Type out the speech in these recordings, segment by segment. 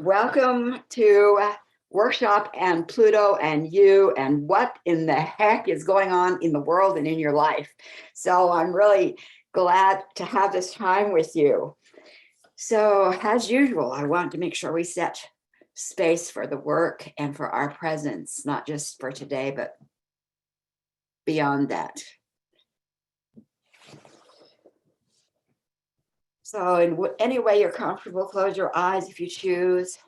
Welcome to Workshop and Pluto and You, and what in the heck is going on in the world and in your life. So I'm really glad to have this time with you. So as usual, I want to make sure we set space for the work and for our presence, not just for today, but beyond that. So in any way you're comfortable, close your eyes if you choose.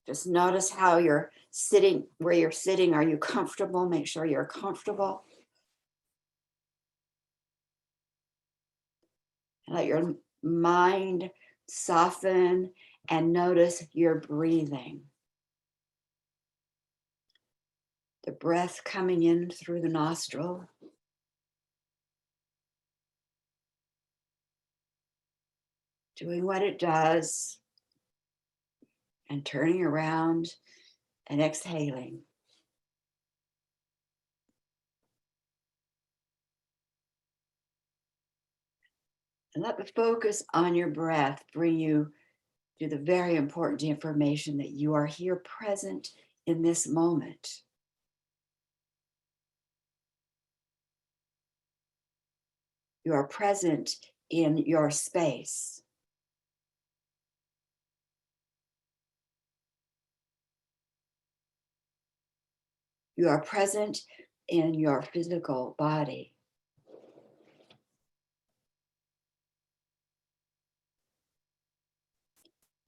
Just notice how you're sitting, where you're sitting. Are you comfortable? Make sure you're comfortable. Let your mind soften and notice your breathing. The breath coming in through the nostril. Doing what it does and turning around and exhaling. And let the focus on your breath bring you to the very important information that you are here present in this moment. You are present in your space. You are present in your physical body.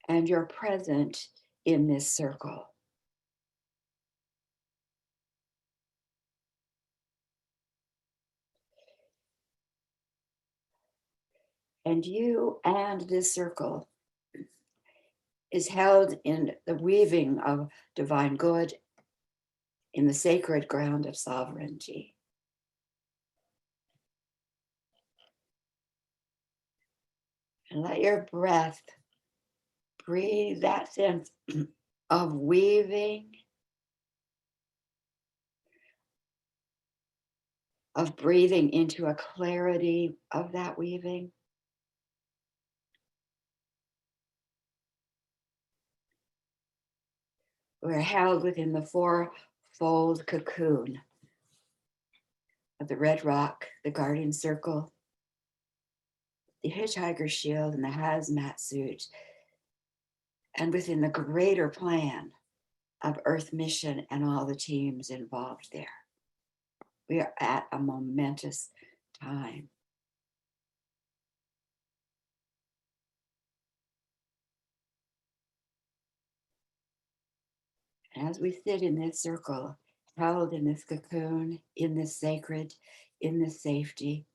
And you're present in this circle. And you and this circle is held in the weaving of divine good in the sacred ground of sovereignty. And let your breath breathe that sense of weaving, of breathing into a clarity of that weaving. We're held within the four-fold cocoon of the red rock, the guardian circle, the hitchhiker's shield, and the hazmat suit, and within the greater plan of Earth Mission and all the teams involved there. We are at a momentous time. As we sit in this circle, held in this cocoon, in this sacred, in this safety,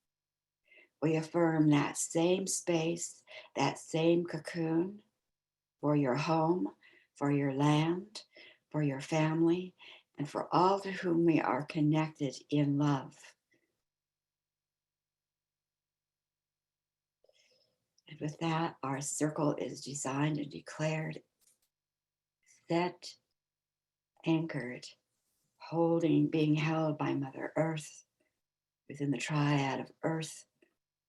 we affirm that same space, that same cocoon for your home, for your land, for your family, and for all to whom we are connected in love. And with that, our circle is designed and declared, set, anchored, holding, being held by Mother Earth within the triad of Earth,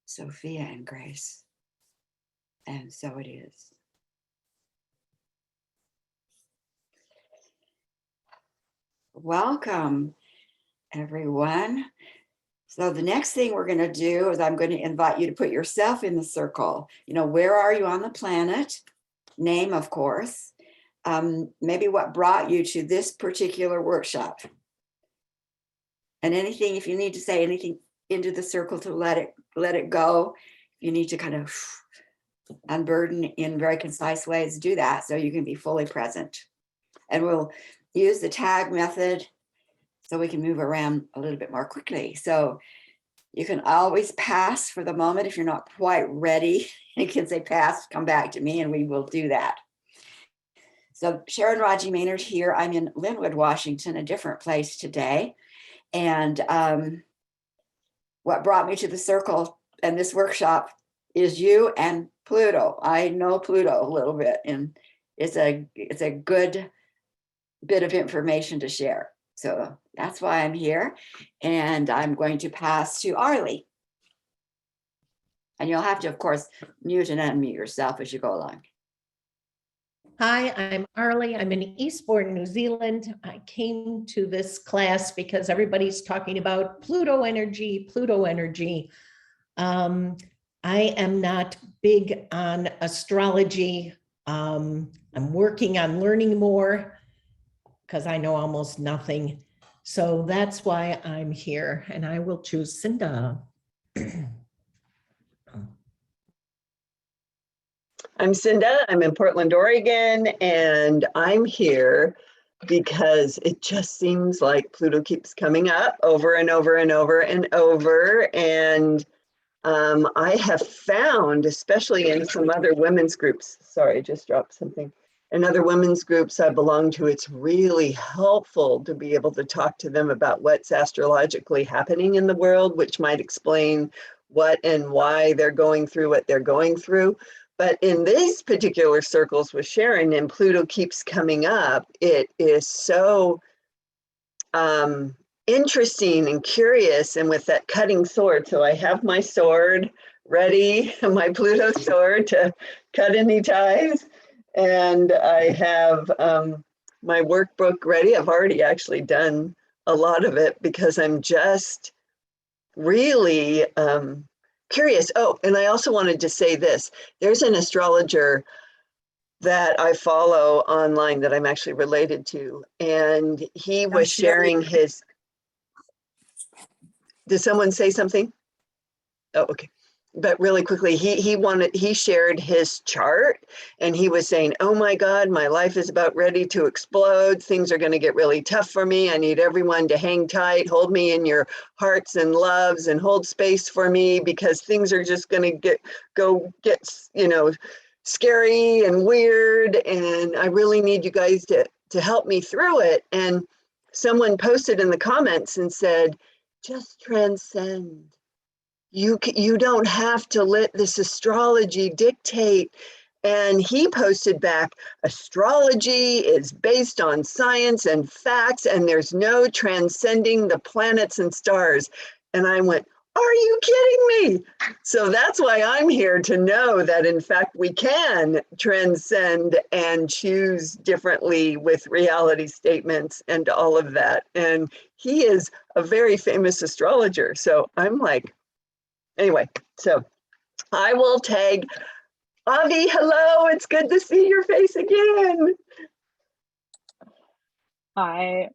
Sophia, and Grace. And so it is. Welcome, everyone. So the next thing we're going to do is I'm going to invite you to put yourself in the circle. You know, where are you on the planet? Name, of course. Maybe what brought you to this particular workshop. And anything, if you need to say anything into the circle to let it go, you need to kind of unburden in very concise ways, do that so you can be fully present. And we'll use the tag method so we can move around a little bit more quickly. So you can always pass for the moment if you're not quite ready. You can say pass, come back to me, and we will do that. So Sharon Raji Maynard here. I'm in Linwood, Washington, a different place today. And what brought me to the circle and this workshop is you and Pluto. I know Pluto a little bit, and it's a good bit of information to share. So that's why I'm here. And I'm going to pass to Arlie. And you'll have to, of course, mute and unmute yourself as you go along. Hi, I'm Arlie. I'm in Eastbourne, New Zealand. I came to this class because everybody's talking about Pluto energy, Pluto energy. I am not big on astrology. I'm working on learning more because I know almost nothing. So that's why I'm here, and I will choose Cinda. I'm Cinda. I'm in Portland, Oregon, and I'm here because it just seems like Pluto keeps coming up over and over and over and over. And I have found, especially in some other women's groups, sorry, I just dropped something. In other women's groups I belong to, it's really helpful to be able to talk to them about what's astrologically happening in the world, which might explain what and why they're going through what they're going through. But in these particular circles with Sharon, and Pluto keeps coming up, it is so interesting and curious, and with that cutting sword. So I have my sword ready, my Pluto sword to cut any ties. And I have my workbook ready. I've already actually done a lot of it because I'm just really curious. Oh, and I also wanted to say this. There's an astrologer that I follow online that I'm actually related to, and he was sharing his. Did someone say something? Oh, okay. But really quickly, he shared his chart, and he was saying, oh my God, my life is about ready to explode. Things are going to get really tough for me. I need everyone to hang tight, hold me in your hearts and loves, and hold space for me, because things are just going to get scary and weird. And I really need you guys to help me through it. And someone posted in the comments and said, just transcend. You don't have to let this astrology dictate. And he posted back, astrology is based on science and facts, and there's no transcending the planets and stars. And I went, are you kidding me? So that's why I'm here, to know that in fact we can transcend and choose differently with reality statements and all of that. And he is a very famous astrologer. So I'm like, anyway, so I will tag Avi. Hello, it's good to see your face again. Hi,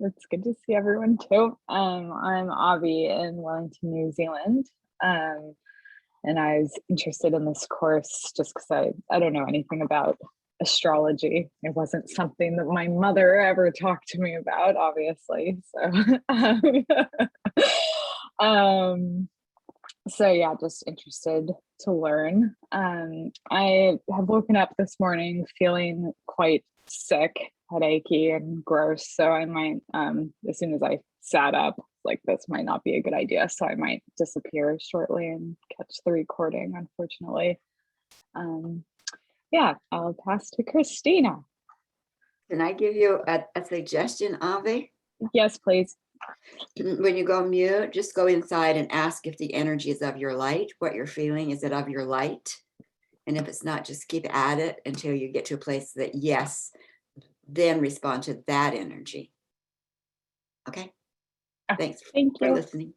it's good to see everyone too. I'm Avi in Wellington, New Zealand. And I was interested in this course just because I don't know anything about astrology. It wasn't something that my mother ever talked to me about, obviously. So yeah, just interested to learn. I have woken up this morning feeling quite sick, headachy, and gross. So I might, as soon as I sat up, like, this might not be a good idea. So I might disappear shortly and catch the recording, unfortunately. Yeah, I'll pass to Christina. Can I give you a suggestion, Ave? Yes, please. When you go mute, just go inside and ask if the energy is of your light. What you're feeling, is it of your light? And if it's not, just keep at it until you get to a place that yes, then respond to that energy. Okay. Thanks Thank for you. listening.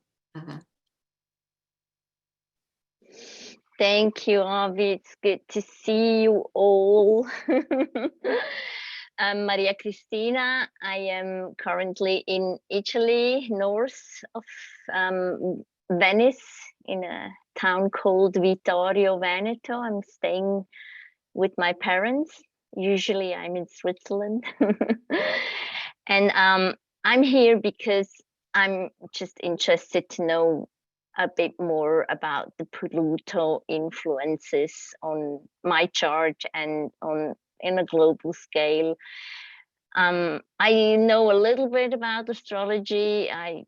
Thank you, Avi. It's good to see you all. I'm Maria Cristina. I am currently in Italy, north of Venice, in a town called Vittorio Veneto. I'm staying with my parents. Usually I'm in Switzerland. And I'm here because I'm just interested to know a bit more about the Pluto influences on my chart and in a global scale. I know a little bit about astrology. I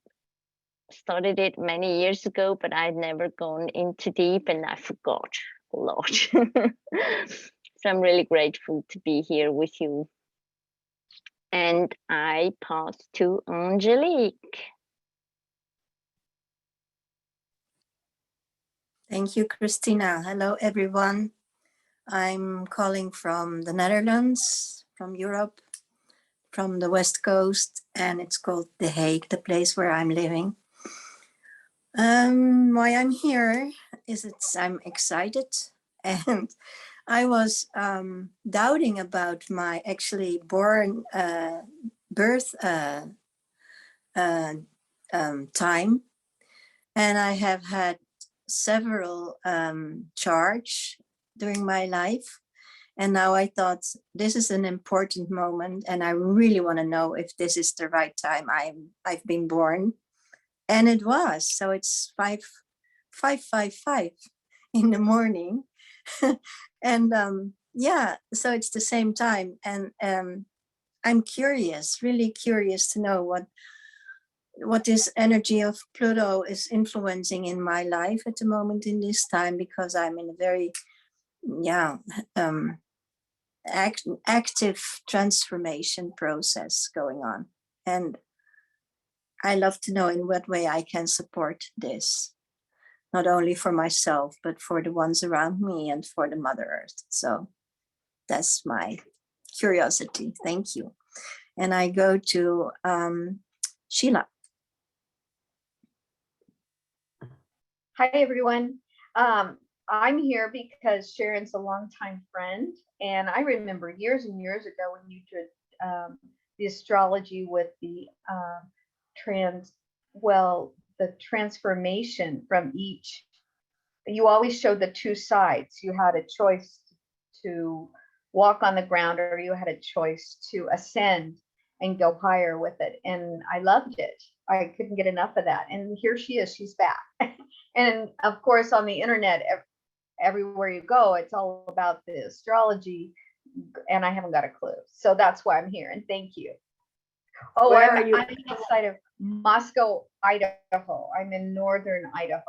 studied it many years ago, but I'd never gone into deep, and I forgot a lot. So I'm really grateful to be here with you. And I pass to Angelique. Thank you, Christina. Hello, everyone. I'm calling from the Netherlands, from Europe, from the West Coast, and it's called The Hague, the place where I'm living. Why I'm here is I'm excited, and I was doubting about my actually birth time, and I have had several charge during my life. And now I thought this is an important moment, and I really want to know if this is the right time I've been born. And it was. So it's 5:55 in the morning. And yeah, so it's the same time. And I'm curious, really curious to know what this energy of Pluto is influencing in my life at the moment in this time, because I'm in a very, active transformation process going on. And I love to know in what way I can support this, not only for myself, but for the ones around me and for the Mother Earth. So that's my curiosity. Thank you. And I go to Sheila. Hi, everyone. I'm here because Sharon's a longtime friend, and I remember years and years ago when you did the astrology with the the transformation from each. You always showed the two sides. You had a choice to walk on the ground, or you had a choice to ascend and go higher with it. And I loved it. I couldn't get enough of that. And here she is, she's back. And of course, on the internet, everywhere you go, it's all about the astrology, and I haven't got a clue. So that's why I'm here. And thank you. Oh, I'm outside of Moscow, Idaho. I'm in northern Idaho.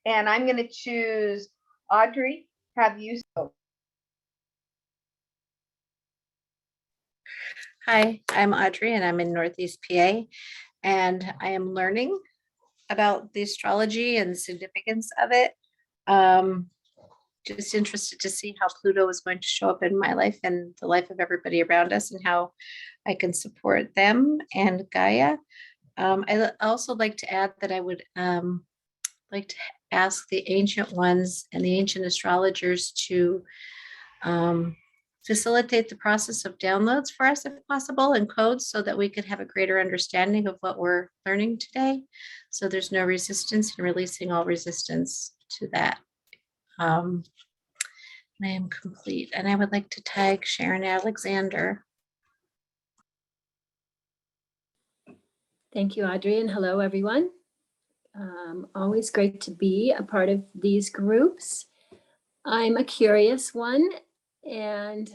And I'm going to choose Audrey. Have you spoken? Hi, I'm Audrey and I'm in Northeast PA, and I am learning about the astrology and the significance of it. Just interested to see how Pluto is going to show up in my life and the life of everybody around us, and how I can support them and Gaia. I also like to add that I would like to ask the ancient ones and the ancient astrologers to facilitate the process of downloads for us if possible, and codes, so that we could have a greater understanding of what we're learning today. So there's no resistance, and releasing all resistance to that. I am complete, and I would like to tag Sharon Alexander. Thank you, Audrey, and hello, everyone. Always great to be a part of these groups. I'm a curious one, and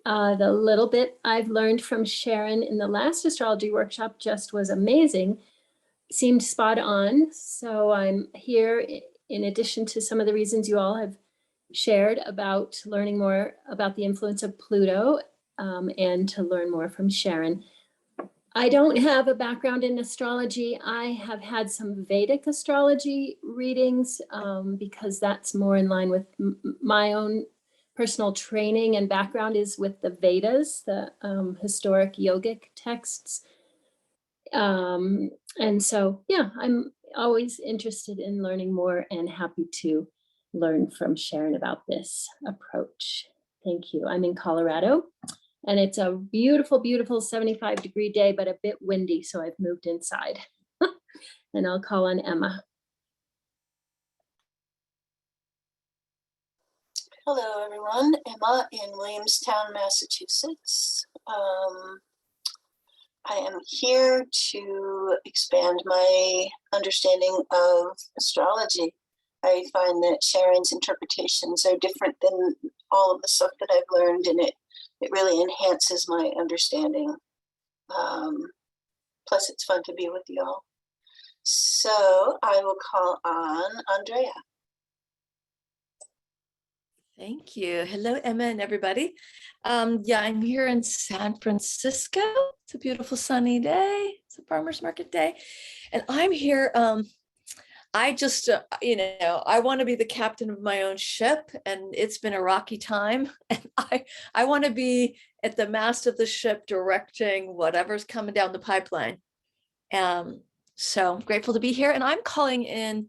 the little bit I've learned from Sharon in the last astrology workshop just was amazing, seemed spot on. So I'm here in addition to some of the reasons you all have shared about learning more about the influence of Pluto, and to learn more from Sharon. I don't have a background in astrology. I have had some Vedic astrology readings, because that's more in line with my own personal training and background is with the Vedas, the historic yogic texts. And so, yeah, I'm always interested in learning more and happy to learn from Sharon about this approach. Thank you. I'm in Colorado. And it's a beautiful, beautiful 75-degree day, but a bit windy, so I've moved inside. And I'll call on Emma. Hello, everyone. Emma in Williamstown, Massachusetts. I am here to expand my understanding of astrology. I find that Sharon's interpretations are different than all of the stuff that I've learned, and it really enhances my understanding. Plus, it's fun to be with you all. So I will call on Andrea. Thank you. Hello, Emma and everybody. Yeah, I'm here in San Francisco. It's a beautiful sunny day. It's a farmer's market day. And I'm here I just, I want to be the captain of my own ship, and it's been a rocky time. And I want to be at the mast of the ship directing whatever's coming down the pipeline. So I'm grateful to be here. And I'm calling in.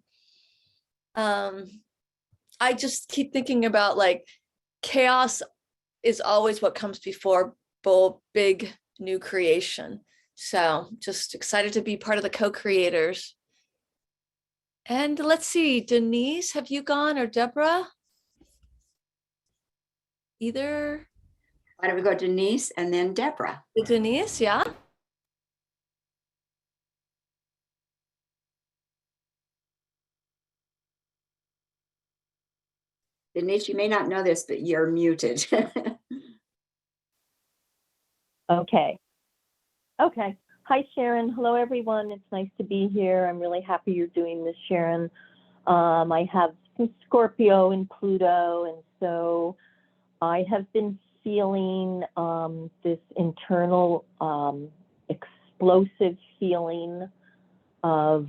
I just keep thinking about like chaos is always what comes before big new creation. So just excited to be part of the co-creators. And let's see, Denise, have you gone, or Deborah? Either? Why don't we go Denise and then Deborah? Denise, yeah. Denise, you may not know this, but you're muted. Okay. Okay. Hi, Sharon. Hello, everyone. It's nice to be here. I'm really happy you're doing this, Sharon. I have some Scorpio and Pluto, and so I have been feeling this internal explosive feeling of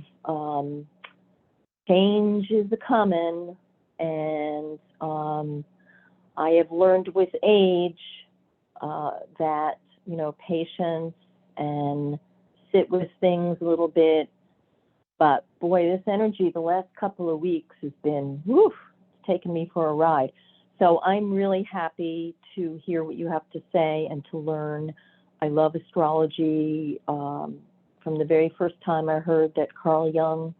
change is coming, and I have learned with age that, patience and sit with things a little bit. But boy, this energy the last couple of weeks has been, woof, it's taken me for a ride. So I'm really happy to hear what you have to say and to learn. I love astrology. From the very first time I heard that Carl Jung,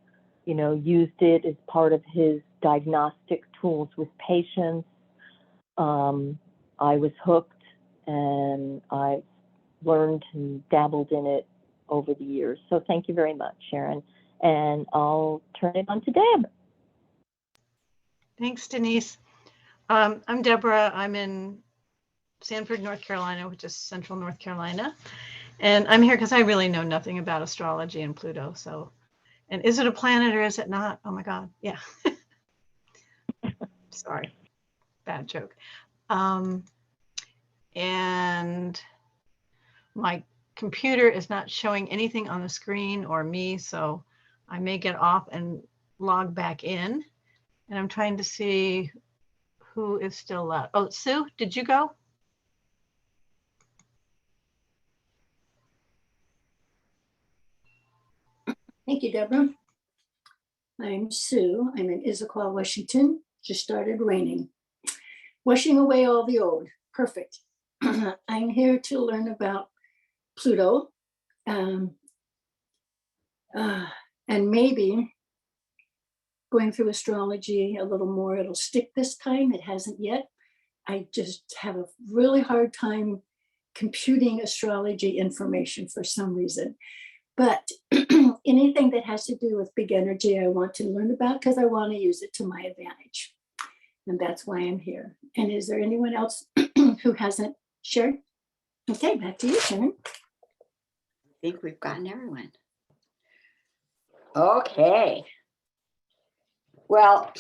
used it as part of his diagnostic tools with patients, I was hooked, and I've learned and dabbled in it over the years. So thank you very much, Sharon. And I'll turn it on to Deb. Thanks, Denise. I'm Deborah. I'm in Sanford, North Carolina, which is central North Carolina. And I'm here because I really know nothing about astrology and Pluto. So, and is it a planet or is it not? Oh my God. Yeah. Sorry. Bad joke. And my computer is not showing anything on the screen or me, so I may get off and log back in. And I'm trying to see who is still left. Oh, Sue, did you go? Thank you, Deborah. I'm Sue. I'm in Issaquah, Washington. Just started raining. Washing away all the old. Perfect. I'm here to learn about Pluto. And maybe going through astrology a little more. It'll stick this time. It hasn't yet. I just have a really hard time computing astrology information for some reason. But anything that has to do with big energy, I want to learn about because I want to use it to my advantage. And that's why I'm here. And is there anyone else who hasn't shared? Okay, back to you, Sharon. I think we've gotten everyone. Okay. Well,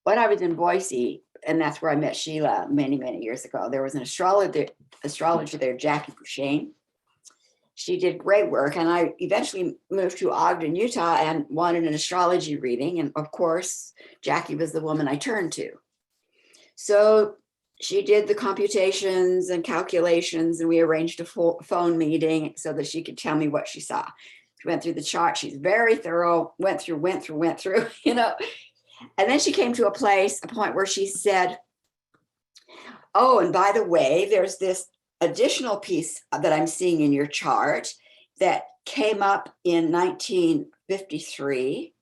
when I was in Boise, and that's where I met Sheila many, many years ago, there was an astrologer there, Jackie Bouchane. She did great work, and I eventually moved to Ogden, Utah, and wanted an astrology reading. And of course, Jackie was the woman I turned to. So she did the computations and calculations, and we arranged a phone meeting so that she could tell me what she saw. She went through the chart. She's very thorough, went through, And then she came to a point where she said, oh, and by the way, there's this additional piece that I'm seeing in your chart that came up in 1953.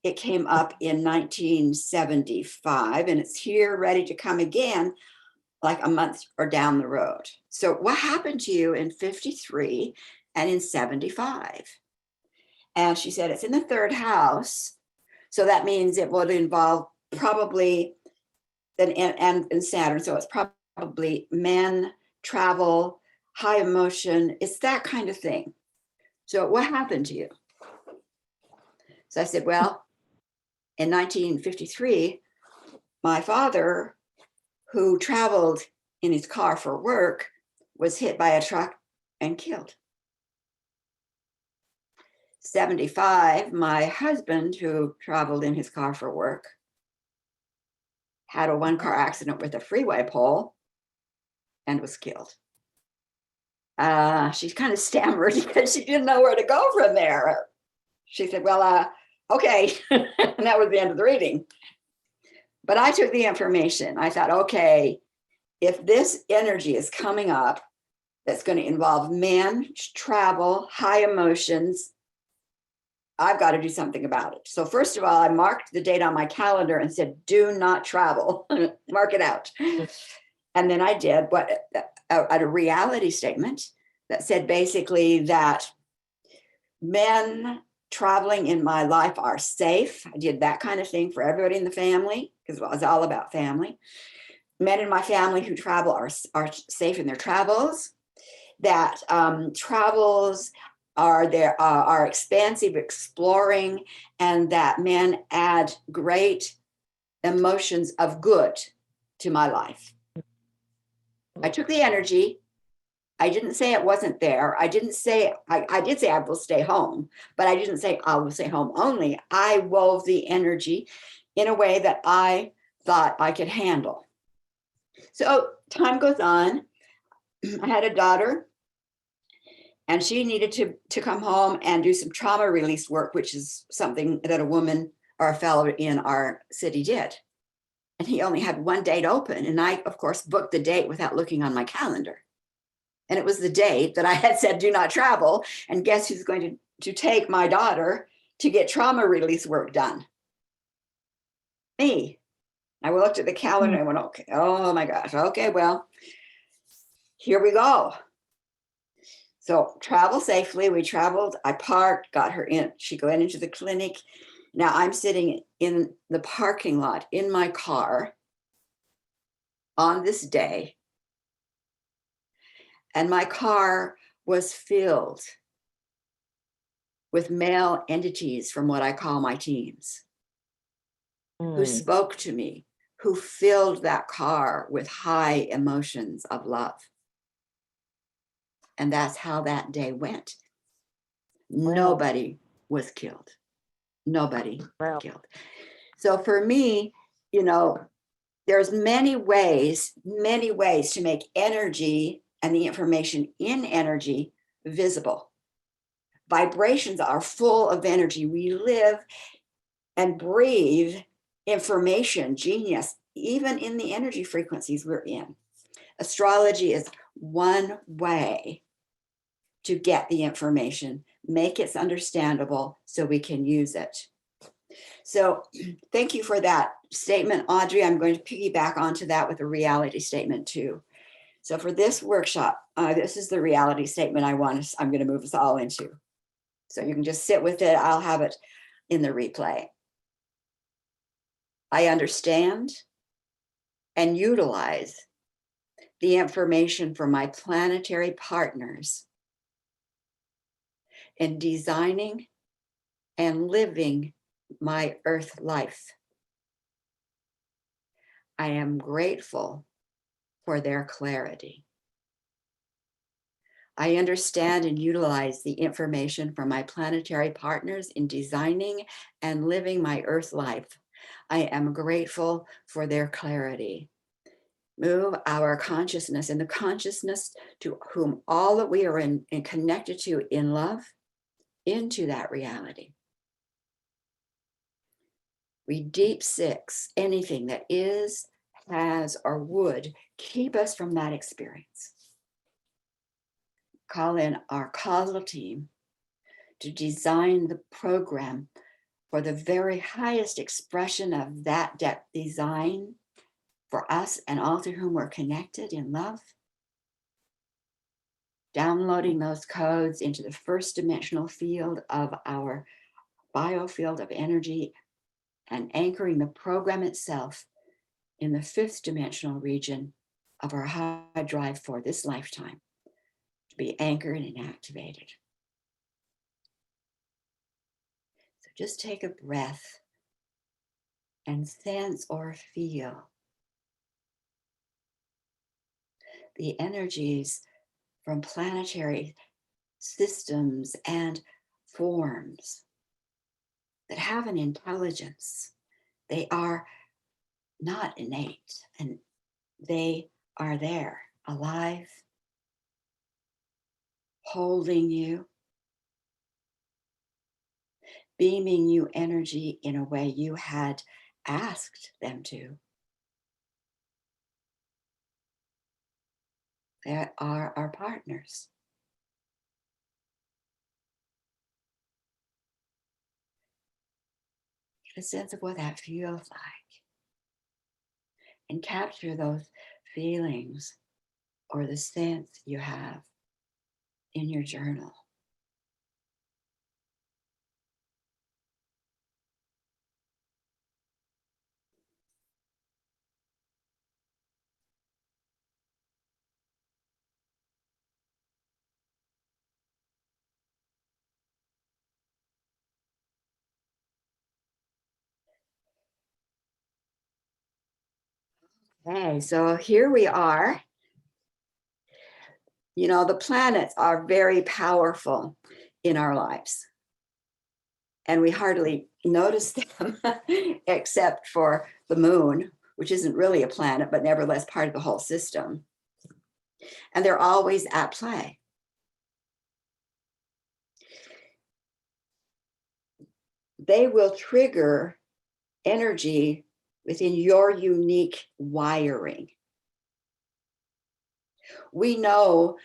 It came up in 1975, and it's here ready to come again like a month or down the road. So what happened to you in 53 and in 75? And she said, it's in the third house. So that means it would involve probably, and Saturn. So it's probably men, travel, high emotion. It's that kind of thing. So what happened to you? So I said, well, in 1953, my father, who traveled in his car for work, was hit by a truck and killed. 75, my husband, who traveled in his car for work, had a one-car accident with a freeway pole and was killed. She kind of stammered because she didn't know where to go from there. She said, well, okay. And that was the end of the reading. But I took the information. I thought, okay, if this energy is coming up, that's going to involve men, travel, high emotions, I've got to do something about it. So first of all, I marked the date on my calendar and said, do not travel, mark it out. And then I did a reality statement that said basically that men traveling in my life are safe. I did that kind of thing for everybody in the family because it was all about family. Men in my family who travel are safe in their travels. That travels are expansive, exploring, and that men add great emotions of good to my life. I took the energy. I didn't say it wasn't there. I didn't say, I did say I will stay home, but I didn't say I will stay home only. I wove the energy in a way that I thought I could handle. So time goes on. I had a daughter, and she needed to come home and do some trauma release work, which is something that a woman or a fellow in our city did. And he only had one date open. And I, of course, booked the date without looking on my calendar. And it was the date that I had said, do not travel. And guess who's going to take my daughter to get trauma release work done? Me. I looked at the calendar and I went, okay, oh my gosh, okay, well, here we go. So travel safely. We traveled. I parked, got her in. She went into the clinic. Now I'm sitting in the parking lot in my car on this day. And my car was filled with male entities from what I call my teams, who spoke to me, who filled that car with high emotions of love. And that's how that day went. Wow. Nobody was killed. Nobody was killed. So for me, there's many ways to make energy and the information in energy visible. Vibrations are full of energy. We live and breathe information, genius, even in the energy frequencies we're in. Astrology is one way to get the information, make it understandable so we can use it. So thank you for that statement, Audrey. I'm going to piggyback onto that with a reality statement too. So for this workshop, this is the reality statement I'm going to move us all into. So you can just sit with it. I'll have it in the replay. I understand and utilize the information from my planetary partners in designing and living my Earth life. I am grateful for their clarity. I understand and utilize the information from my planetary partners in designing and living my Earth life. I am grateful for their clarity. Move our consciousness and the consciousness to whom all that we are in connected to in love into that reality. We deep six anything that is, has, or would keep us from that experience. Call in our causal team to design the program for the very highest expression of that design for us and all to whom we're connected in love. Downloading those codes into the first dimensional field of our biofield of energy and anchoring the program itself in the fifth dimensional region of our high drive for this lifetime to be anchored and activated. So just take a breath and sense or feel the energies from planetary systems and forms that have an intelligence. They are not innate, and they are there, alive, holding you, beaming you energy in a way you had asked them to. They are our partners. Get a sense of what that feels like and capture those feelings or the sense you have in your journal. Okay, so here we are. You know, the planets are very powerful in our lives, and we hardly notice them except for the moon, which isn't really a planet, but nevertheless part of the whole system. And they're always at play. They will trigger energy within your unique wiring. We know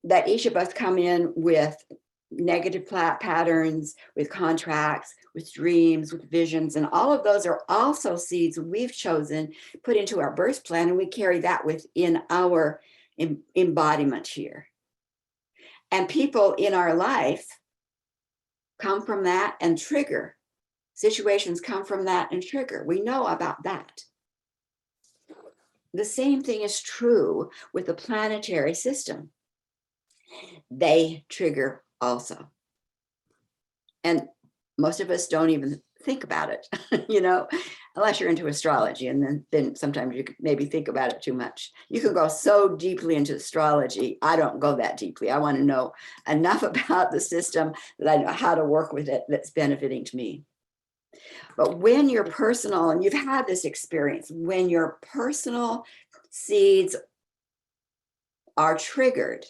that each of us come in with negative patterns, with contracts, with dreams, with visions, and all of those are also seeds we've chosen, put into our birth plan, and we carry that within our embodiment here. And people in our life come from that and trigger. Situations come from that and trigger. We know about that. The same thing is true with the planetary system. They trigger also. And most of us don't even think about it, you know, unless you're into astrology, and then sometimes you could maybe think about it too much. You can go so deeply into astrology. I don't go that deeply. I want to know enough about the system that I know how to work with it that's benefiting to me. But when you're personal, and you've had this experience, when your personal seeds are triggered,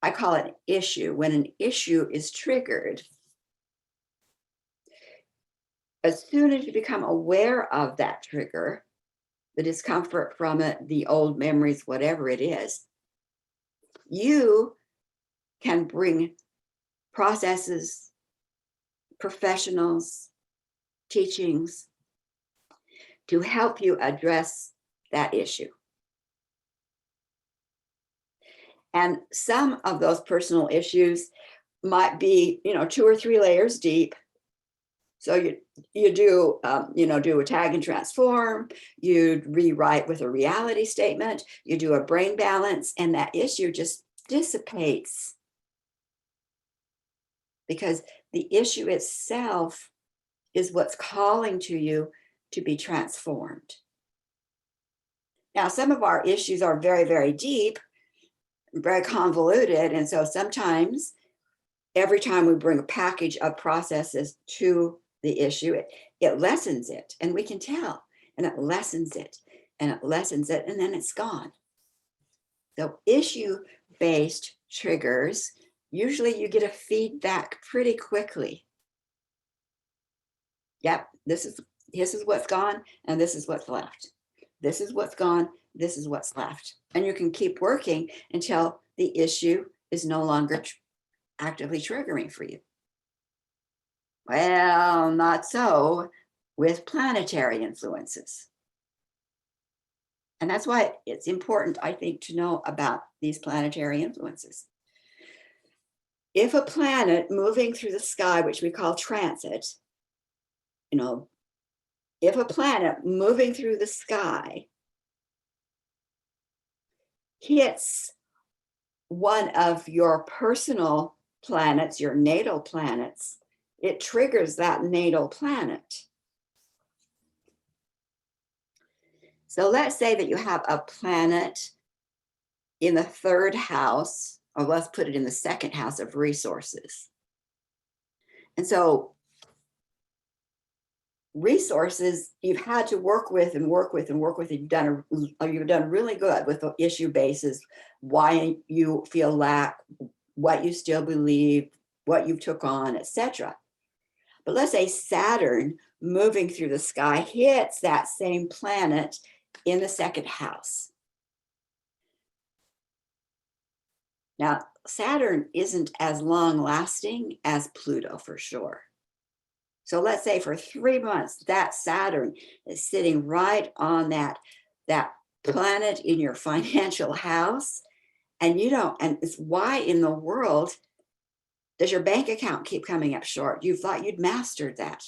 I call it an issue. When an issue is triggered, as soon as you become aware of that trigger, the discomfort from it, the old memories, whatever it is, you can bring processes, professionals, teachings to help you address that issue. And some of those personal issues might be, you know, 2 or 3 layers deep. So you do, do a tag and transform, you rewrite with a reality statement, you do a brain balance, and that issue just dissipates because the issue itself is what's calling to you to be transformed. Now, some of our issues are very, very deep, very convoluted. And so sometimes every time we bring a package of processes to the issue, it lessens it, and we can tell, and it lessens it, and it lessens it, and then it's gone. So issue-based triggers, usually you get a feedback pretty quickly. Yep, this is what's gone, and this is what's left. This is what's gone, this is what's left. And you can keep working until the issue is no longer actively triggering for you. Well, not so with planetary influences. And that's why it's important, I think, to know about these planetary influences. If a planet moving through the sky, which we call transit, if a planet moving through the sky hits one of your personal planets, your natal planets, it triggers that natal planet. So let's say that you have a planet in the 3rd house or let's put it in the second house of resources. And so resources you've had to work with and work with and work with. You've done really good with the issue basis, why you feel lack, what you still believe, what you took on, etc. But let's say Saturn moving through the sky hits that same planet in the second house. Now, Saturn isn't as long lasting as Pluto for sure. So let's say for 3 months, that Saturn is sitting right on that planet in your financial house. And it's why in the world does your bank account keep coming up short? You thought you'd mastered that.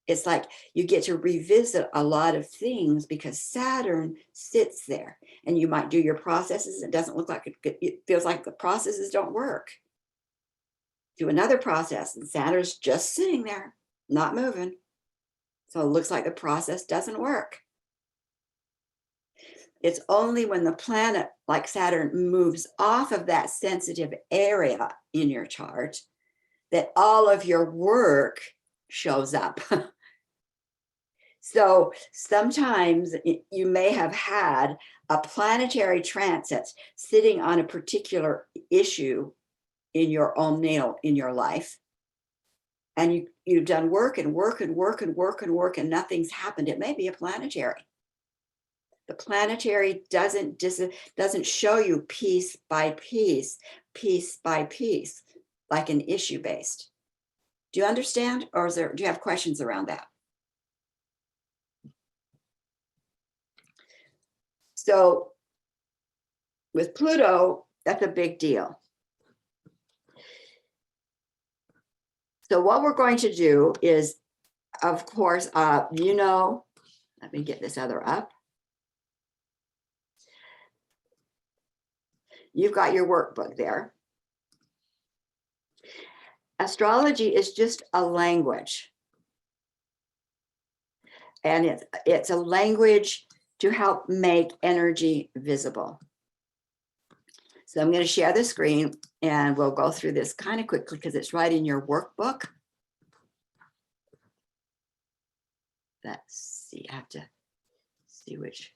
It's like you get to revisit a lot of things because Saturn sits there, and you might do your processes. It doesn't look like it feels like the processes don't work. Do another process and Saturn's just sitting there, not moving. So it looks like the process doesn't work. It's only when the planet like Saturn moves off of that sensitive area in your chart that all of your work shows up. So sometimes you may have had a planetary transit sitting on a particular issue in your own natal in your life. And you've done work and work and work and work and work and nothing's happened. It may be a planetary. The planetary doesn't show you piece by piece, like an issue based. Do you understand? Or do you have questions around that? So with Pluto, that's a big deal. So what we're going to do is, of course, let me get this other up. You've got your workbook there. Astrology is just a language. And it's a language to help make energy visible. So I'm going to share the screen and we'll go through this kind of quickly because it's right in your workbook. Let's see, I have to see which.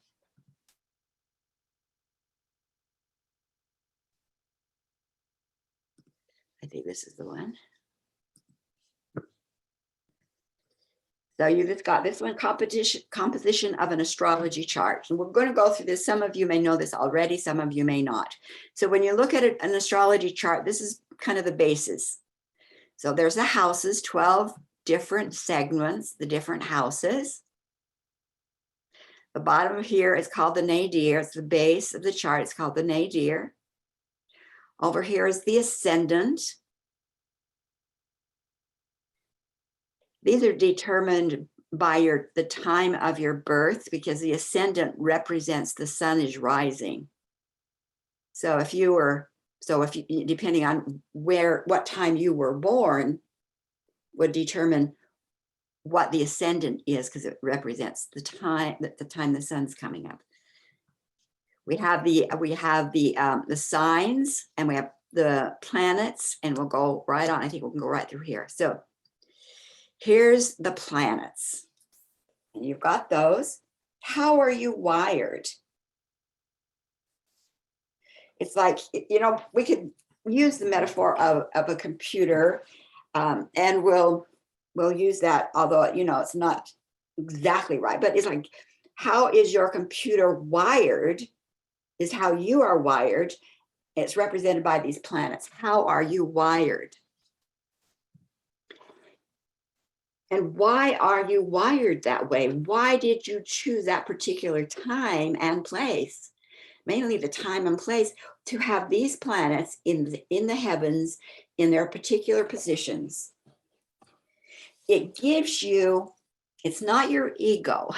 I think this is the one. So you just got this one, composition of an astrology chart. And we're going to go through this. Some of you may know this already, some of you may not. So when you look at an astrology chart, this is kind of the basis. So there's the houses, 12 different segments, the different houses. The bottom of here is called the nadir. It's the base of the chart. It's called the nadir. Over here is the ascendant. These are determined by the time of your birth because the ascendant represents the sun is rising. So if you depending on what time you were born would determine what the ascendant is because it represents the time the sun's coming up. We have the signs and we have the planets, and we'll go right on. I think we can go right through here. So here's the planets. And you've got those. How are you wired? It's like, we could use the metaphor of a computer, and we'll use that, although, it's not exactly right. But it's like, how is your computer wired is how you are wired. It's represented by these planets. How are you wired? And why are you wired that way? Why did you choose that particular time and place? Mainly the time and place to have these planets in the heavens in their particular positions. It gives you, it's not your ego.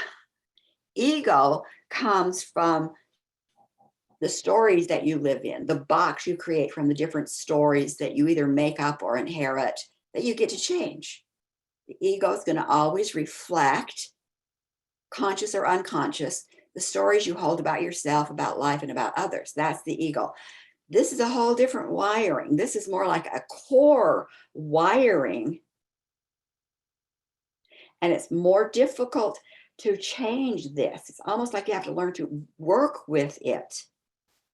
Ego comes from the stories that you live in, the box you create from the different stories that you either make up or inherit that you get to change. The ego is going to always reflect, conscious or unconscious, the stories you hold about yourself, about life, and about others. That's the ego. This is a whole different wiring. This is more like a core wiring. And it's more difficult to change this. It's almost like you have to learn to work with it.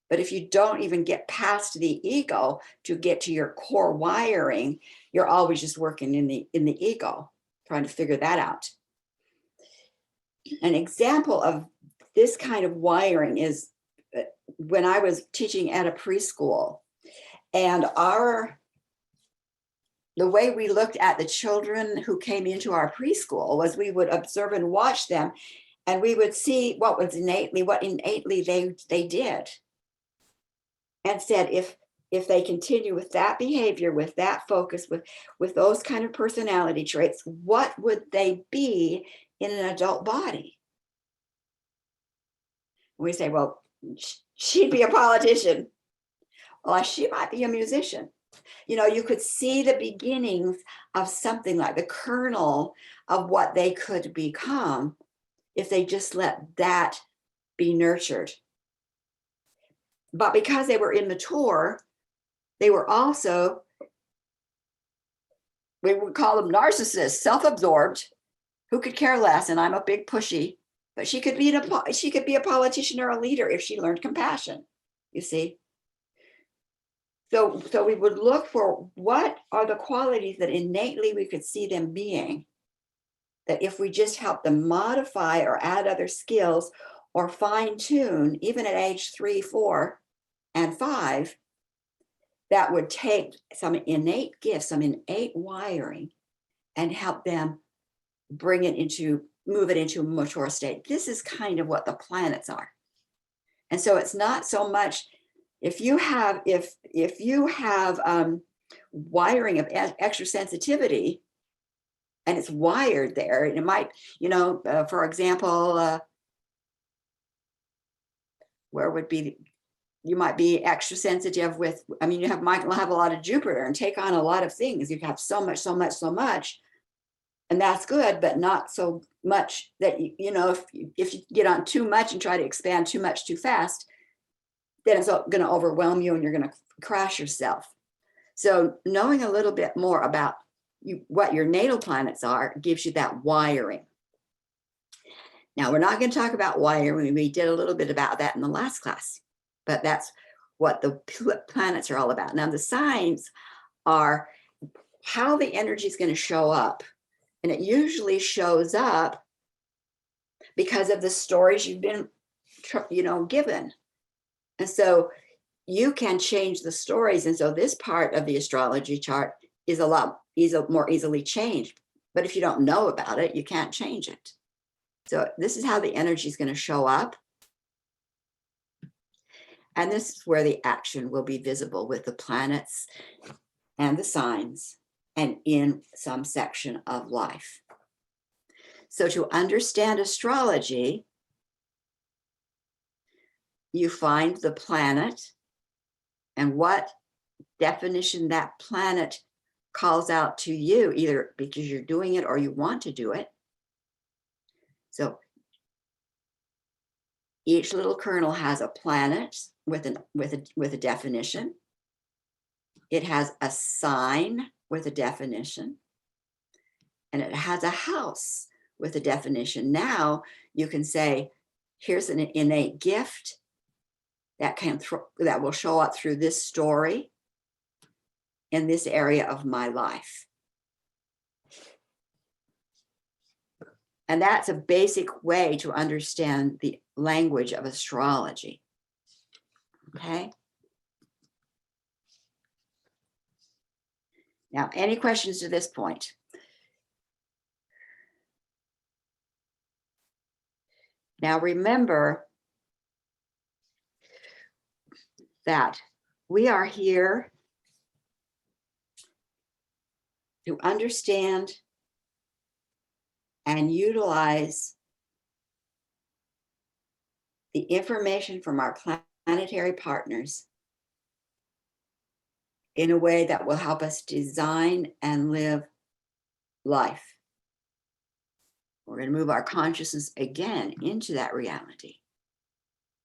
But if you don't even get past the ego to get to your core wiring, you're always just working in the ego, trying to figure that out. An example of this kind of wiring is when I was teaching at a preschool, and the way we looked at the children who came into our preschool was we would observe and watch them, and we would see what innately they did. And said, if they continue with that behavior, with that focus, with those kind of personality traits, what would they be in an adult body? We say, well, she'd be a politician. Well, she might be a musician. You know, you could see the beginnings of something like the kernel of what they could become if they just let that be nurtured. But because they were immature, they were also, we would call them narcissists, self-absorbed, who could care less. And I'm a big pushy, but she could be a politician or a leader if she learned compassion, you see. So we would look for what are the qualities that innately we could see them being, that if we just help them modify or add other skills or fine tune, even at age 3, 4, and 5, that would take some innate gifts, some innate wiring, and help them move it into a mature state. This is kind of what the planets are. And so it's not so much if you have wiring of extra sensitivity and it's wired there, and it might, for example, where would be you might be extra sensitive with, might have a lot of Jupiter and take on a lot of things. You have so much, and that's good, but not so much that, if you get on too much and try to expand too much too fast, then it's going to overwhelm you and you're going to crash yourself. So knowing a little bit more about what your natal planets are gives you that wiring. Now, we're not going to talk about wiring. We did a little bit about that in the last class. But that's what the planets are all about. Now, the signs are how the energy is going to show up. And it usually shows up because of the stories you've been, given. And so you can change the stories. And so this part of the astrology chart is a lot more easily changed. But if you don't know about it, you can't change it. So this is how the energy is going to show up. And this is where the action will be visible with the planets and the signs and in some section of life. So to understand astrology, you find the planet and what definition that planet calls out to you, either because you're doing it or you want to do it. So each little kernel has a planet with a definition. It has a sign with a definition, and it has a house with a definition. Now you can say, here's an innate gift that will show up through this story in this area of my life. And that's a basic way to understand the language of astrology. Okay. Now, any questions to this point? Now, remember that we are here to understand and utilize the information from our planetary partners in a way that will help us design and live life. We're going to move our consciousness again into that reality.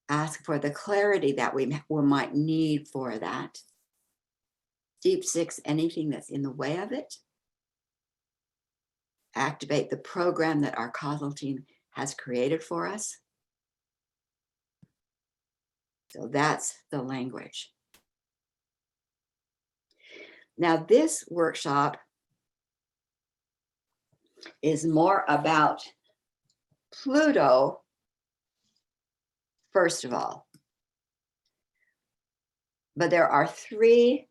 Ask for the clarity that we might need for that. Deep six, anything that's in the way of it. Activate the program that our causal team has created for us. So that's the language. Now, this workshop is more about Pluto, first of all. But there are 3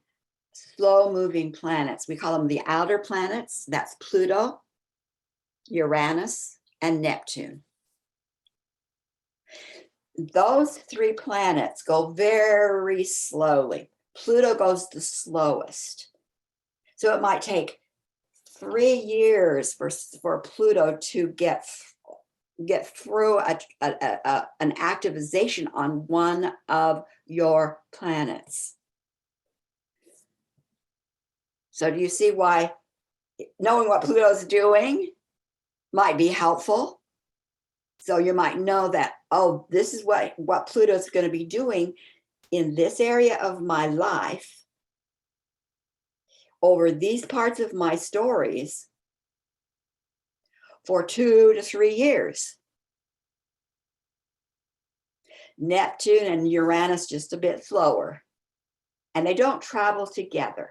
slow-moving planets. We call them the outer planets. That's Pluto, Uranus, and Neptune. Those 3 planets go very slowly. Pluto goes the slowest. So it might take 3 years for Pluto to get through an activization on one of your planets. So do you see why knowing what Pluto's doing might be helpful? So you might know that, oh, this is what Pluto's going to be doing in this area of my life over these parts of my stories for 2 to 3 years. Neptune and Uranus just a bit slower, and they don't travel together.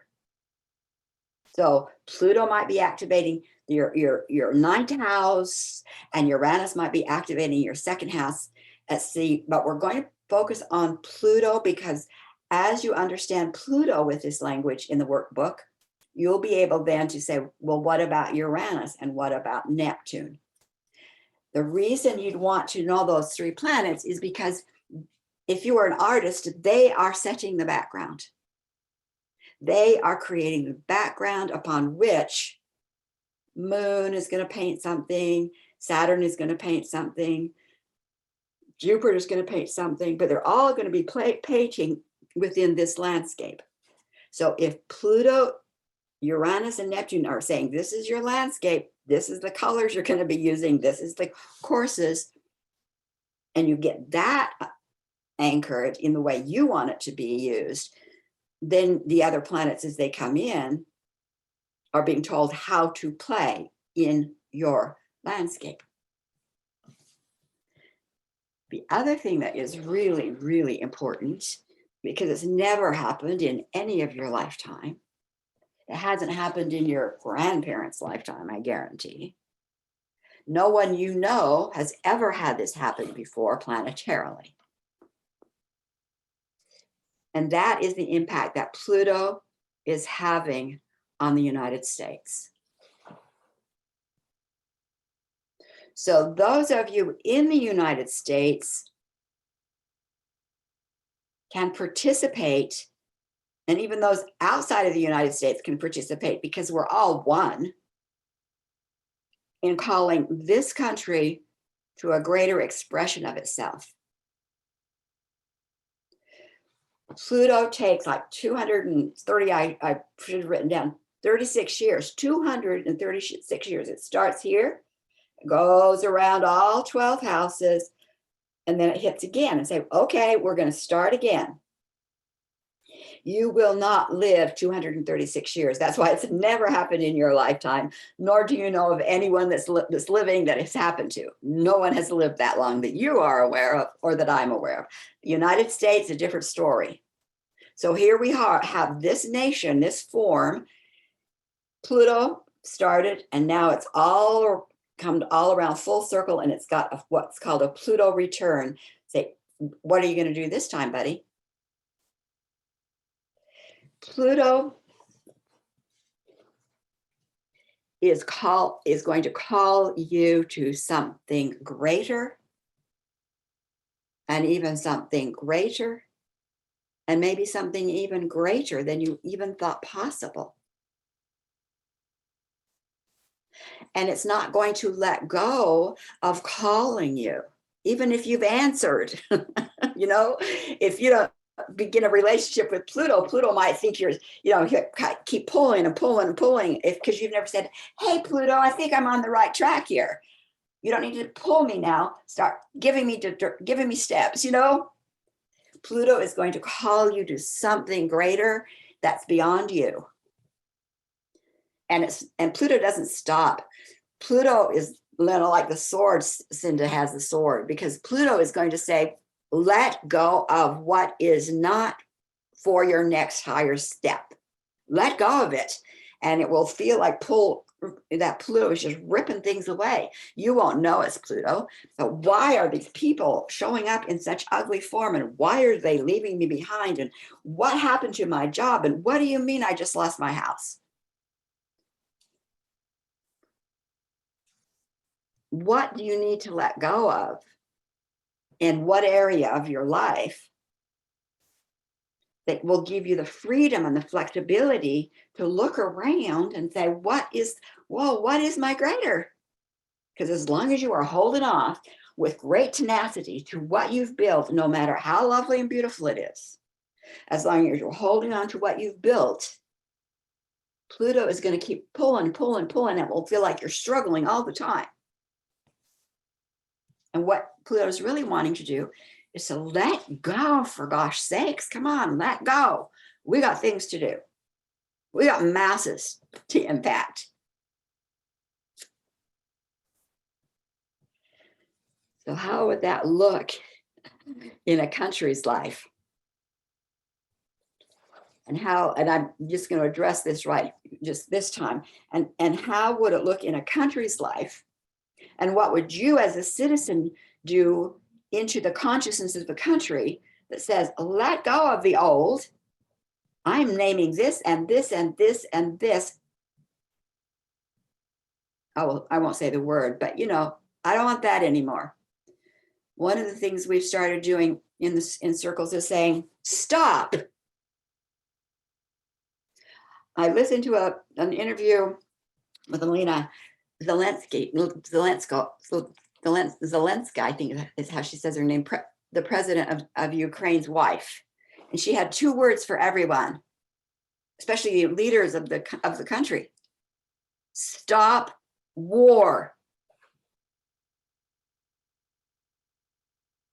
So Pluto might be activating your 9th house, and Uranus might be activating your 2nd house at sea. But we're going to focus on Pluto because as you understand Pluto with this language in the workbook, you'll be able then to say, well, what about Uranus and what about Neptune? The reason you'd want to know those 3 planets is because if you are an artist, they are setting the background. They are creating the background upon which Moon is going to paint something, Saturn is going to paint something, Jupiter is going to paint something, but they're all going to be painting within this landscape. So if Pluto, Uranus, and Neptune are saying, this is your landscape, this is the colors you're going to be using, this is the courses, and you get that anchored in the way you want it to be used, then the other planets as they come in are being told how to play in your landscape. The other thing that is really, really important, because it's never happened in any of your lifetime, it hasn't happened in your grandparents' lifetime, I guarantee. No one you know has ever had this happen before planetarily. And that is the impact that Pluto is having on the United States. So those of you in the United States can participate, and even those outside of the United States can participate because we're all one in calling this country to a greater expression of itself. Pluto takes like 230, I should have written down, 36 years, 236 years. It starts here, goes around all 12 houses, and then it hits again and say, okay, we're going to start again. You will not live 236 years. That's why it's never happened in your lifetime, nor do you know of anyone that's living that it's happened to. No one has lived that long that you are aware of or that I'm aware of. The United States, a different story. So here we have this nation, this form. Pluto started, and now it's all come all around full circle, and it's got what's called a Pluto return. Say, what are you going to do this time, buddy? Pluto is going to call you to something greater, and even something greater, and maybe something even greater than you even thought possible. And it's not going to let go of calling you, even if you've answered. You know, if you don't begin a relationship with Pluto, Pluto might think you're, keep pulling and pulling and pulling because you've never said, hey, Pluto, I think I'm on the right track here. You don't need to pull me now. Start giving me steps, you know? Pluto is going to call you to something greater that's beyond you. And Pluto doesn't stop. Pluto is like the sword. Cinda has the sword, because Pluto is going to say, let go of what is not for your next higher step. Let go of it. And it will feel like that Pluto is just ripping things away. You won't know it's Pluto, but why are these people showing up in such ugly form? And why are they leaving me behind? And what happened to my job? And what do you mean I just lost my house? What do you need to let go of? In what area of your life that will give you the freedom and the flexibility to look around and say, what is my greater? Because as long as you are holding off with great tenacity to what you've built, no matter how lovely and beautiful it is, as long as you're holding on to what you've built, Pluto is going to keep pulling. It will feel like you're struggling all the time. And what Pluto is really wanting to do is to let go, for gosh sakes. Come on, let go. We got things to do. We got masses to impact. So how would that look in a country's life? And I'm just going to address this right just this time. And how would it look in a country's life? And what would you as a citizen do into the consciousness of the country that says, let go of the old. I'm naming this and this and this and this. I won't say the word, but I don't want that anymore. One of the things we've started doing in circles is saying, stop. I listened to an interview with Alina Zelensky, I think is how she says her name, the president of Ukraine's wife. And she had 2 words for everyone, especially the leaders of the country. Stop war.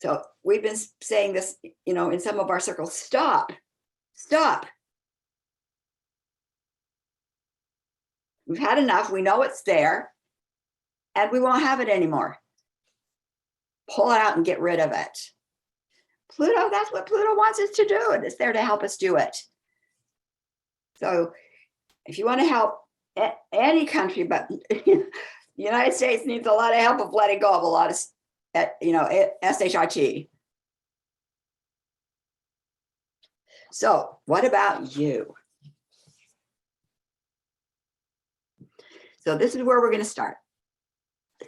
So we've been saying this, in some of our circles, stop. We've had enough. We know it's there, and we won't have it anymore. Pull it out and get rid of it. Pluto, that's what Pluto wants us to do, and it's there to help us do it. So if you want to help any country, but the United States needs a lot of help of letting go of a lot of, SHIT. So what about you? So this is where we're going to start.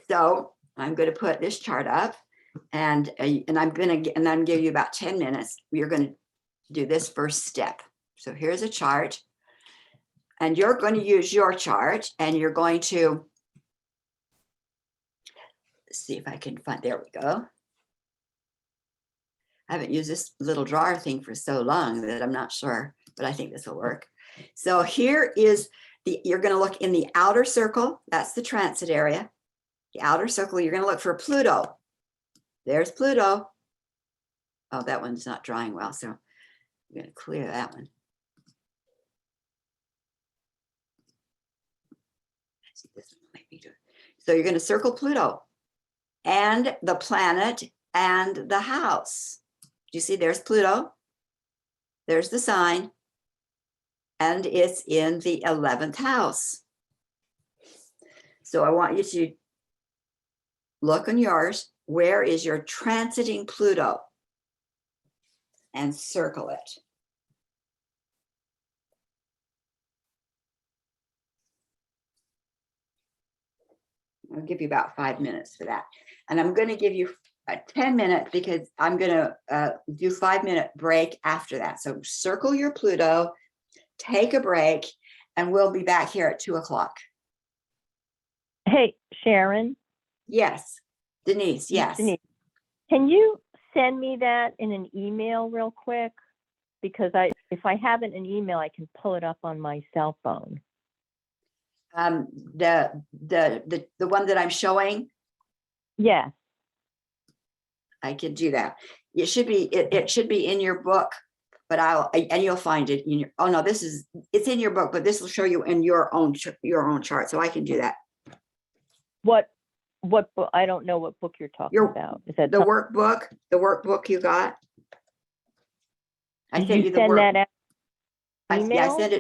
So I'm going to put this chart up, and I'm going to give you about 10 minutes. You're going to do this first step. So here's a chart, and you're going to use your chart, and you're going to see if I can find, there we go. I haven't used this little drawer thing for so long that I'm not sure, but I think this will work. So here is you're going to look in the outer circle. That's the transit area. The outer circle, you're going to look for Pluto. There's Pluto. Oh, that one's not drawing well, so I'm going to clear that one. Let's see, this one might be good. So you're going to circle Pluto and the planet and the house. Do you see there's Pluto? There's the sign. And it's in the 11th house. So I want you to look on yours. Where is your transiting Pluto? And circle it. I'll give you about 5 minutes for that. And I'm going to give you 10 minutes because I'm going to do 5-minute break after that. So circle your Pluto, take a break, and we'll be back here at 2 o'clock. Hey, Sharon. Yes. Denise, yes. Denise, can you send me that in an email real quick? Because if I have it in an email, I can pull it up on my cell phone. The one that I'm showing? Yes. I could do that. It should be, it should be in your book, but and you'll find it in your, oh no, it's in your book, but this will show you in your own chart. So I can do that. What book? I don't know what book you're talking about. Is that the workbook you got? I Did sent you you the send work. that out? Yeah, I Email? sent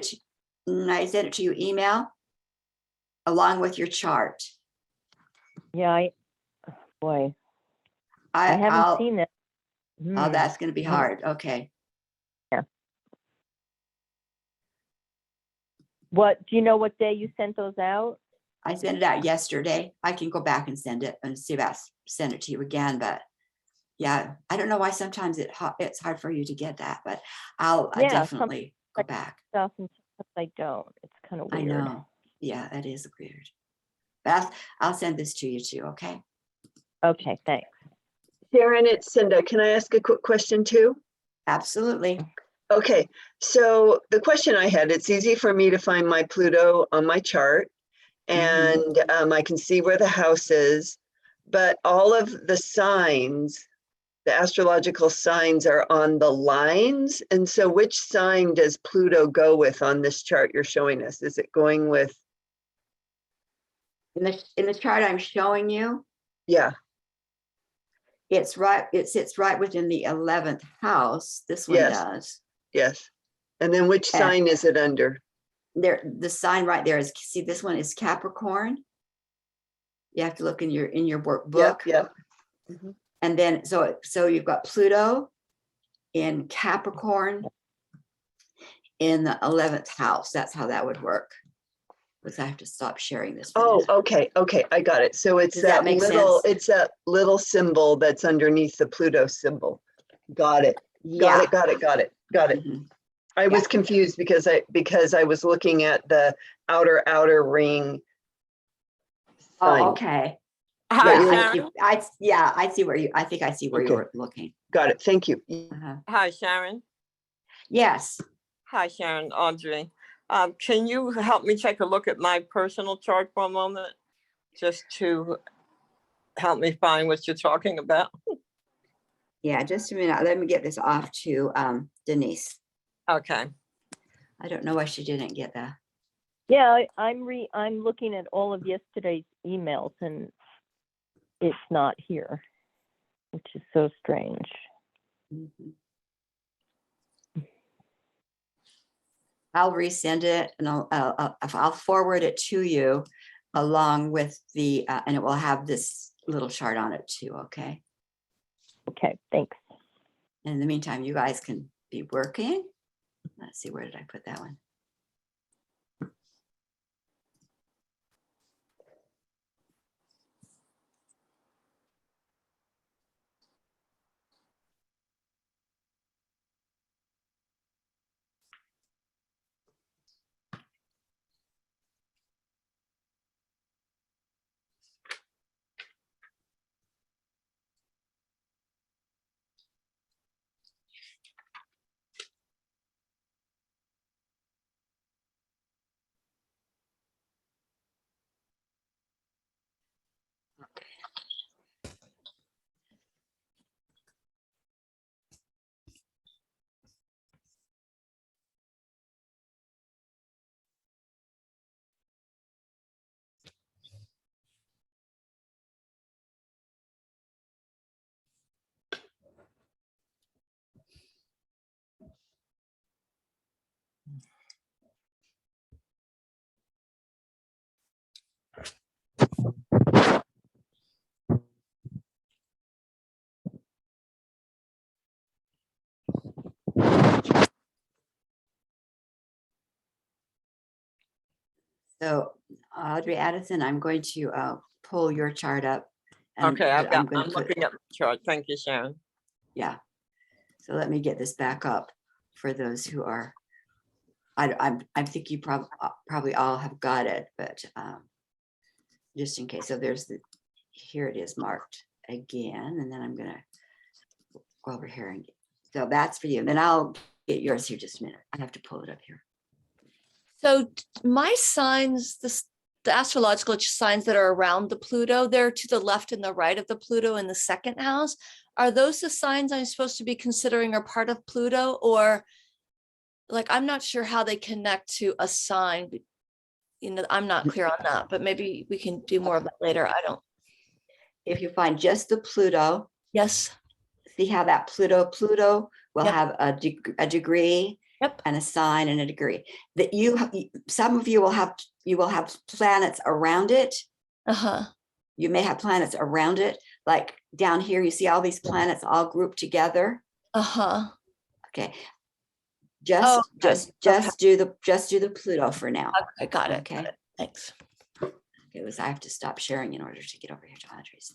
it to you email along with your chart. Yeah, boy, I haven't seen it. Oh, that's going to be hard. Okay. Yeah. What, do you know what day you sent those out? I sent it out yesterday. I can go back and send it and see about send it to you again, but yeah, I don't know why sometimes it's hard for you to get that, but I'll definitely go back. Stuff and sometimes I don't. It's kind of weird. I know. Yeah, that is weird. But I'll send this to you too, okay? Okay, thanks. Sharon, it's Cinda. Can I ask a quick question too? Absolutely. Okay, so the question I had, it's easy for me to find my Pluto on my chart, and I can see where the house is, but all of the signs, the astrological signs are on the lines. And so which sign does Pluto go with on this chart you're showing us? Is it going with? In the chart I'm showing you? Yeah. It sits right within the 11th house. This one does. Yes. And then which sign is it under? The sign right there is, see, this one is Capricorn. You have to look in your workbook. Yep. And then so you've got Pluto in Capricorn in the 11th house. That's how that would work. Because I have to stop sharing this. Oh, okay. I got it. So it's that little, it's that little symbol that's underneath the Pluto symbol. Got it. Yeah. Got it. I was confused because I was looking at the outer ring. Sign. Oh, okay. I see where you, I think I see where you were looking. Got it. Thank you. Hi, Sharon. Yes. Hi, Sharon. Audrey. Can you help me take a look at my personal chart for a moment, just to help me find what you're talking about? Yeah, just a minute. Let me get this off to Denise. Okay. I don't know why she didn't get that. Yeah, I'm looking at all of yesterday's emails and it's not here, which is so strange. I'll resend it and I'll forward it to you along with the and it will have this little chart on it too. Okay. Okay, thanks. In the meantime, you guys can be working. Let's see, where did I put that one? So Audrey Addison, I'm going to pull your chart up. Okay, I'm looking at the chart. Thank you, Sharon. Yeah. So let me get this back up for those who are, I think you probably all have got it, but just in case. So there's here it is marked again, and then I'm gonna go over here and so that's for you. And then I'll get yours here just a minute. I have to pull it up here. So my signs, the astrological signs that are around the Pluto, they're to the left and the right of the Pluto in the second house. Are those the signs I'm supposed to be considering are part of Pluto? Or like, I'm not sure how they connect to a sign. You know, I'm not clear on that, but maybe we can do more of that later. I don't. If you find just the Pluto, Yes. see how that Pluto will Yep. have a degree Yep. and a sign and a degree. That some of you will have planets around it. Uh-huh. You may have planets around it, like down here. You see all these planets all grouped together. Uh-huh. Okay. Oh, Just do the Pluto for now. I got it. Okay. Got it. Thanks. It was I have to stop sharing in order to get over here to Audrey's.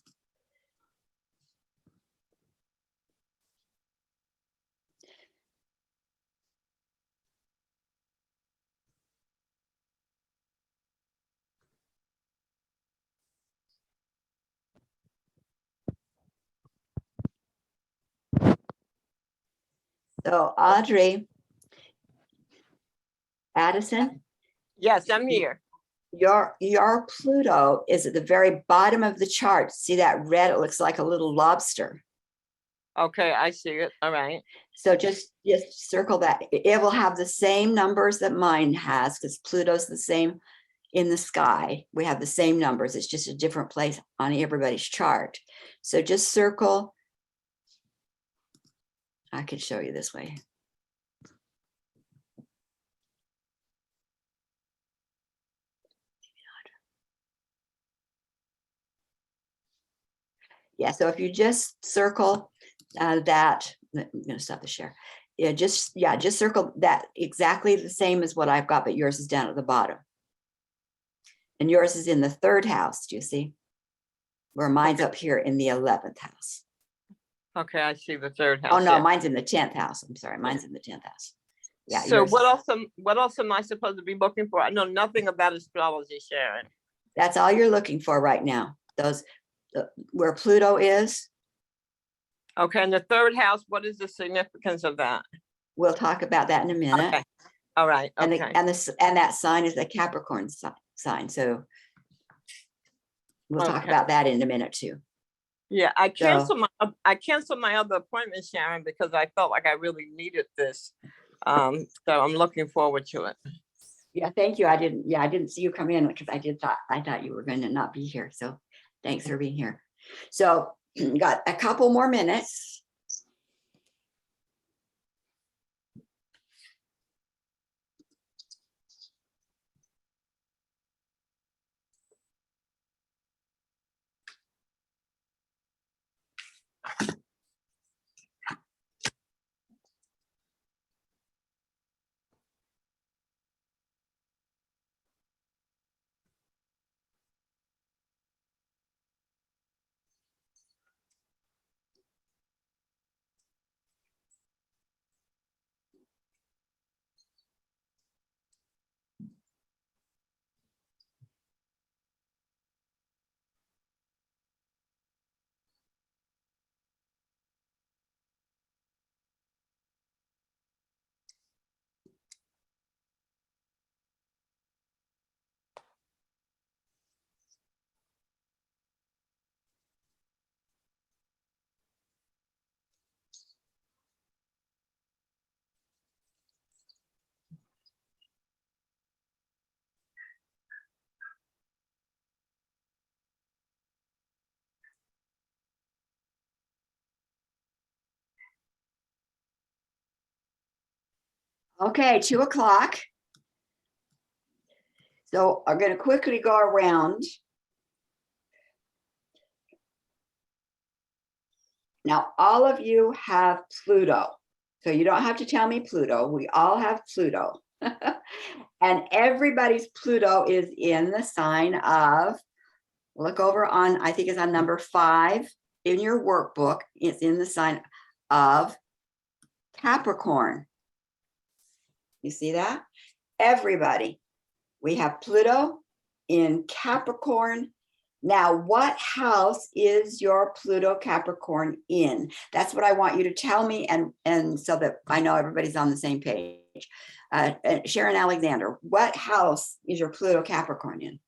So Audrey, Addison, Yes, I'm here. your Pluto is at the very bottom of the chart. See that red? It looks like a little lobster. Okay, I see it. All right. So just circle that. It will have the same numbers that mine has, because Pluto's the same in the sky. We have the same numbers. It's just a different place on everybody's chart. So just circle. I could show you this way. Yeah, so if you just circle that, I'm going to stop the share. Yeah, just circle that exactly the same as what I've got, but yours is down at the bottom. And yours is in the third house, do you see? Where mine's up here in the 11th house. Okay, I see the third house. Oh, no, yeah. mine's in the 10th house. I'm sorry, mine's in the 10th house. Yeah. So yours- what else am I supposed to be looking for? I know nothing about astrology, Sharon. That's all you're looking for right now. Where Pluto is. Okay, and the third house, what is the significance of that? We'll talk about that in a minute. Okay. All right. And Okay. and that sign is the Capricorn sign. So we'll talk about that in a minute too. Yeah, I canceled my other appointment, Sharon, because I felt like I really needed this. So I'm looking forward to it. Yeah, thank you. I didn't see you come in because I thought you were going to not be here. So thanks for being here. So got a couple more minutes. Okay, 2 o'clock. So I'm going to quickly go around. Now, all of you have Pluto. So you don't have to tell me Pluto. We all have Pluto. And everybody's Pluto is in the sign of, look over on, I think it's on number 5 in your workbook. It's in the sign of Capricorn. You see that? Everybody. We have Pluto in Capricorn. Now, what house is your Pluto Capricorn in? That's what I want you to tell me, and so that I know everybody's on the same page. Sharon Alexander, what house is your Pluto Capricorn in?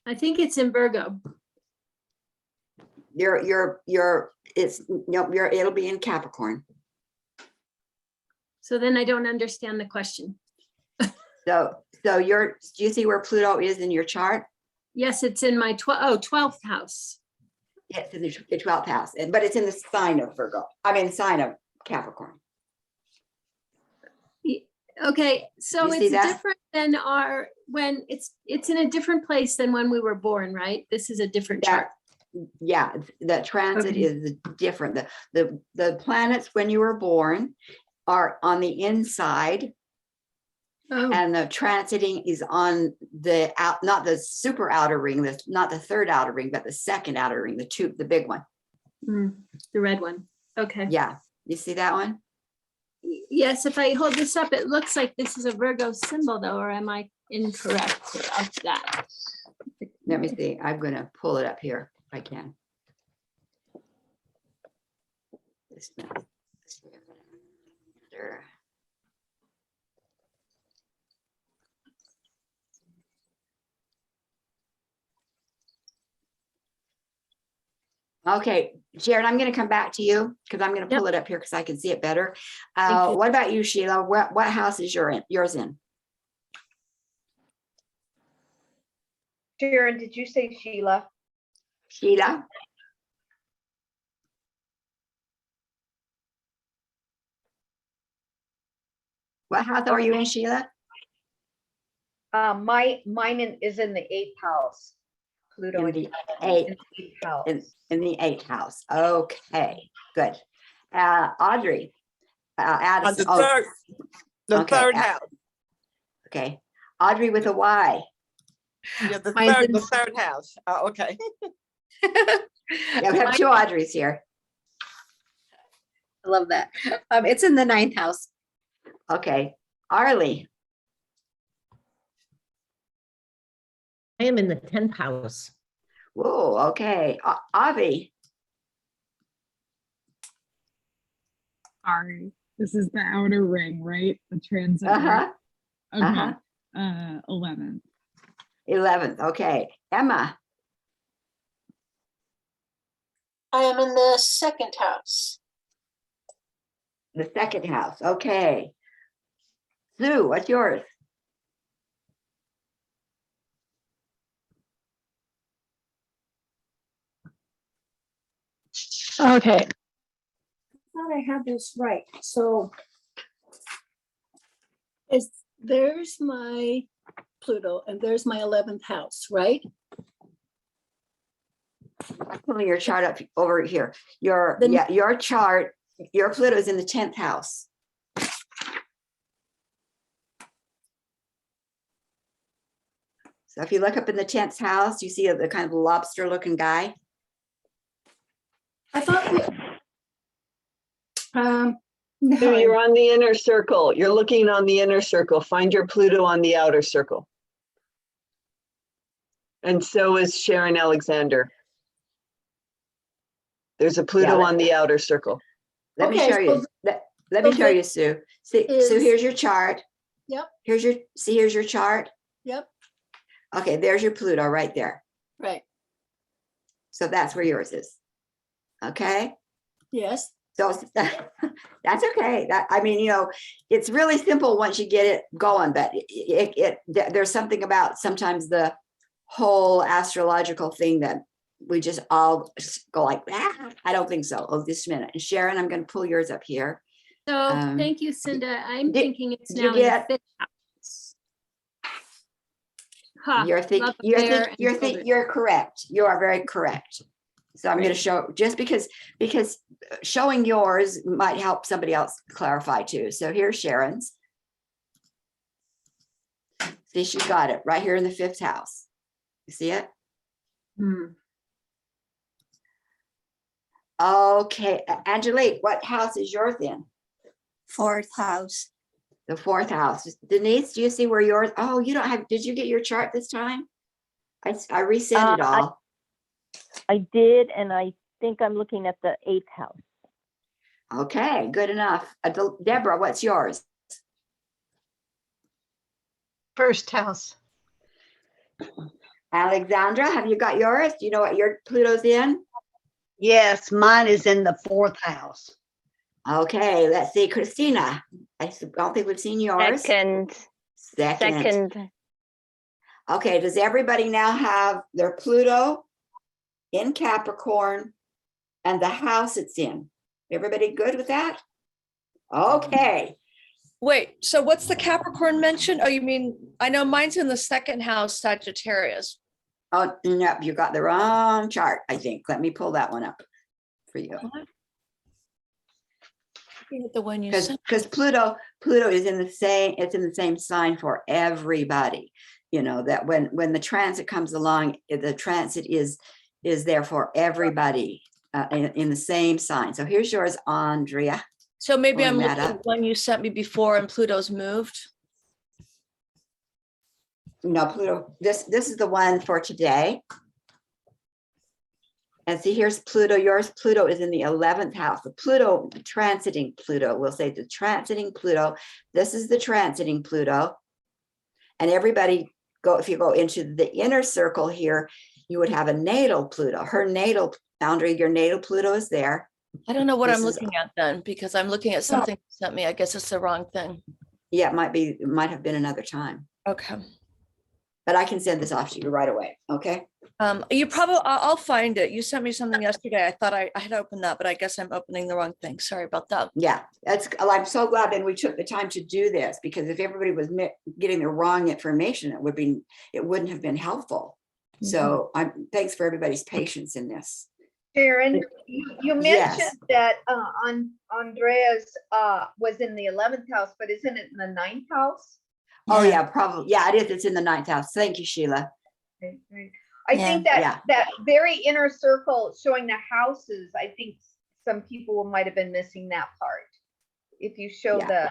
I think it's in Virgo. It'll be in Capricorn. So then I don't understand the question. So do you see where Pluto is in your chart? Yes, it's in my 12th house. Yes, in the 12th house, but it's in the sign of Virgo. I mean, sign of Capricorn. Okay, so You see it's that? different than when it's in a different place than when we were born, right? This is a different chart. Yeah, the transit Okay. is different. The planets when you were born are on the inside, Oh, and the transiting is on the not the super outer ring, not the third outer ring, but the second outer ring, the big one. the red one. Okay. Yeah, you see that one? Yes, if I hold this up, it looks like this is a Virgo symbol though, or am I incorrect of that? Let me see. I'm going to pull it up here if I can. Okay, Sharon, I'm going to come back to you because I'm going to pull it up here because I can see it better. you. What about you, Sheila? What house is yours in? Sharon, did you say Sheila? Sheila? What house are you in, Sheila? Mine is in the 8th house. Pluto In the in 8th, the 8th house. in the 8th house. Okay, good. Audrey, Addison. The Okay, third house. Okay, Audrey with a Y. Yeah, the Mine's in- third house. Oh, okay. Yeah, we have two Audreys here. I love that. It's in the 9th house. Okay, Arlie. I am in the 10th house. Whoa, okay. Avi. Sorry. This is the outer ring, right? The transit. Uh-huh. Ring? Okay. Uh-huh. 11th. 11th, okay. Emma. I am in the 2nd house. The 2nd house, okay. Sue, what's yours? Okay. I thought I had this right. So there's my Pluto and there's my 11th house, right? I'm pulling your chart up over here. Your chart, your Pluto is in the 10th house. So if you look up in the 10th house, you see the kind of lobster looking guy. I thought So no, you're on the inner circle. You're looking on the inner circle. Find your Pluto on the outer circle. And so is Sharon Alexander. There's a Pluto on the outer circle. Let me show you. Let me show you, Sue. Sue, here's your chart. Yep. Here's your chart. Yep. Okay, there's your Pluto right there. Right. So that's where yours is. Okay. Yes. So that's okay. I mean, it's really simple once you get it going, but there's something about sometimes the whole astrological thing that we just all go like, I don't think so. Oh, just a minute. And Sharon, I'm going to pull yours up here. So thank you, Cinda. I'm did- thinking it's did you now in the get- 5th house. Huh, You're correct. You are very correct. So I'm going to show just because showing yours might help somebody else clarify too. So here's Sharon's. See, she's got it right here in the 5th house. You see it? Okay, Angelique, what house is yours in? 4th house. The 4th house. Denise, do you see where yours? Oh, you don't have. Did you get your chart this time? I resent it all. I did, and I think I'm looking at the 8th house. Okay, good enough. Deborah, what's yours? 1st house. Alexandra, have you got yours? Do you know what your Pluto's in? Yes, mine is in the 4th house. Okay, let's see, Christina. I don't think we've seen yours. Second. Okay, does everybody now have their Pluto in Capricorn and the house it's in? Everybody good with that? Okay. Wait, so what's the Capricorn mention? Oh, you mean, I know mine's in the 2nd house, Sagittarius. Oh, no, you got the wrong chart, I think. Let me pull that one up for you. The one you sent. Because Pluto is in the same, it's in the same sign for everybody. You know, that when the transit comes along, the transit is there for everybody in the same sign. So here's yours, Andrea. So maybe I'm Pulling looking that at up. one you sent me before and Pluto's moved. No, Pluto, this is the one for today. And see, here's Pluto. Yours, Pluto is in the 11th house. The Pluto, transiting Pluto, we'll say the transiting Pluto. This is the transiting Pluto. And everybody if you go into the inner circle here, you would have a natal Pluto. Her natal, Andrea, your natal Pluto is there. I don't know what This I'm is- looking at then, because I'm looking at something you sent me. I guess it's the wrong thing. Yeah, it might have been another time. Okay. But I can send this off to you right away, okay? You probably, I'll find it. You sent me something yesterday. I thought I had opened that, but I guess I'm opening the wrong thing. Sorry about that. Yeah, I'm so glad that we took the time to do this, because if everybody was getting the wrong information, it wouldn't have been helpful. So thanks for everybody's patience in this. Sharon, you mentioned Yes. that Andrea's was in the 11th house, but isn't it in the 9th house? Oh yeah, probably. Yeah, it is. It's in the 9th house. Thank you, Sheila. Right. I think that very inner circle showing the houses, I think some people might have been missing that part. If you show with the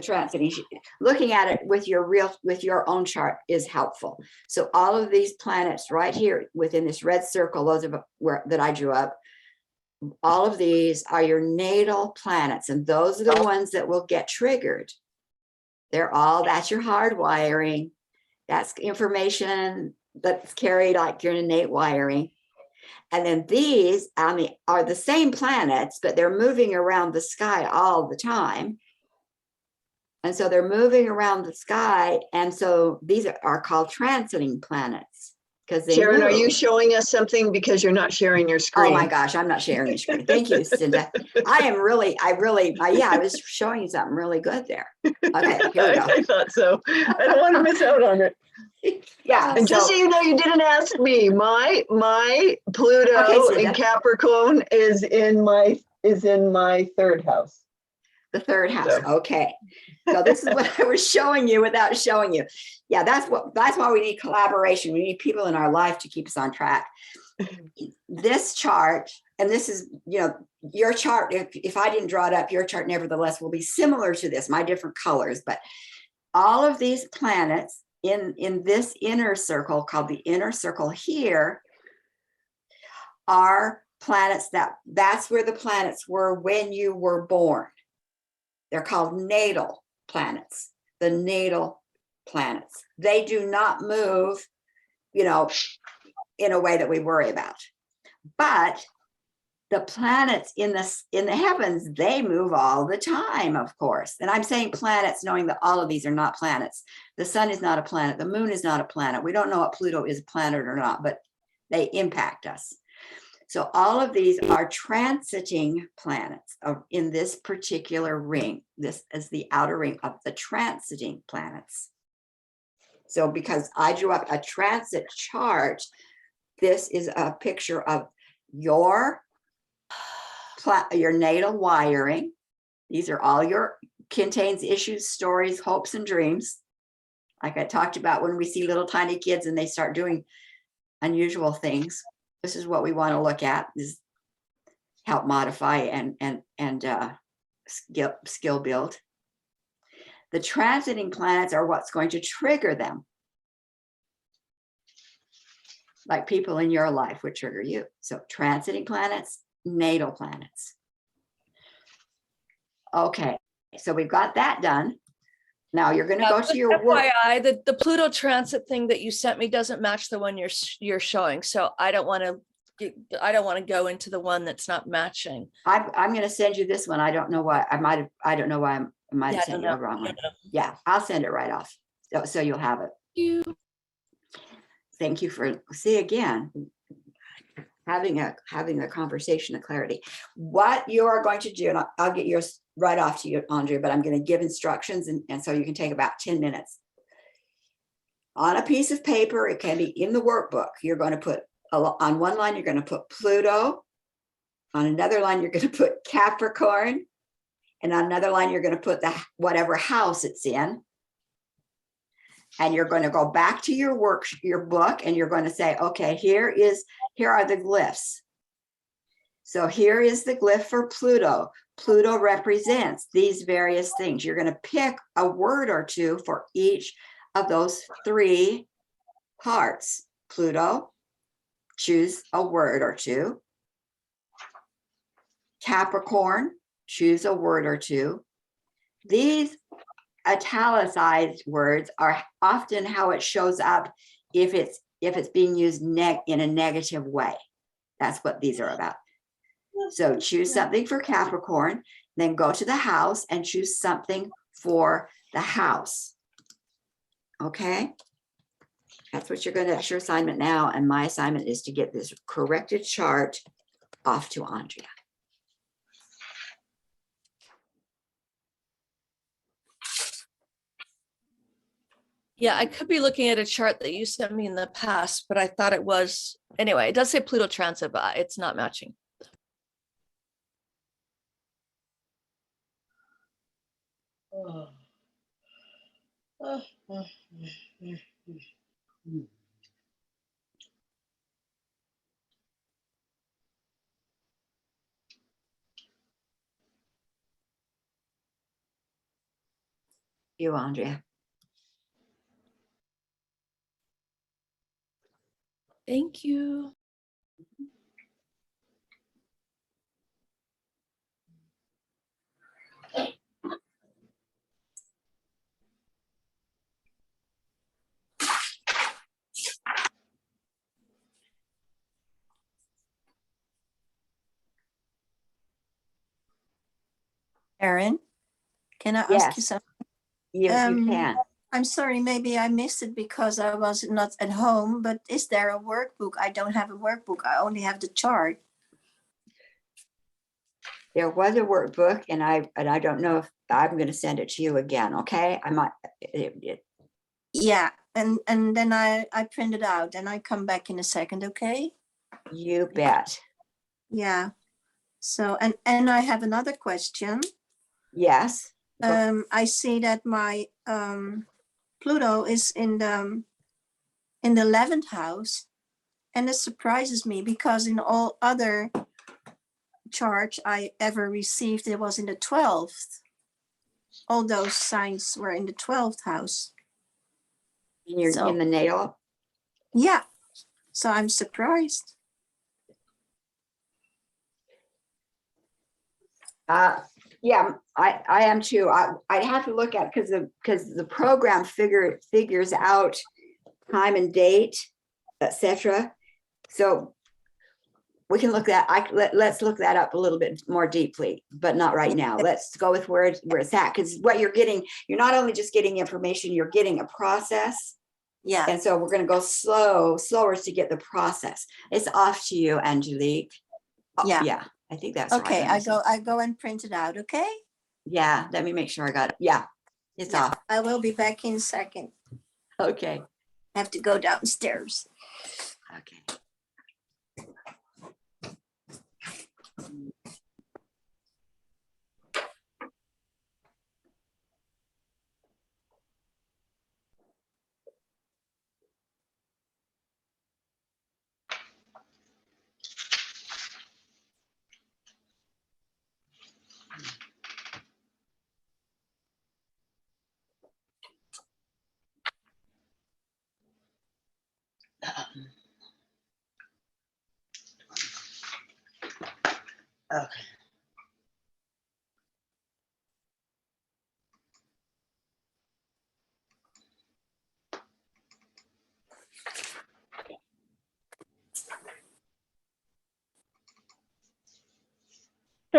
transiting, looking at it with your own chart is helpful. So all of these planets right here within this red circle, those of that I drew up, all of these are your natal planets, and those are the ones that will get triggered. That's your hardwiring. That's information that's carried like your innate wiring. And then these are the same planets, but they're moving around the sky all the time. And so they're moving around the sky. And so these are called transiting planets. Sharon, are you showing us something because you're not sharing your screen? Oh my gosh, I'm not sharing your screen. Thank you, Cinda. I was showing you something really good there. Okay, here we go. I thought so. I don't want to miss out on it. Yeah. And just so you know, you didn't ask me. My Pluto in Capricorn is in my 3rd house. The 3rd house. So. Okay. So this is what I was showing you without showing you. Yeah, that's why we need collaboration. We need people in our life to keep us on track. This chart, and this is, your chart, if I didn't draw it up, your chart nevertheless will be similar to this, my different colors, but all of these planets in this inner circle, called the inner circle here, are planets that's where the planets were when you were born. They're called natal planets, the natal planets. They do not move, in a way that we worry about. But the planets in the heavens, they move all the time, of course. And I'm saying planets, knowing that all of these are not planets. The sun is not a planet. The moon is not a planet. We don't know what Pluto is a planet or not, but they impact us. So all of these are transiting planets in this particular ring. This is the outer ring of the transiting planets. So because I drew up a transit chart, this is a picture of your natal wiring. These are all contains issues, stories, hopes, and dreams. Like I talked about when we see little tiny kids and they start doing unusual things. This is what we want to look at, is help modify and skill build. The transiting planets are what's going to trigger them. Like people in your life would trigger you. So transiting planets, natal planets. Okay, so we've got that done. Now you're going to go Just to your work. FYI, the Pluto transit thing that you sent me doesn't match the one you're showing. So I don't want to go into the one that's not matching. I'm going to send you this one. I don't know why. I don't know why I might Yeah, have I sent don't you a know. wrong one. Yeah, I'll send it right off. So you'll have it. You. Thank you for, see again, having the conversation of clarity. What you are going to do, and I'll get yours right off to you, Andrea, but I'm going to give instructions, and so you can take about 10 minutes. On a piece of paper, it can be in the workbook. You're going to put, on one line, you're going to put Pluto. On another line, you're going to put Capricorn. And on another line, you're going to put the whatever house it's in. And you're going to go back to your book, and you're going to say, okay, here are the glyphs. So here is the glyph for Pluto. Pluto represents these various things. You're going to pick a word or two for each of those 3 parts. Pluto, choose a word or two. Capricorn, choose a word or two. These italicized words are often how it shows up if it's being used in a negative way. That's what these are about. So choose something for Capricorn, then go to the house and choose something for the house. Okay? That's what you're going to, that's your assignment now. And my assignment is to get this corrected chart off to Andrea. Yeah, I could be looking at a chart that you sent me in the past, but I thought it was, anyway, it does say Pluto transit, but it's not matching. You, Andrea. Thank you. Erin, can I ask you Yes, something? yes, you can. I'm sorry, maybe I missed it because I was not at home, but is there a workbook? I don't have a workbook. I only have the chart. There was a workbook, and I don't know if I'm going to send it to you again. Okay, I might. Yeah, and then I print it out and I come back in a second, okay? You bet. Yeah. So and I have another question. Yes. I see that my Pluto is in the 11th house, and it surprises me because in all other charts I ever received, it was in the 12th. All those signs were in the 12th house. You're in the natal? Yeah. So I'm surprised. Yeah, I am too. I'd have to look at because the program figures out time and date, etc. So we can look let's look that up a little bit more deeply, but not right now. Let's go with where it's at, because what you're getting, you're not only just getting information, you're getting a process. Yeah. And so we're going to go slower to get the process. It's off to you, Angelique. Yeah. Yeah, I think that's okay. right. I go and print it out. Okay. Yeah, let me make sure I got it. Yeah, it's off. I will be back in a second. Okay. I have to go downstairs. Okay. Okay.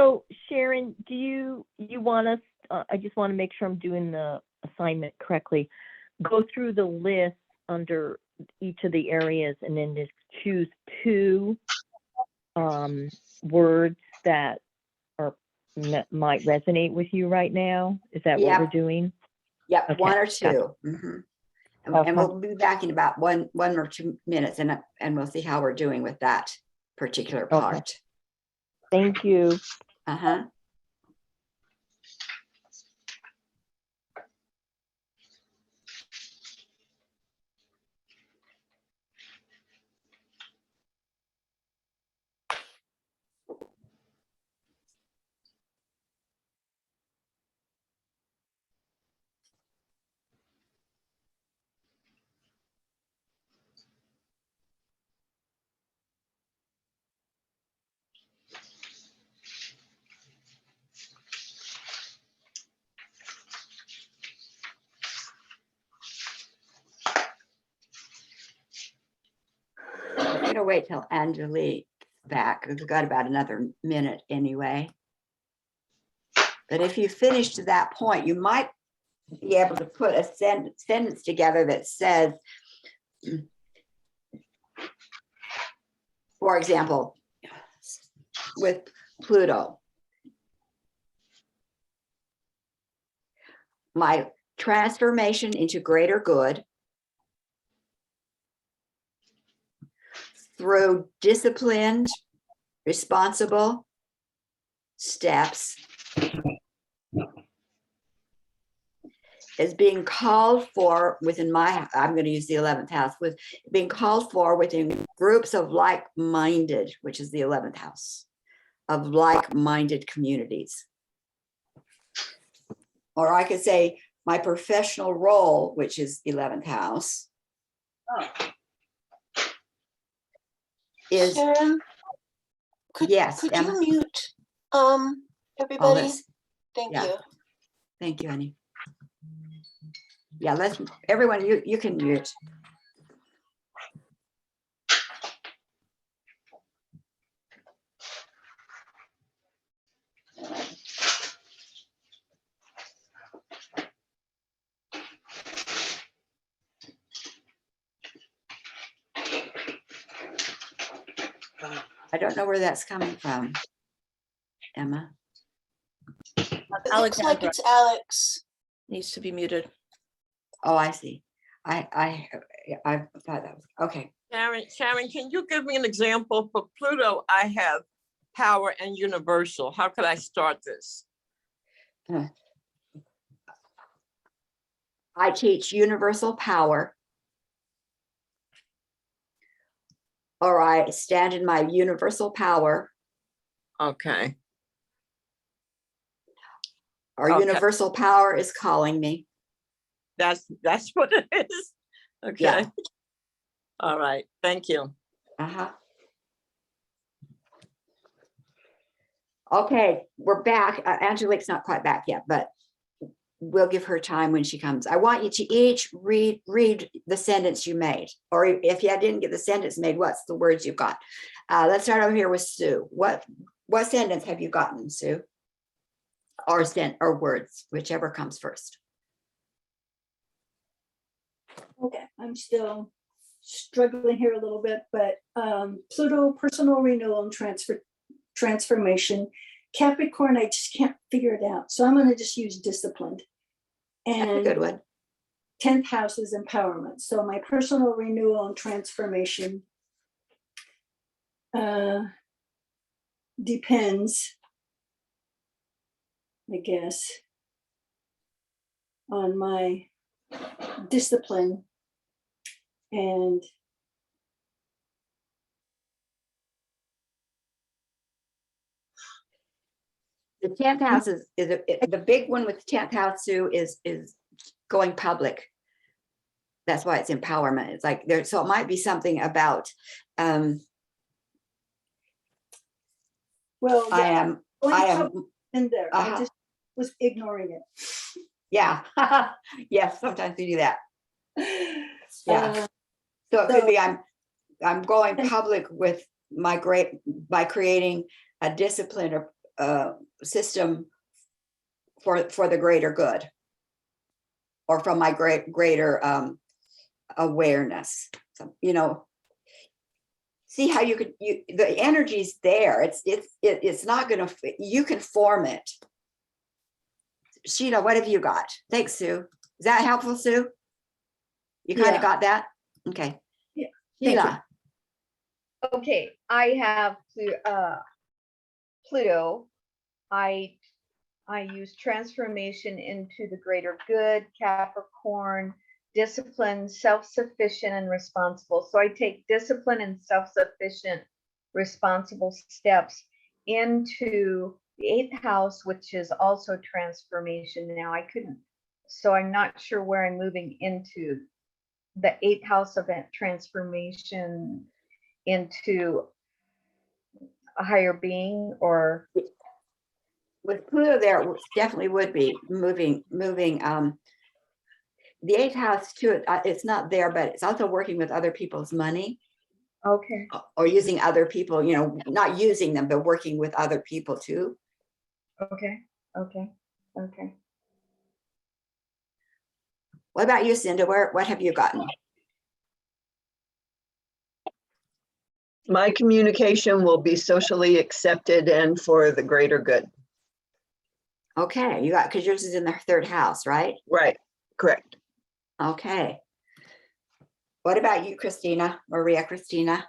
So Sharon, do you want us, I just want to make sure I'm doing the assignment correctly. Go through the list under each of the areas and then just choose 2 words that might resonate with you right now. Is that what we're doing? Yep, Okay, 1 or gotcha. 2. Mhm. And Okay. we'll be back in about one or 2 minutes, and we'll see how we're doing with that particular Okay. part. Thank you. Uh-huh. I'm gonna wait till Angelique's back. We've got about another minute anyway. But if you finish to that point, you might be able to put a sentence together that says, for example, with Pluto, my transformation into greater good through disciplined, responsible steps is being called for within I'm going to use the 11th house, with being called for within groups of like-minded, which is the 11th house, of like-minded communities. Or I could say my professional role, which is 11th house, is, Sharon, yes, could Emma? you mute everybody? Thank yeah. you. Thank you, honey. Yeah, everyone, you can mute. I don't know where that's coming from, Emma. It looks like it's Alex. Needs to be muted. Oh, I see. I thought that was okay. Sharon, can you give me an example? For Pluto, I have power and universal. How could I start this? I teach universal power, or I stand in my universal power. Okay. Our universal power is calling me. That's what it is. Okay. Yeah. All right. Thank you. Uh-huh. Okay, we're back. Angelique's not quite back yet, but we'll give her time when she comes. I want you to each read the sentence you made, or if you didn't get the sentence made, what's the words you got? Let's start over here with Sue. What sentence have you gotten, Sue? Or words, whichever comes first. Okay, I'm still struggling here a little bit, but Pluto, personal renewal and transformation. Capricorn, I just can't figure it out. So I'm going to just use disciplined. And that's a good one. 10th house is empowerment. So my personal renewal and transformation depends, I guess, on my discipline and the 10th house is the big one with the 10th house, Sue, is going public. That's why it's empowerment. It's like there, so it might be something about well, yeah, I am in there. I just was ignoring it. Yeah. Yes, sometimes we do that. Yeah. So it could be I'm going public with by creating a discipline system for the greater good, or from my greater awareness. So, you know, see how you could, the energy's there. It's not going to, you can form it. Sheila, what have you got? Thanks, Sue. Is that helpful, Sue? You kind of got that? Okay. Yeah. Sheila. Okay, I have Pluto. I use transformation into the greater good, Capricorn, discipline, self-sufficient, and responsible. So I take discipline and self-sufficient, responsible steps into the 8th house, which is also transformation. Now so I'm not sure where I'm moving into the 8th house event transformation into a higher being, or with Pluto there, it definitely would be moving the 8th house too. It's not there, but it's also working with other people's money. Okay. Or using other people, you know, not using them, but working with other people too. Okay. What about you, Cinda? What have you gotten? My communication will be socially accepted and for the greater good. Okay, you got, because yours is in the 3rd house, right? Right, correct. Okay. What about you, Christina? Maria Christina?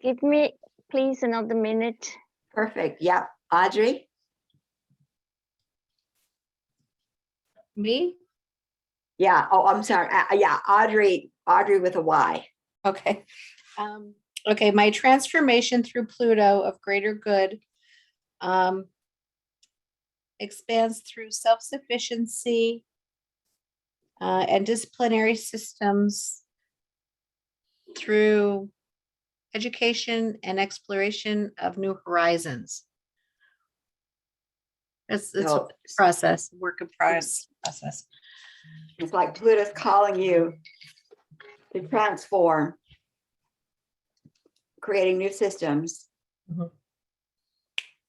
Give me, please, another minute. Perfect. Yeah. Audrey? Me? Yeah. Oh, I'm sorry. Yeah. Audrey with a Y. Okay. Okay, my transformation through Pluto of greater good expands through self-sufficiency and disciplinary systems through education and exploration of new horizons. That's So, a process, work in process. it's like Pluto's calling you to transform, creating new systems. Mhm.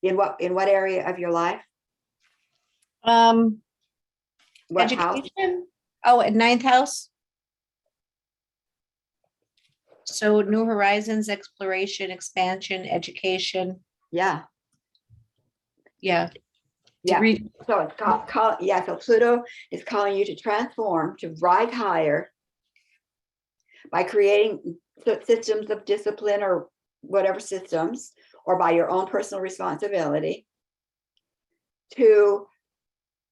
In what area of your life? What house? Education. Oh, at 9th house. So new horizons, exploration, expansion, education. Yeah. Yeah. Yeah. Degree. So it's so Pluto is calling you to transform, to rise higher by creating systems of discipline or whatever systems, or by your own personal responsibility.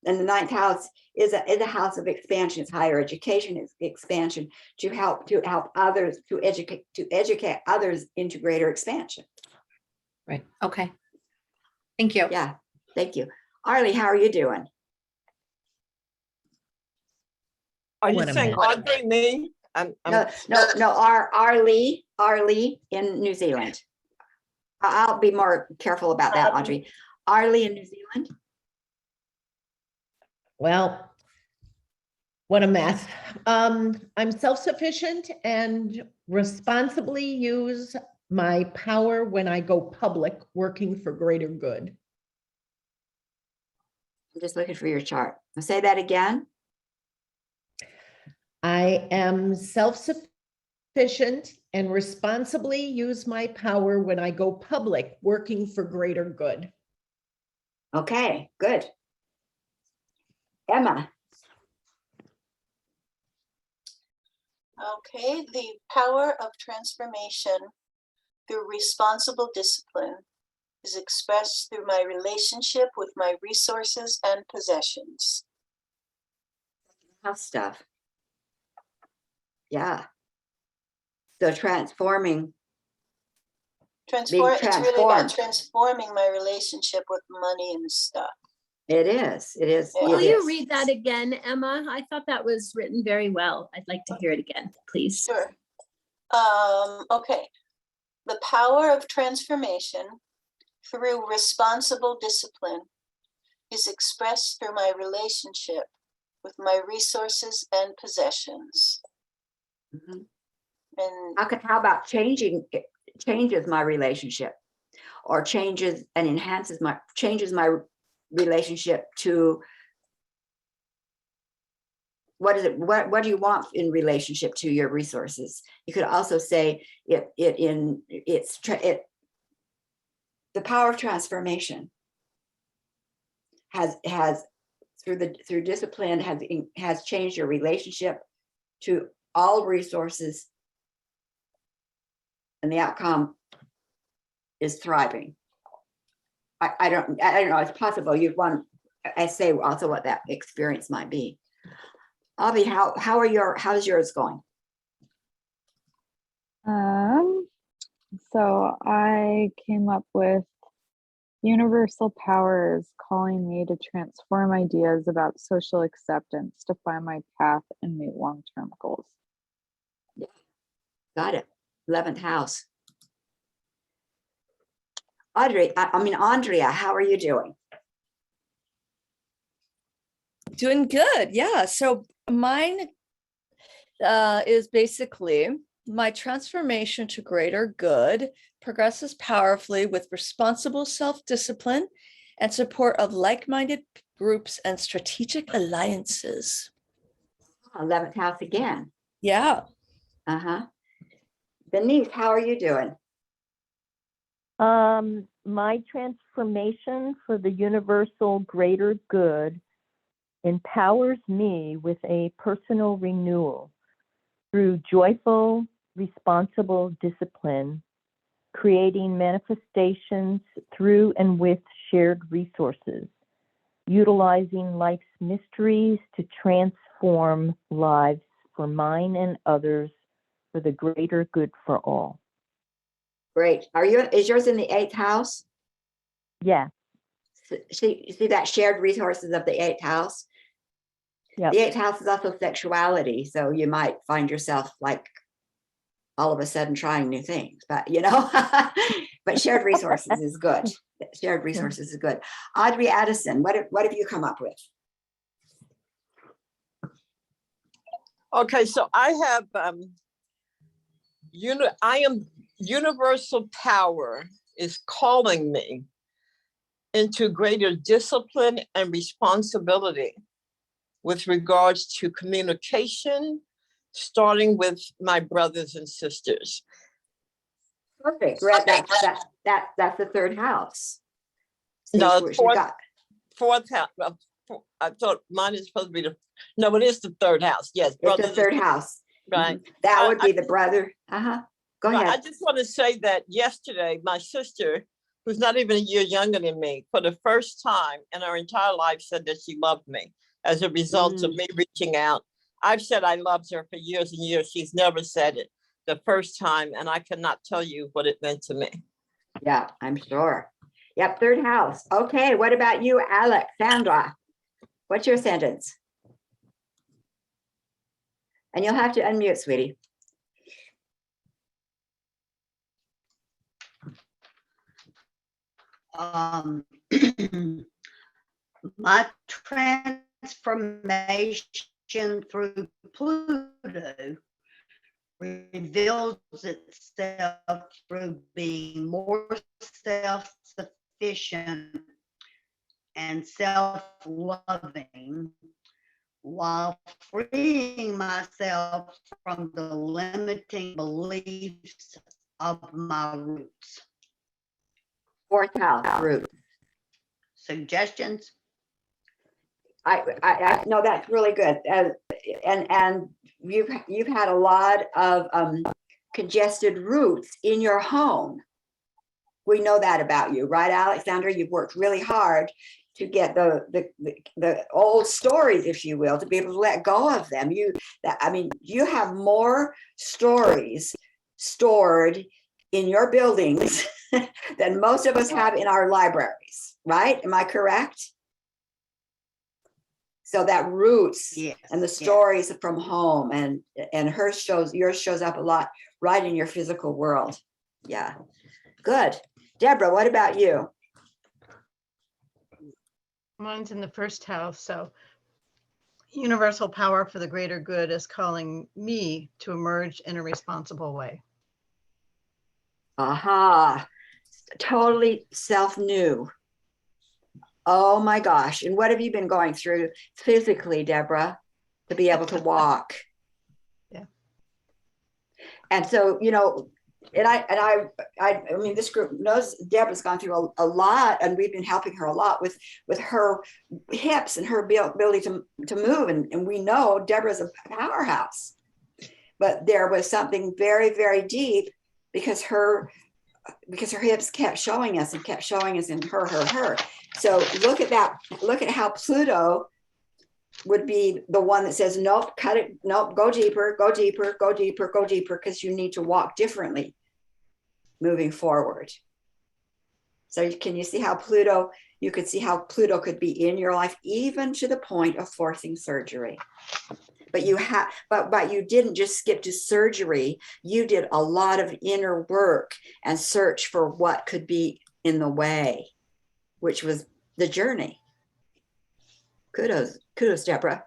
And the 9th house is a house of expansion. It's higher education, it's expansion, to help others, to educate others into greater expansion. Right. Okay. Thank you. Yeah. Thank you. Arlie, how are you doing? Are you What a saying mess. Audrey, me? No, Arlie in New Zealand. I'll be more careful about that, Audrey. Arlie in New Zealand. Well, what a mess. I'm self-sufficient and responsibly use my power when I go public, working for greater good. I'm just looking for your chart. I'll say that again. I am self-sufficient and responsibly use my power when I go public, working for greater good. Okay, good. Emma. Okay, the power of transformation through responsible discipline is expressed through my relationship with my resources and possessions. House stuff. Yeah. So transforming. It's really about transformed. transforming my relationship with money and stuff. It is. Yeah. Will you read that again, Emma? I thought that was written very well. I'd like to hear it again, please. Sure. Okay. The power of transformation through responsible discipline is expressed through my relationship with my resources and possessions. Mhm. And How about changing changes my relationship, or changes and changes my relationship to what is it? What do you want in relationship to your resources? You could also say the power of transformation has through discipline has changed your relationship to all resources, and the outcome is thriving. I don't know. It's possible you've won. I say also what that experience might be. Avi, how's yours going? So I came up with universal powers calling me to transform ideas about social acceptance to find my path and meet long-term goals. Yeah. Got it. 11th house. Andrea, how are you doing? Doing good. Yeah. So mine is basically my transformation to greater good progresses powerfully with responsible self-discipline and support of like-minded groups and strategic alliances. 11th house again. Yeah. Denise, how are you doing? My transformation for the universal greater good empowers me with a personal renewal through joyful, responsible discipline, creating manifestations through and with shared resources, utilizing life's mysteries to transform lives for mine and others for the greater good for all. Great. Is yours in the 8th house? Yeah. See that shared resources of the 8th house? Yep. The 8th house is also sexuality. So you might find yourself like all of a sudden trying new things, but but shared resources is good. Shared resources is good. Audrey Addison, what have you come up with? Okay, so I have universal power is calling me into greater discipline and responsibility with regards to communication, starting with my brothers and sisters. Perfect. That's the 3rd house. No, fourth house. Well, I thought mine is supposed to be no, it is the 3rd house. Yes, it's the 3rd house. Right. That would be the brother. Go ahead. I just want to say that yesterday, my sister, who's not even a year younger than me, for the first time in her entire life said that she loved me as a result of me reaching out. I've said I loved her for years and years. She's never said it the first time, and I cannot tell you what it meant to me. Yeah, I'm sure. Yep, 3rd house. Okay, what about you, Alexandra? What's your sentence? And you'll have to unmute, sweetie. My transformation through Pluto reveals itself through being more self-sufficient and self-loving, while freeing myself from the limiting beliefs of my roots. 4th house, root. Suggestions? I no, that's really good. And you've had a lot of congested roots in your home. We know that about you, right, Alexandra? You've worked really hard to get the old stories, if you will, to be able to let go of them. You have more stories stored in your buildings than most of us have in our libraries, right? Am I correct? So that roots and the stories from home and yours shows up a lot right in your physical world. Yeah, good. Deborah, what about you? Mine's in the 1st house. So universal power for the greater good is calling me to emerge in a responsible way. Aha, totally self-new. Oh my gosh. And what have you been going through physically, Deborah, to be able to walk? Yeah. And so, I mean, this group knows Deborah's gone through a lot, and we've been helping her a lot with her hips and her ability to move. And we know Deborah's a powerhouse, but there was something very, very deep because her hips kept showing us and her. So look at that. Look at how Pluto would be the one that says, nope, cut it. Nope, go deeper, go deeper, go deeper, go deeper, because you need to walk differently moving forward. So can you see how you could see how Pluto could be in your life, even to the point of forcing surgery. But you didn't just skip to surgery. You did a lot of inner work and search for what could be in the way, which was the journey. Kudos, Deborah.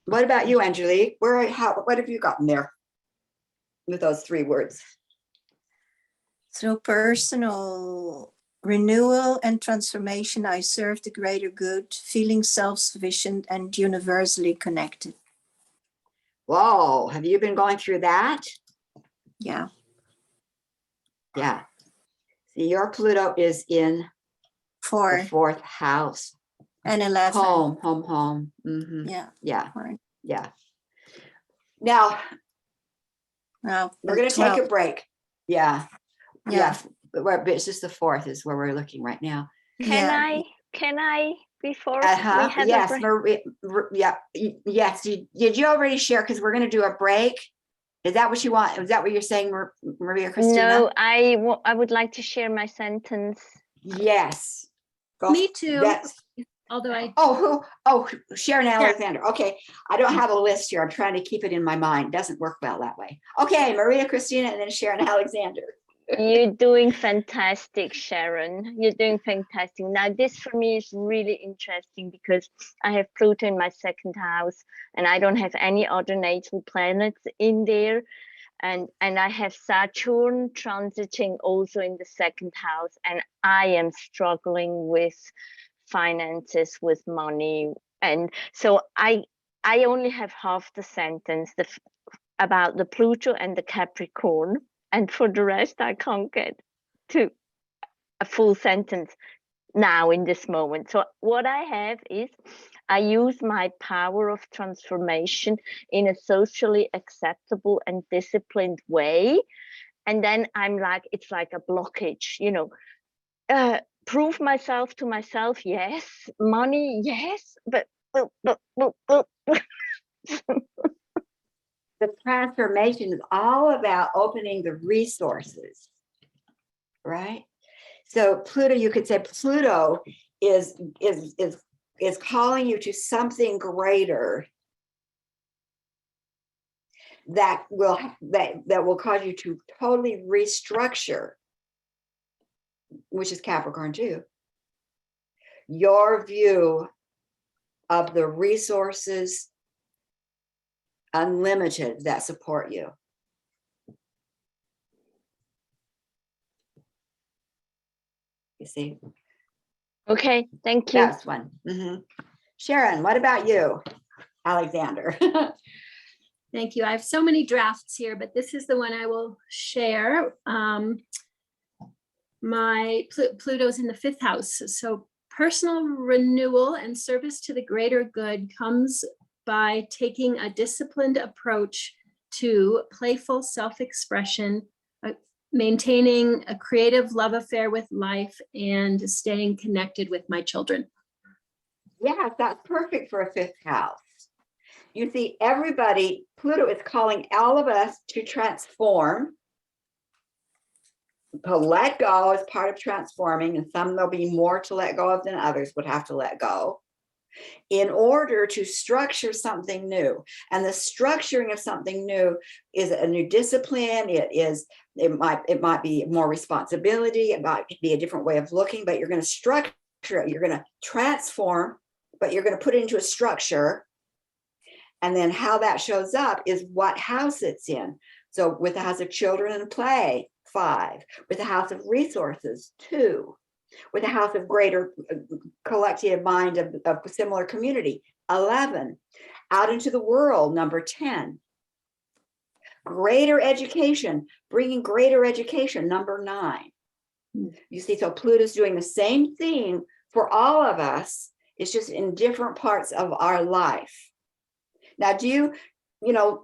What about you, Angelique? What have you gotten there with those 3 words? Through personal renewal and transformation, I serve the greater good, feeling self-sufficient and universally connected. Whoa, have you been going through that? Yeah. Yeah. See, your Pluto is in the 4th house. And 11. Home. Mm-hmm. Yeah. Yeah. Right. Yeah. Now, we're going to take a break. Yeah. Yeah. It's just the 4th is where we're looking right now. Can I before we have yes, a break? Maria, yeah, yes. Did you already share? Because we're going to do a break. Is that what you want? Is that what you're saying, Maria Christina? No, I would like to share my sentence. Yes. Me too. Although Sharon Alexander. Okay, I don't have a list here. I'm trying to keep it in my mind. Doesn't work well that way. Okay, Maria Christina and then Sharon Alexander. You're doing fantastic, Sharon. You're doing fantastic. Now, this for me is really interesting because I have Pluto in my 2nd house and I don't have any other natal planets in there. And I have Saturn transiting also in the 2nd house. And I am struggling with finances, with money. And so I only have half the sentence about the Pluto and the Capricorn. And for the rest, I can't get to a full sentence now in this moment. So what I have is I use my power of transformation in a socially acceptable and disciplined way. And then I'm like, it's like a blockage, prove myself to myself. Yes. Money. Yes. But the transformation is all about opening the resources, right? So Pluto, you could say Pluto is calling you to something greater that will cause you to totally restructure, which is Capricorn too, your view of the resources unlimited that support you. You see? Okay, thank you. That's one. Mm-hmm. Sharon, what about you, Alexander? Thank you. I have so many drafts here, but this is the one I will share. My Pluto's in the 5th house. So personal renewal and service to the greater good comes by taking a disciplined approach to playful self-expression, maintaining a creative love affair with life, and staying connected with my children. Yeah, that's perfect for a 5th house. You see, Pluto is calling all of us to transform, to let go as part of transforming, and some there'll be more to let go of than others would have to let go, in order to structure something new. And the structuring of something new is a new discipline. It might be more responsibility. It might be a different way of looking, but you're going to structure it. You're going to transform, but you're going to put it into a structure. And then how that shows up is what house it's in. So with the house of children and play, 5. With the house of resources, 2. With the house of greater collective mind of similar community, 11. Out into the world, number 10. Greater education, bringing greater education, number 9. You see, so Pluto's doing the same thing for all of us. It's just in different parts of our life. Now, do you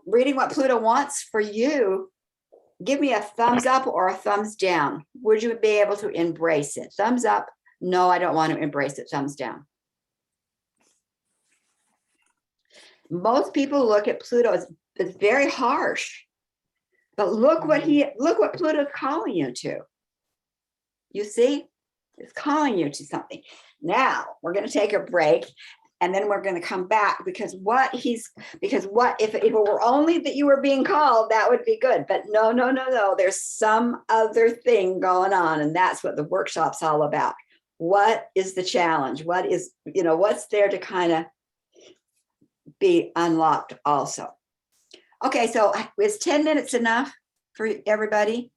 reading what Pluto wants for you, give me a thumbs up or a thumbs down. Would you be able to embrace it? Thumbs up. No, I don't want to embrace it. Thumbs down. Most people look at Pluto as very harsh, but look what Pluto's calling you to. You see, it's calling you to something. Now we're going to take a break, and then we're going to come back because if it were only that you were being called, that would be good. But no. There's some other thing going on, and that's what the workshop's all about. What is the challenge? What's there to kind of be unlocked also? Okay, so is 10 minutes enough for everybody?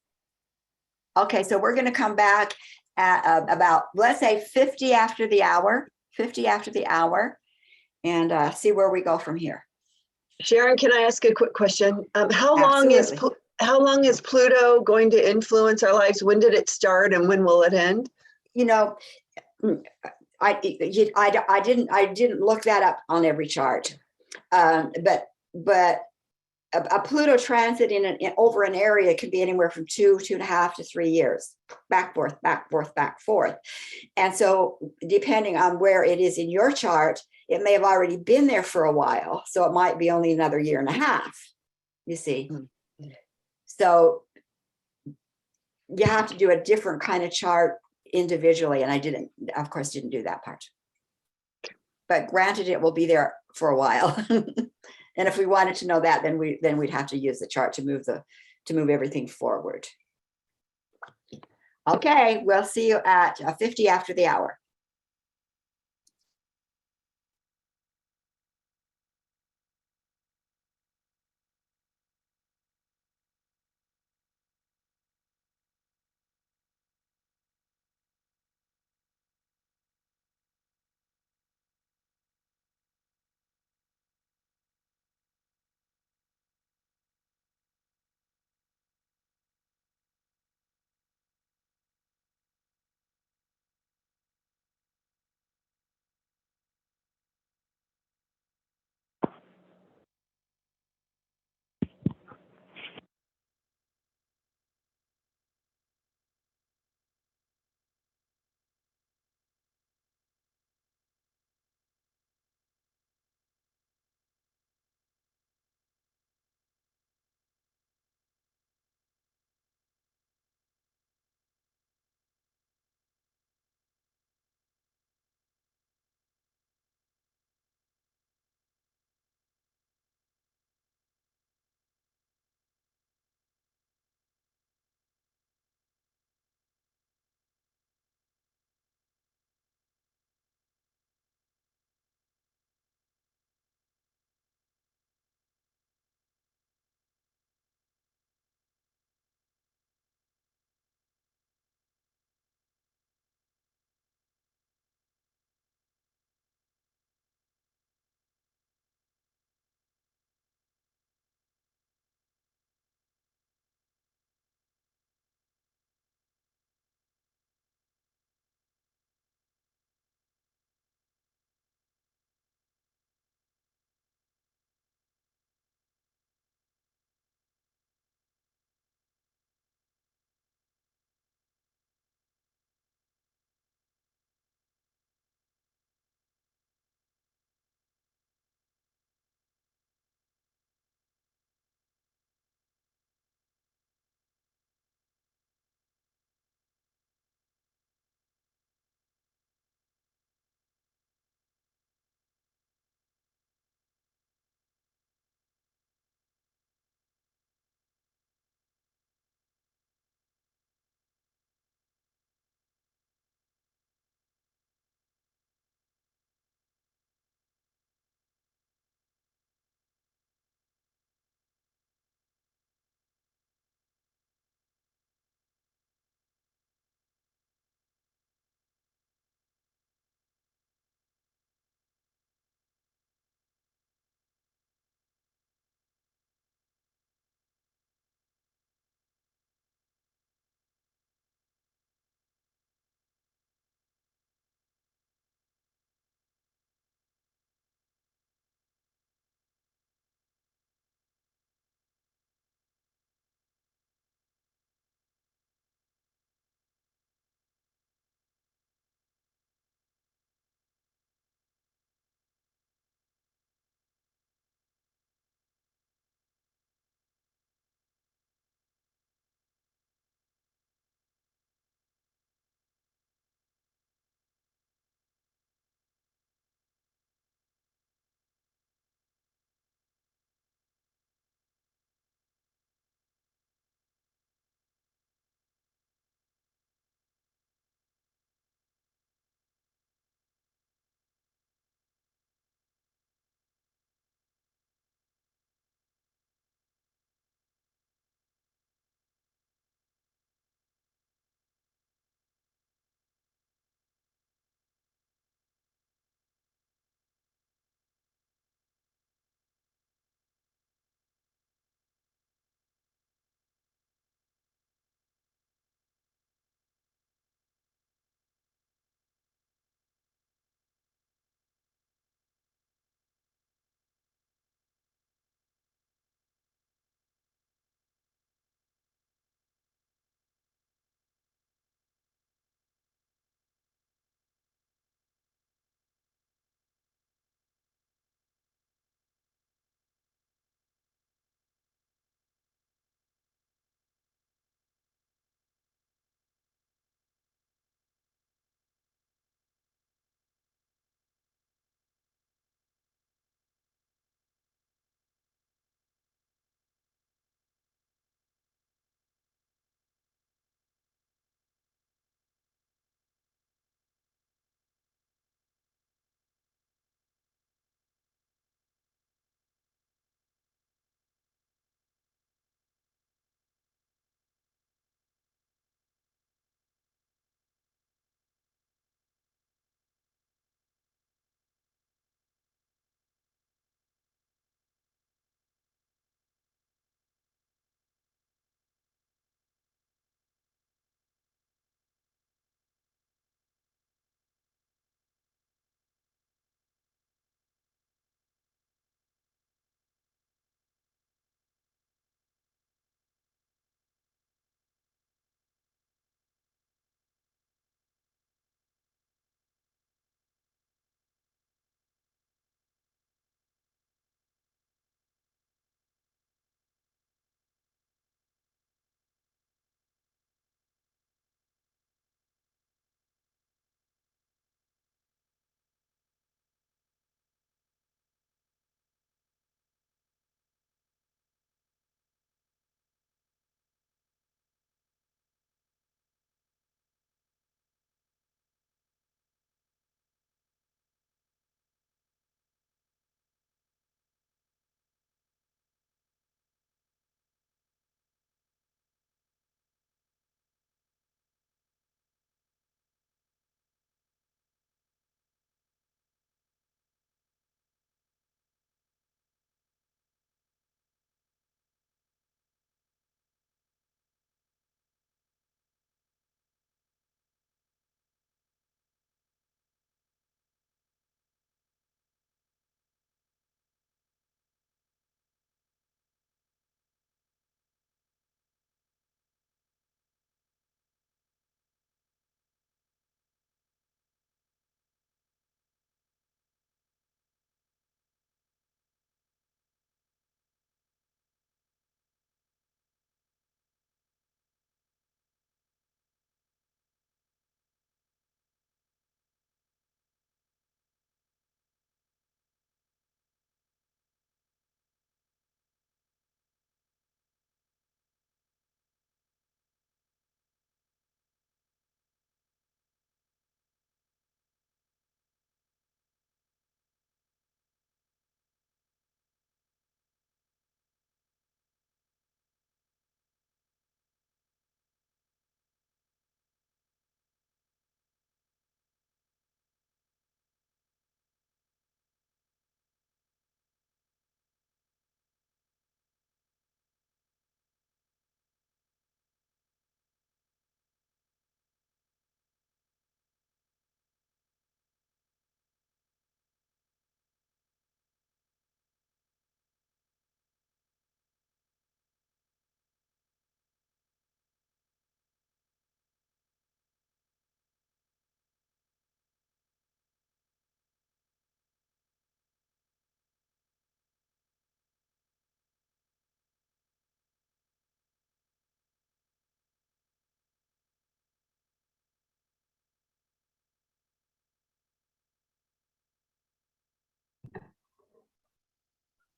Okay, so we're going to come back at about, let's say 50 after the hour, and see where we go from here. Sharon, can I ask a quick question? How long is Pluto going to influence our lives? When did it start and when will it end? I didn't look that up on every chart, but a Pluto transit over an area could be anywhere from 2.5 to 3 years, back, forth. And so depending on where it is in your chart, it may have already been there for a while. So it might be only another 1.5 years, you see. Mm-hmm. So you have to do a different kind of chart individually. And I didn't do that part. But granted, it will be there for a while. And if we wanted to know that, then we'd have to use the chart to move everything forward. Okay, we'll see you at 50 after the hour.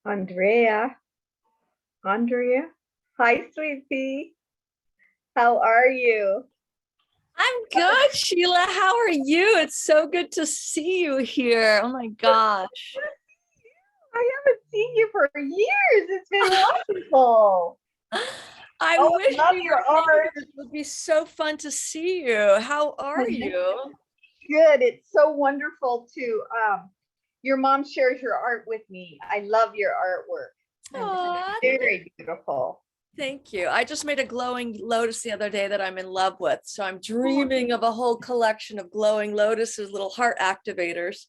Andrea. Andrea. Hi, sweet pea. How are you? I'm good, Sheila. How are you? It's so good to see you here. Oh my gosh. I haven't seen you for years. It's been wonderful. I Oh, wish love we your were art. neighbors. It would be so fun to see you. How are you? Good. It's so wonderful to your mom shares your art with me. I love your artwork. Aw, Very beautiful. thank you. I just made a glowing lotus the other day that I'm in love with. So I'm dreaming of a whole collection of glowing lotuses, little heart activators.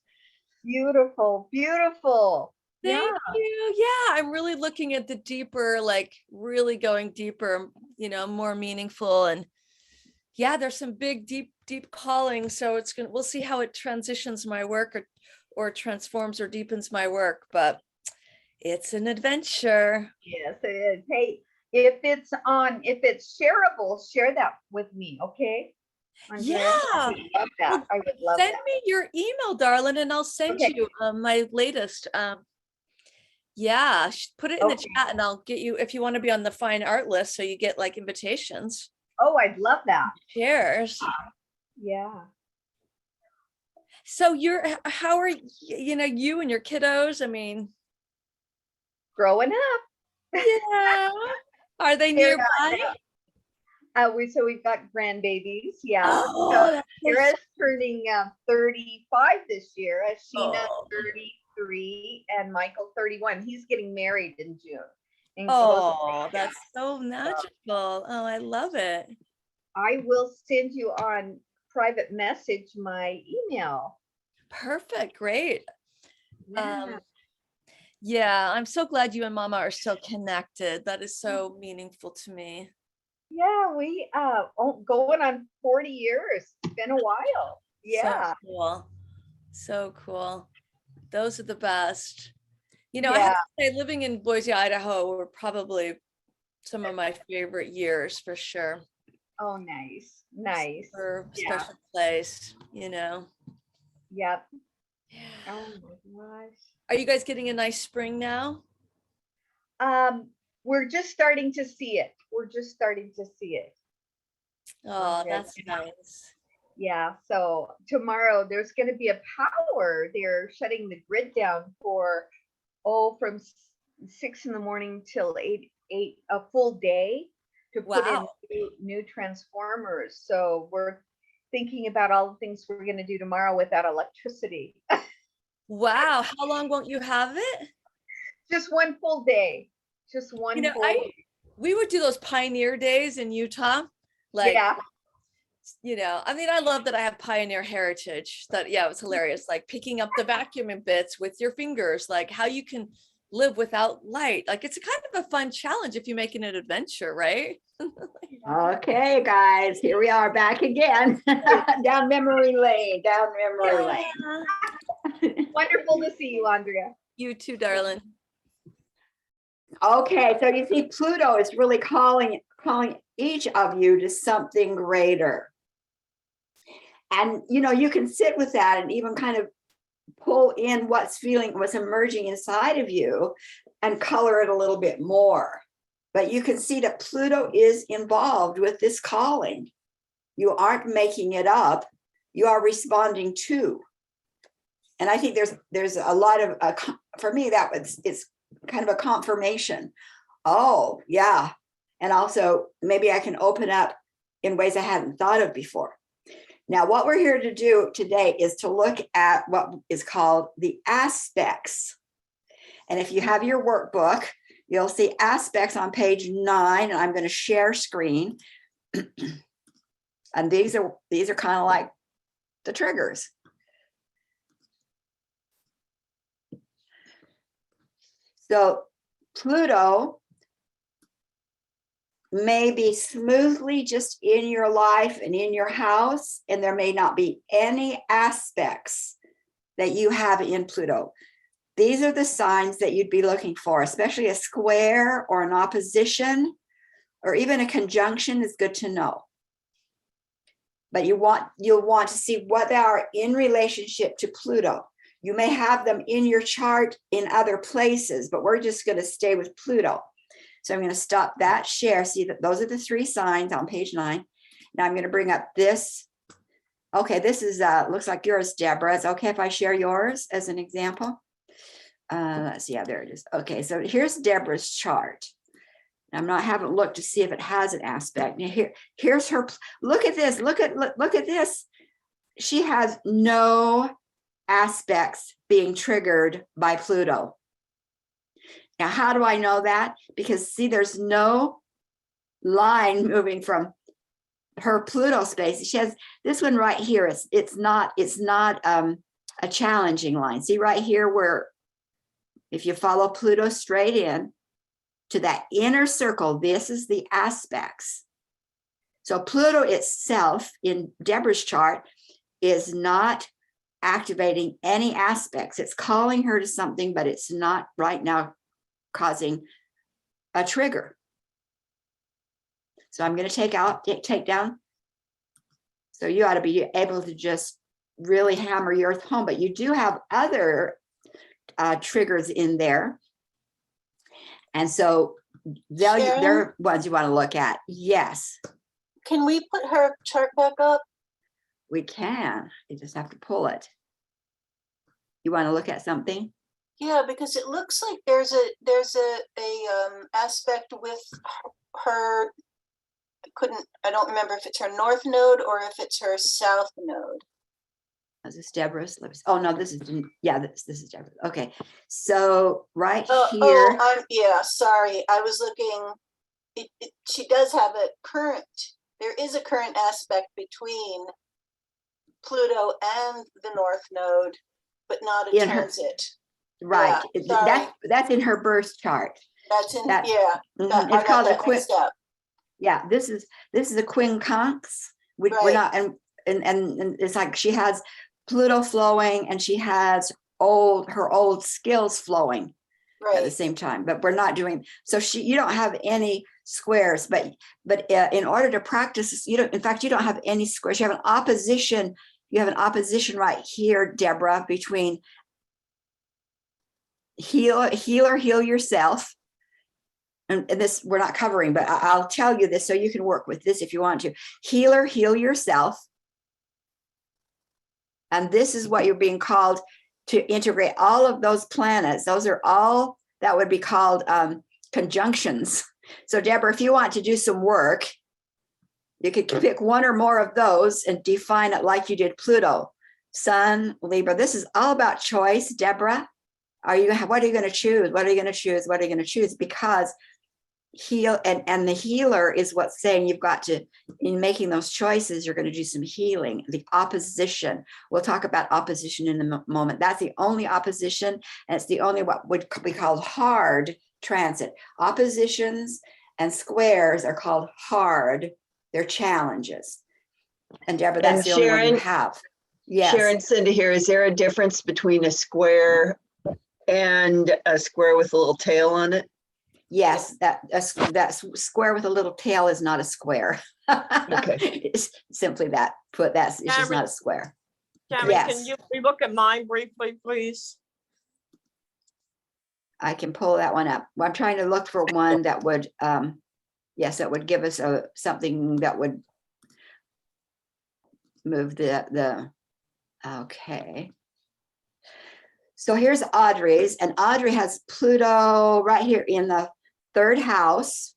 Beautiful, beautiful. Thank you. Yeah, I'm really looking at the deeper, like really going deeper, more meaningful. And yeah, there's some big, deep calling. So we'll see how it transitions my work or transforms or deepens my work, but it's an adventure. Yes, it is. Hey, if it's shareable, share that with me, okay? Andrea? Yeah. I would love that. Well, I would love send that. me your email, darling, and I'll send Okay. you my latest. Yeah, put it in the Okay. chat and I'll get you if you want to be on the fine art list so you get like invitations. Oh, I'd love that. Cheers. Yeah. So how are you and your kiddos? I mean, Growing up. yeah. Are they They're nearby? we've got grandbabies, yeah. Oh, So that's so Sarah's turning 35 this year, Sheena Oh. 33, and Michael 31. He's getting married in June. in Oh, Costa Rica. that's so magical. Oh, I love it. I will send you on private message my email. Perfect. Great. Yeah. Yeah, I'm so glad you and Mama are still connected. That is so meaningful to me. Yeah, we going on 40 years. It's been a while. Yeah. So cool. So cool. Those are the best. I Yeah. have to say, living in Boise, Idaho were probably some of my favorite years for sure. Oh, nice. Nice. Super Yeah. special place, Yep. Yeah. Oh my gosh. Are you guys getting a nice spring now? We're just starting to see it. Oh, that's nice. Yeah. So tomorrow there's going to be a power. They're shutting the grid down from 6 in the morning till 8, a full day to put in new transformers. So we're thinking about all the things we're going to do tomorrow without electricity. Wow. How long won't you have it? Just one full day. Just one full day. We would do those pioneer days in Utah. I mean, I love that I have pioneer heritage. It was hilarious. Like picking up the vacuuming bits with your fingers, like how you can live without light. Like it's a kind of a fun challenge if you make it an adventure, right? Okay, guys, here we are back again. down memory lane. Wonderful to see you, Andrea. You too, darling. Okay, so you see Pluto is really calling each of you to something greater. And you can sit with that and even kind of pull in what's emerging inside of you and color it a little bit more. But you can see that Pluto is involved with this calling. You aren't making it up. You are responding to. And I think there's a lot of, for me, it's kind of a confirmation. Oh, yeah. And also maybe I can open up in ways I hadn't thought of before. Now, what we're here to do today is to look at what is called the aspects. And if you have your workbook, you'll see aspects on page 9, and I'm going to share screen. And these are kind of like the triggers. So Pluto may be smoothly just in your life and in your house, and there may not be any aspects that you have in Pluto. These are the signs that you'd be looking for, especially a square or an opposition or even a conjunction is good to know. But you'll want to see what they are in relationship to Pluto. You may have them in your chart in other places, but we're just going to stay with Pluto. So I'm going to stop that share. See that those are the 3 signs on page 9. Now I'm going to bring up this. Okay, this is looks like yours, Deborah. It's okay if I share yours as an example. Let's see. Yeah, there it is. Okay, so here's Deborah's chart. Haven't looked to see if it has an aspect. Now here's her. Look at this. Look at this. She has no aspects being triggered by Pluto. Now, how do I know that? Because see, there's no line moving from her Pluto space. She has this one right here. It's not a challenging line. See right here where if you follow Pluto straight in to that inner circle, this is the aspects. So Pluto itself in Deborah's chart is not activating any aspects. It's calling her to something, but it's not right now causing a trigger. So I'm going to take down. So you ought to be able to just really hammer yours home, but you do have other triggers in there. And so they're ones you want to look at. Yes. Can we put her chart back up? We can. You just have to pull it. You want to look at something? Yeah, because it looks like there's a aspect with her. I don't remember if it's her north node or if it's her south node. Is this Deborah's? Oh no, this is this is Deborah. Okay, so right here. Oh, yeah. Sorry, I was looking. She does have a current. There is a current aspect between Pluto and the north node, but not a transit. Right. Yeah, that's in her birth chart. That's in It's called a quick. Yeah, this is a quincunx. We're not, and it's like she has Pluto flowing and she has her old skills flowing at the same time, but we're not doing so. You don't have any squares, but in order to practice, you don't have any squares. You have an opposition. You have an opposition right here, Deborah, between heal yourself. And this we're not covering, but I'll tell you this so you can work with this if you want to. Heal yourself. And this is what you're being called to integrate all of those planets. Those are all that would be called conjunctions. So Deborah, if you want to do some work, you could pick one or more of those and define it like you did Pluto, Sun, Libra. This is all about choice, Deborah. What are you going to choose? What are you going to choose? What are you going to choose? Because heal and the healer is what's saying you've got to, in making those choices, you're going to do some healing. The opposition, we'll talk about opposition in a moment. That's the only opposition, and it's the only what would be called hard transit. Oppositions and squares are called hard. They're challenges. And Deborah, that's the only one you have. Yes. Sharon said here, is there a difference between a square and a square with a little tail on it? Yes, that square with a little tail is not a square. Okay. It's simply that. It's just not a square. Cameron, yes. Can you look at mine briefly, please? I can pull that one up. I'm trying to look for one that would, that would give us something that would move okay. So here's Audrey's, and Audrey has Pluto right here in the 3rd house.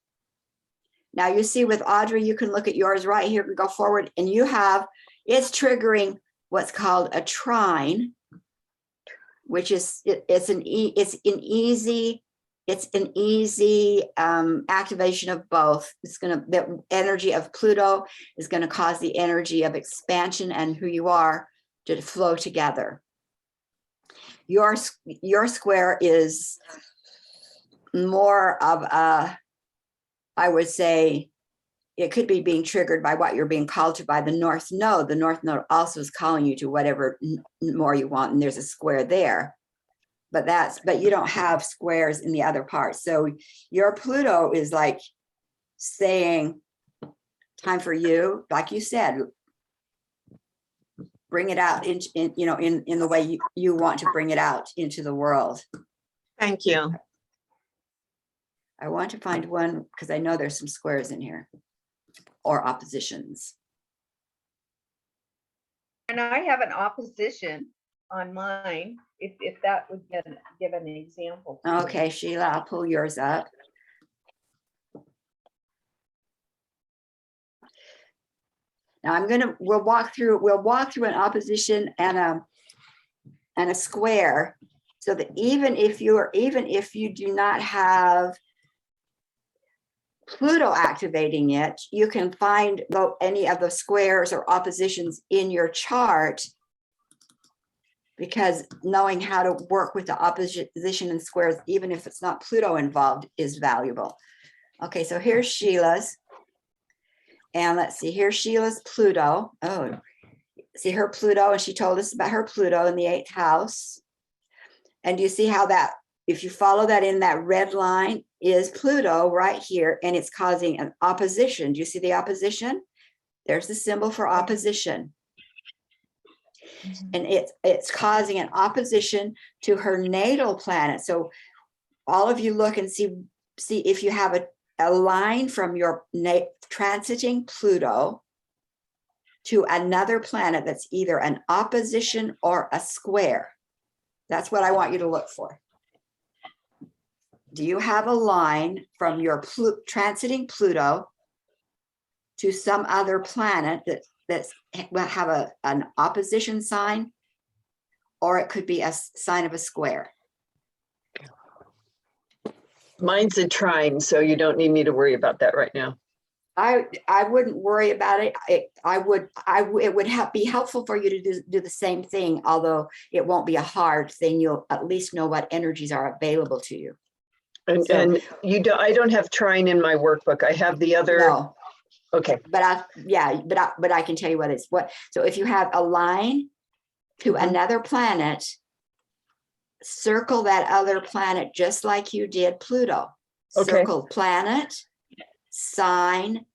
Now you see with Audrey, you can look at yours right here and go forward, and it's triggering what's called a trine, which is it's an easy activation of both. The energy of Pluto is going to cause the energy of expansion and who you are to flow together. Your square is more of I would say it could be being triggered by what you're being called to by the north node. The north node also is calling you to whatever more you want, and there's a square there. But you don't have squares in the other parts. So your Pluto is like saying, time for you, like you said, bring it out in the way you want to bring it out into the world. Thank you. I want to find one because I know there's some squares in here or oppositions. And I have an opposition on mine, if that would give an example. Okay, Sheila, I'll pull yours up. Now we'll walk through an opposition and a square, so that even if you do not have Pluto activating it, you can find any of the squares or oppositions in your chart, because knowing how to work with the opposition and squares, even if it's not Pluto involved, is valuable. Okay, so here's Sheila's. And let's see, here's Sheila's Pluto. Oh, see her Pluto, and she told us about her Pluto in the 8th house. And do you see how that, if you follow that in that red line, is Pluto right here, and it's causing an opposition. Do you see the opposition? There's the symbol for opposition. And it's causing an opposition to her natal planet. So all of you look and see if you have a line from your transiting Pluto to another planet that's either an opposition or a square. That's what I want you to look for. Do you have a line from your transiting Pluto to some other planet that's will have an opposition sign, or it could be a sign of a square? Mine's a trine, so you don't need me to worry about that right now. I wouldn't worry about it. It would be helpful for you to do the same thing, although it won't be a hard thing. You'll at least know what energies are available to you. And I don't have trine in my workbook. I have the other. No. Okay. But I can tell you what it's what. So if you have a line to another planet, circle that other planet just like you did Pluto. Okay. Circle planet, sign,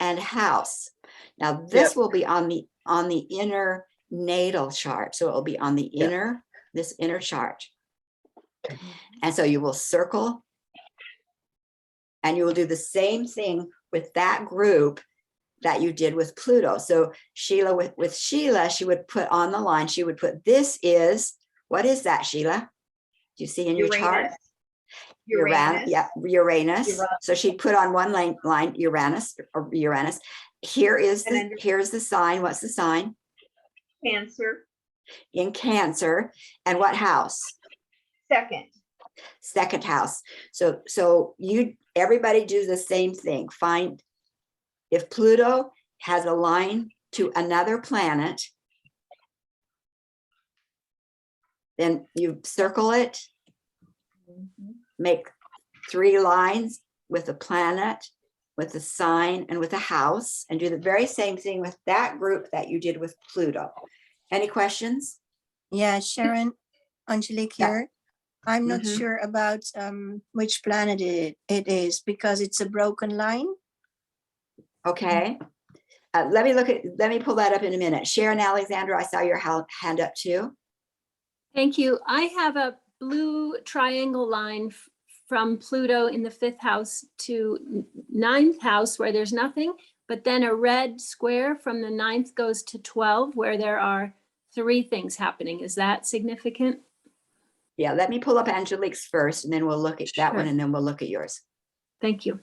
and house. Now this will be on the inner natal chart. So it will be on the this inner chart. And so you will circle, and you will do the same thing with that group that you did with Pluto. So Sheila, with Sheila, she would put on the line, she would put, this is, what is that, Sheila? Do you see in your chart? Uranus. Yeah, Uranus. So she'd put on one line Uranus. Here's the sign. What's the sign? Cancer. In Cancer. And what house? Second house. So everybody do the same thing. Find if Pluto has a line to another planet, then you circle it, make 3 lines with a planet, with a sign, and with a house, and do the very same thing with that group that you did with Pluto. Any questions? Yeah, Sharon, Angelique here. I'm not sure about which planet it is, because it's a broken line. Okay. Let me pull that up in a minute. Sharon Alexander, I saw your hand up too. Thank you. I have a blue triangle line from Pluto in the 5th house to 9th house where there's nothing, but then a red square from the 9th goes to 12 where there are 3 things happening. Is that significant? Yeah, let me pull up Angelique's first, and then we'll look at that one, and then we'll look at yours. Thank you.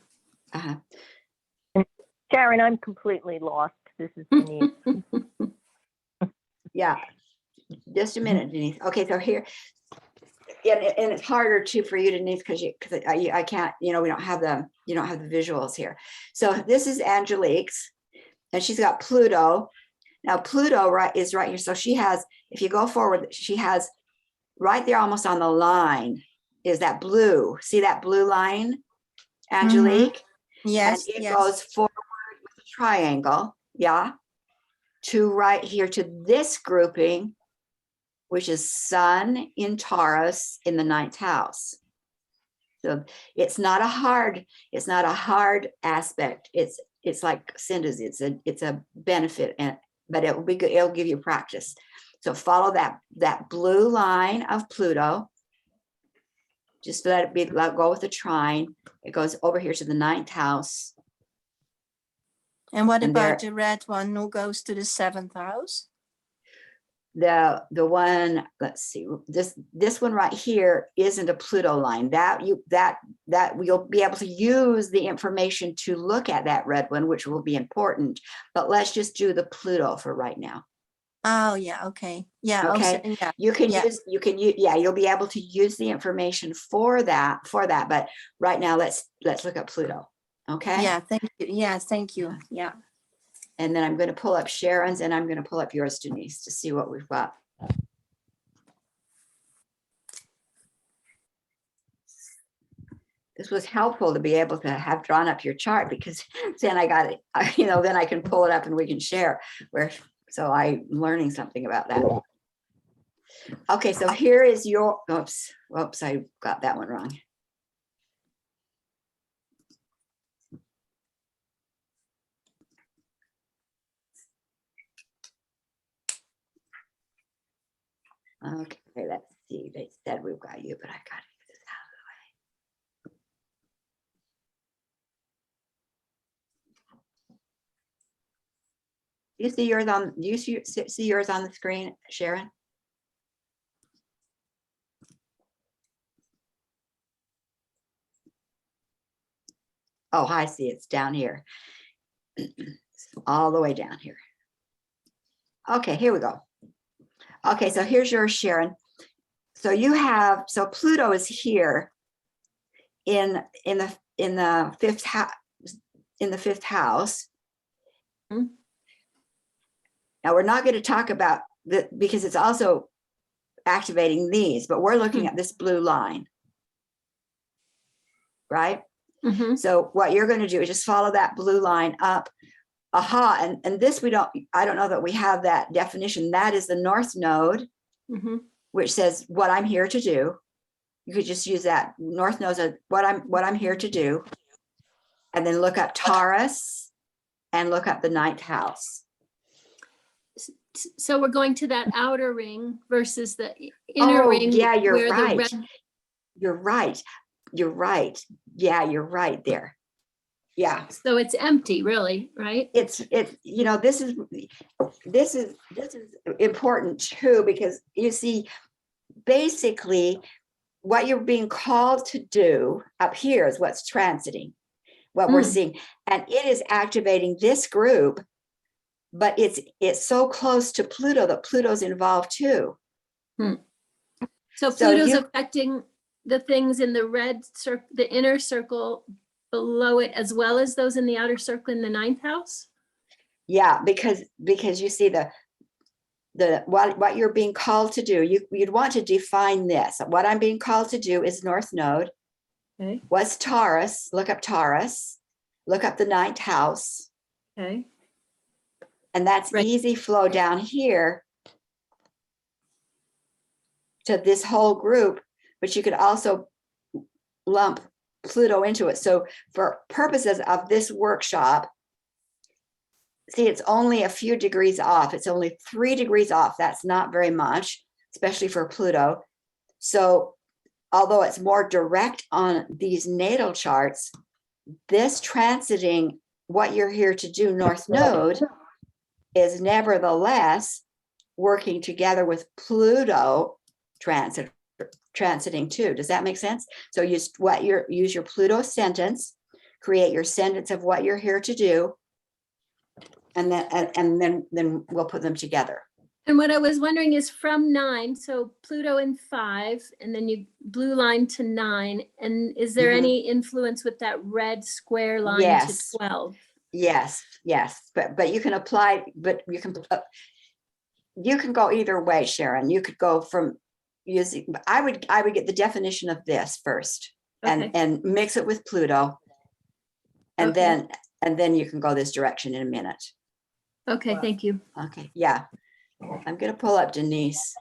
Sharon, I'm completely lost. This is Denise. Yeah, just a minute, Denise. Okay, so here, and it's harder too for you, Denise, because I can't, we don't have the visuals here. So this is Angelique's, and she's got Pluto. Now Pluto is right here. So she has, if you go forward, she has right there almost on the line is that blue. See that blue line, Angelique? Yes. And it goes forward with a triangle, to right here to this grouping, which is Sun in Taurus in the 9th house. So it's not a hard aspect. It's like Cinda's, it's a benefit and but it will be good. It'll give you practice. So follow that blue line of Pluto. Just let go with the trine. It goes over here to the 9th house. And what And about there- the red one who goes to the 7th house? The one, let's see, this one right here isn't a Pluto line. That you'll be able to use the information to look at that red one, which will be important. But let's just do the Pluto for right now. Oh yeah, okay. Yeah, Okay. also, yeah. You can yeah. use, yeah, you'll be able to use the information for that. But right now, let's look at Pluto. Okay. Yeah, thank you. Yeah, thank you. Yeah. And then I'm going to pull up Sharon's and I'm going to pull up yours, Denise, to see what we've got. This was helpful to be able to have drawn up your chart, because then I got it, then I can pull it up and we can share so I'm learning something about that. Okay, so here is your, oops, I got that one wrong. Okay, let's see. They said we've got you, but I got to get this out of the way. You see yours on? Do you see yours on the screen, Sharon? Oh, I see. It's down here, all the way down here. Okay, here we go. Okay, so here's yours, Sharon. So so Pluto is here in the 5th house, Mm-hmm. Now we're not going to talk about that because it's also activating these, but we're looking at this blue line, right? Mm-hmm. So what you're going to do is just follow that blue line up. Aha, and this I don't know that we have that definition. That is the North Node, Mm-hmm. which says what I'm here to do. You could just use that. North Node says what I'm here to do. And then look up Taurus and look up the 9th house. So we're going to that outer ring versus the inner ring. Yeah, you're where the right. red- You're right. You're right. Yeah, you're right there. Yeah. So it's empty, really, right? It's this is important too, because you see, basically what you're being called to do up here is what's transiting, what we're seeing, and it is activating this group, but it's so close to Pluto that Pluto's involved too. So Pluto's affecting the things in the red circle, the inner circle below it, as well as those in the outer circle in the 9th house. Yeah, because you see what you're being called to do, you'd want to define this. What I'm being called to do is North Node. Okay. What's Taurus? Look up Taurus. Look up the 9th house. Okay. And that's easy flow down here to this whole group, but you could also lump Pluto into it. So for purposes of this workshop, see, it's only a few degrees off. It's only 3 degrees off. That's not very much, especially for Pluto. So although it's more direct on these natal charts, this transiting what you're here to do, North Node, is nevertheless working together with Pluto transiting too. Does that make sense? So use your Pluto sentence, create your sentence of what you're here to do, and then we'll put them together. And what I was wondering is from 9, so Pluto in 5, and then you blue line to 9. And is there any influence with that red square line to 12? Yes. But you can apply, but you can go either way, Sharon. You could go from using, I would get the definition of this first and mix it with Pluto. And then you can go this direction in a minute. Okay, thank you. Okay, yeah. I'm going to pull up Denise,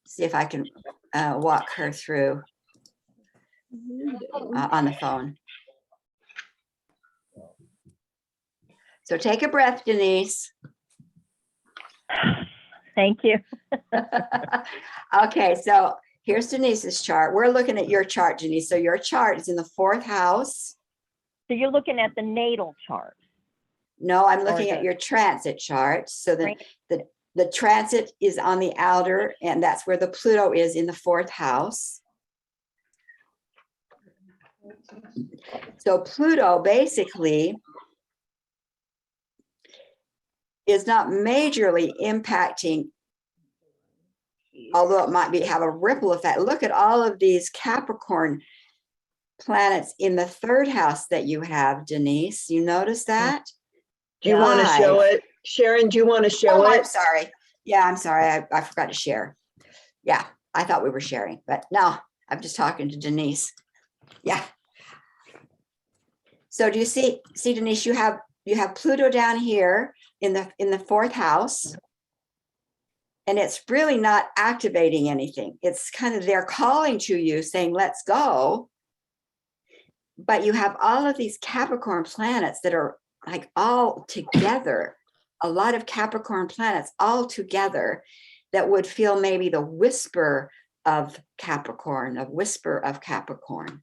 see if I can walk her through on the phone. So take a breath, Denise. Thank you. Okay, so here's Denise's chart. We're looking at your chart, Denise. So your chart is in the 4th house. So you're looking at the natal chart. No, I'm Or looking at the- your transit chart. So Right. the transit is on the outer, and that's where the Pluto is in the 4th house. So Pluto basically is not majorly impacting, although it might have a ripple effect. Look at all of these Capricorn planets in the 3rd house that you have, Denise. You notice that? Do you want to show Guys. it? Sharon, do you want to show Oh, it? I'm sorry. Yeah, I'm sorry. I forgot to share. Yeah, I thought we were sharing, but no, I'm just talking to Denise. Yeah. So do you see Denise, you have Pluto down here in the 4th house. And it's really not activating anything. It's kind of they're calling to you saying, let's go. But you have all of these Capricorn planets that are like all together, a lot of Capricorn planets all together that would feel maybe the whisper of Capricorn, a whisper of Capricorn.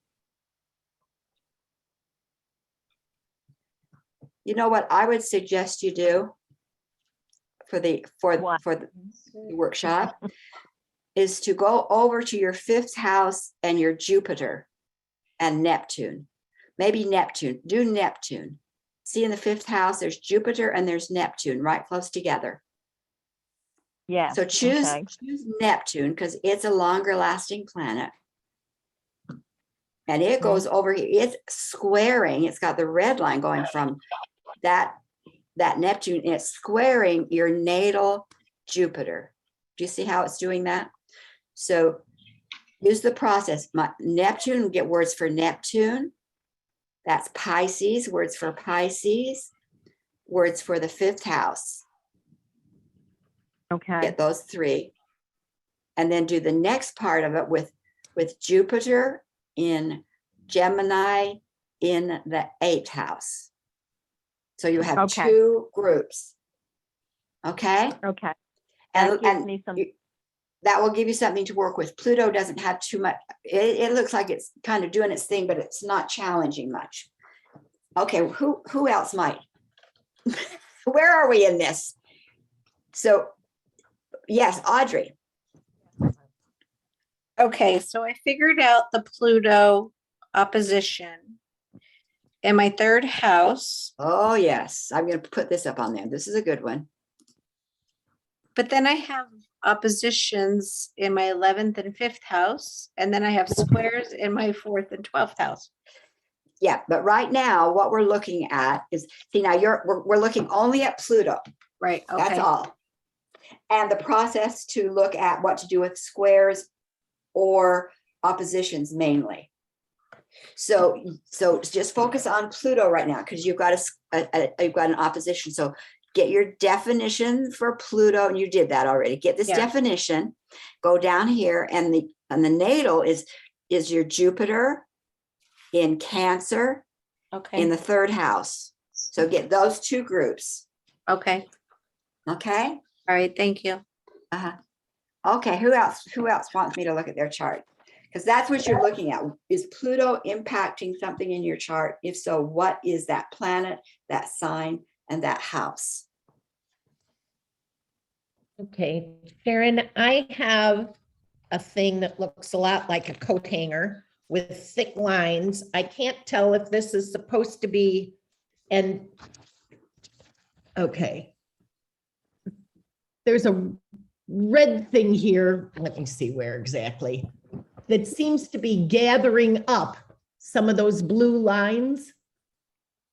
You know what I would suggest you do for the workshop is to go over to your 5th house and your Jupiter and Neptune. Maybe Neptune. Do Neptune. See, in the 5th house, there's Jupiter and there's Neptune right close together. Yeah. So choose okay. Neptune because it's a longer lasting planet. And it goes over here. It's squaring. It's got the red line going from that Neptune. And it's squaring your natal Jupiter. Do you see how it's doing that? So use the process. Neptune, get words for Neptune. That's Pisces, words for Pisces, words for the 5th house. Okay. Get those 3. And then do the next part of it with Jupiter in Gemini in the 8th house. So you have Okay. 2 groups. Okay? Okay. And, That gives me some. that will give you something to work with. Pluto doesn't have too much. It looks like it's kind of doing its thing, but it's not challenging much. Okay, who else might? Where are we in this? So, yes, Audrey. Okay, so I figured out the Pluto opposition in my 3rd house, Oh, yes. I'm going to put this up on there. This is a good one. but then I have oppositions in my 11th and 5th house, and then I have squares in my 4th and 12th house. Yeah, but right now, what we're looking at is, see, now we're looking only at Pluto. Right, That's okay. all. And the process to look at what to do with squares or oppositions mainly. So just focus on Pluto right now because you've got you've got an opposition. So get your definition for Pluto, and you did that already. Get this definition. Go down here, and the natal is your Jupiter in Cancer, Okay. in the 3rd house. So get those 2 groups. Okay. Okay. All right. Thank you. Okay. Who else wants me to look at their chart? Because that's what you're looking at. Is Pluto impacting something in your chart? If so, what is that planet, that sign, and that house? Okay, Sharon, I have a thing that looks a lot like a coat hanger with thick lines. I can't tell if this is supposed to be, and okay. There's a red thing here. Let me see where exactly. That seems to be gathering up some of those blue lines.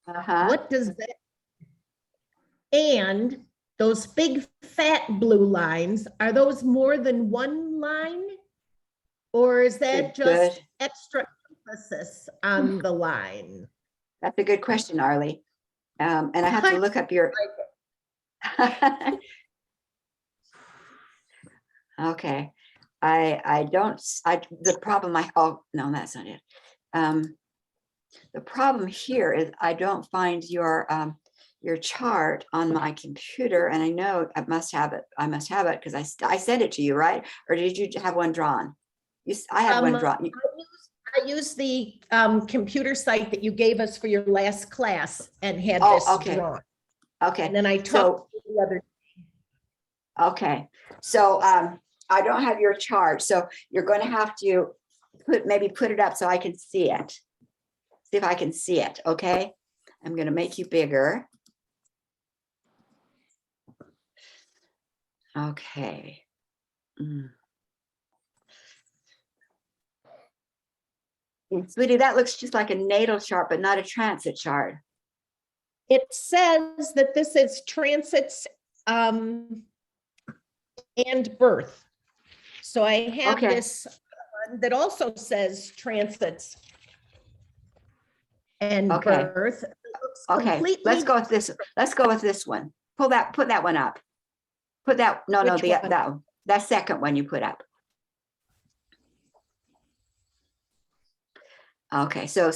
What does that? And those big fat blue lines, are those more than one line? Or is that just extra emphasis on the line? That's a good question, Arlie. And I have to look up your. Okay. The problem oh, no, that's not it. The problem here is I don't find your your chart on my computer, and I know I must have it. I must have it because I sent it to you, right? Or did you have one drawn? I had one drawn. I used the computer site that you gave us for your last class and had Oh, this okay. drawn. Okay. And then I So, talked to the other. okay. So I don't have your chart. So you're going to have to maybe put it up so I can see it. See if I can see it. Okay. I'm going to make you bigger. Okay. Sweetie, that looks just like a natal chart, but not a transit chart. It says that this is transits and birth. So I have Okay. this one that also says transits and Okay. birth. It looks Okay. completely. Let's go with this. Let's go with this one. Put that one up. Put that. No, Which one? That second one you put up. Okay, so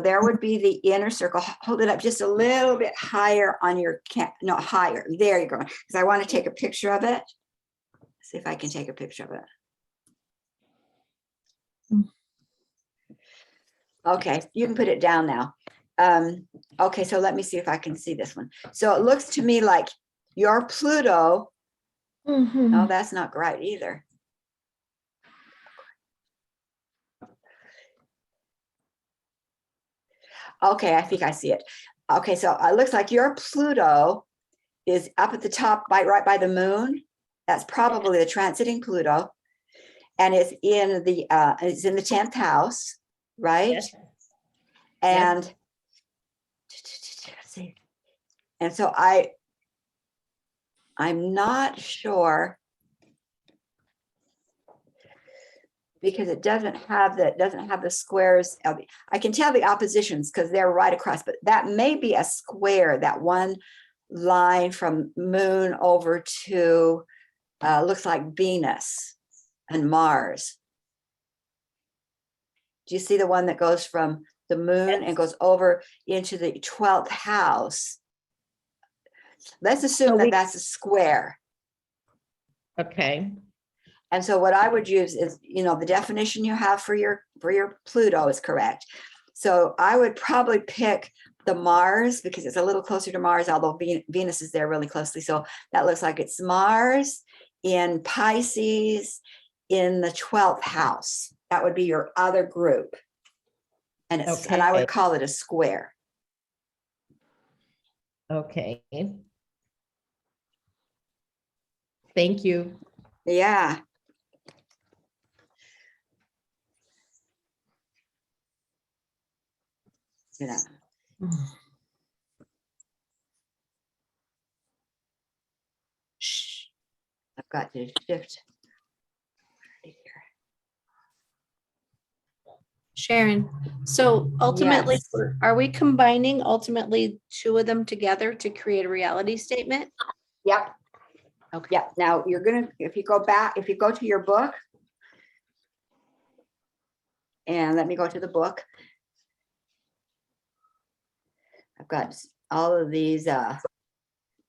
there would be the inner circle. Hold it up just a little bit higher on your no, higher. There you go. Because I want to take a picture of it. See if I can take a picture of it. Okay, you can put it down now. Okay, so let me see if I can see this one. So it looks to me like your Pluto. No, that's not right either. Okay, I think I see it. Okay, so it looks like your Pluto is up at the top, right by the moon. That's probably the transiting Pluto, and it's in the 10th house, right? Yes. And see, and so I'm not sure because it doesn't have the squares. I can tell the oppositions because they're right across, but that may be a square, that one line from moon over to looks like Venus and Mars. Do you see the one that goes from the moon and goes over into the 12th house? Let's assume that that's a square. Okay. And so what I would use is, the definition you have for your Pluto is correct. So I would probably pick the Mars because it's a little closer to Mars, although Venus is there really closely. So that looks like it's Mars in Pisces in the 12th house. That would be your other group. And I would call it a square. Okay. Thank you. Yeah. Yeah. Shh. I've got to shift. Sharon, so ultimately, Yes. are we combining ultimately two of them together to create a reality statement? Yep. Okay. Yep. Now you're gonna, if you go to your book, and let me go to the book. I've got all of these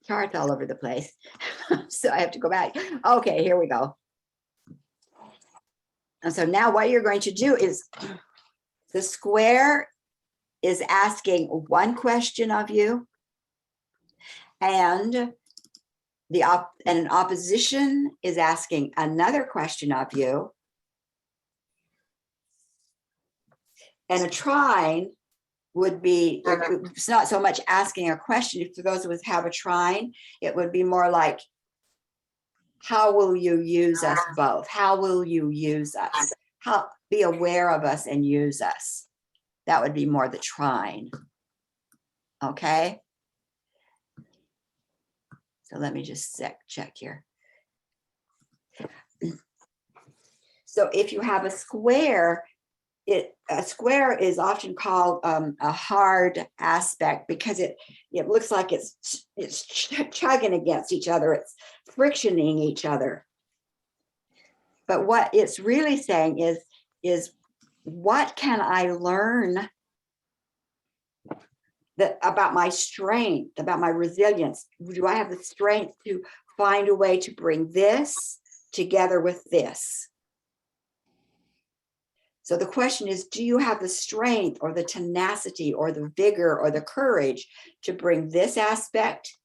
charts all over the place. So I have to go back. Okay, here we go. And so now what you're going to do is the square is asking one question of you, and an opposition is asking another question of you, and a trine would be, it's not so much asking a question. For those of us who have a trine, it would be more like, how will you use us both? How will you use us? How be aware of us and use us? That would be more the trine. Okay. So let me just check here. So if you have a square, a square is often called a hard aspect because it looks like it's chugging against each other. It's frictioning each other. But what it's really saying is what can I learn about my strength, about my resilience. Do I have the strength to find a way to bring this together with this? So the question is, do you have the strength or the tenacity or the vigor or the courage to bring this aspect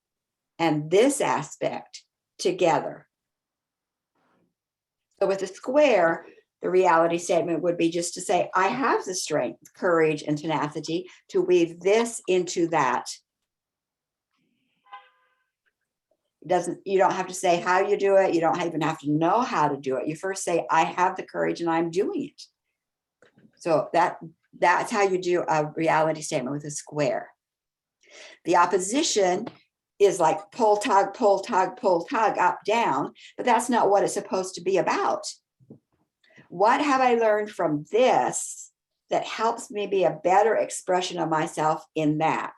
and this aspect together? So with a square, the reality statement would be just to say, I have the strength, courage, and tenacity to weave this into that. You don't have to say how you do it. You don't even have to know how to do it. You first say, I have the courage and I'm doing it. So that's how you do a reality statement with a square. The opposition is like pull, tug, pull, tug, pull, tug, up, down, but that's not what it's supposed to be about. What have I learned from this that helps me be a better expression of myself in that?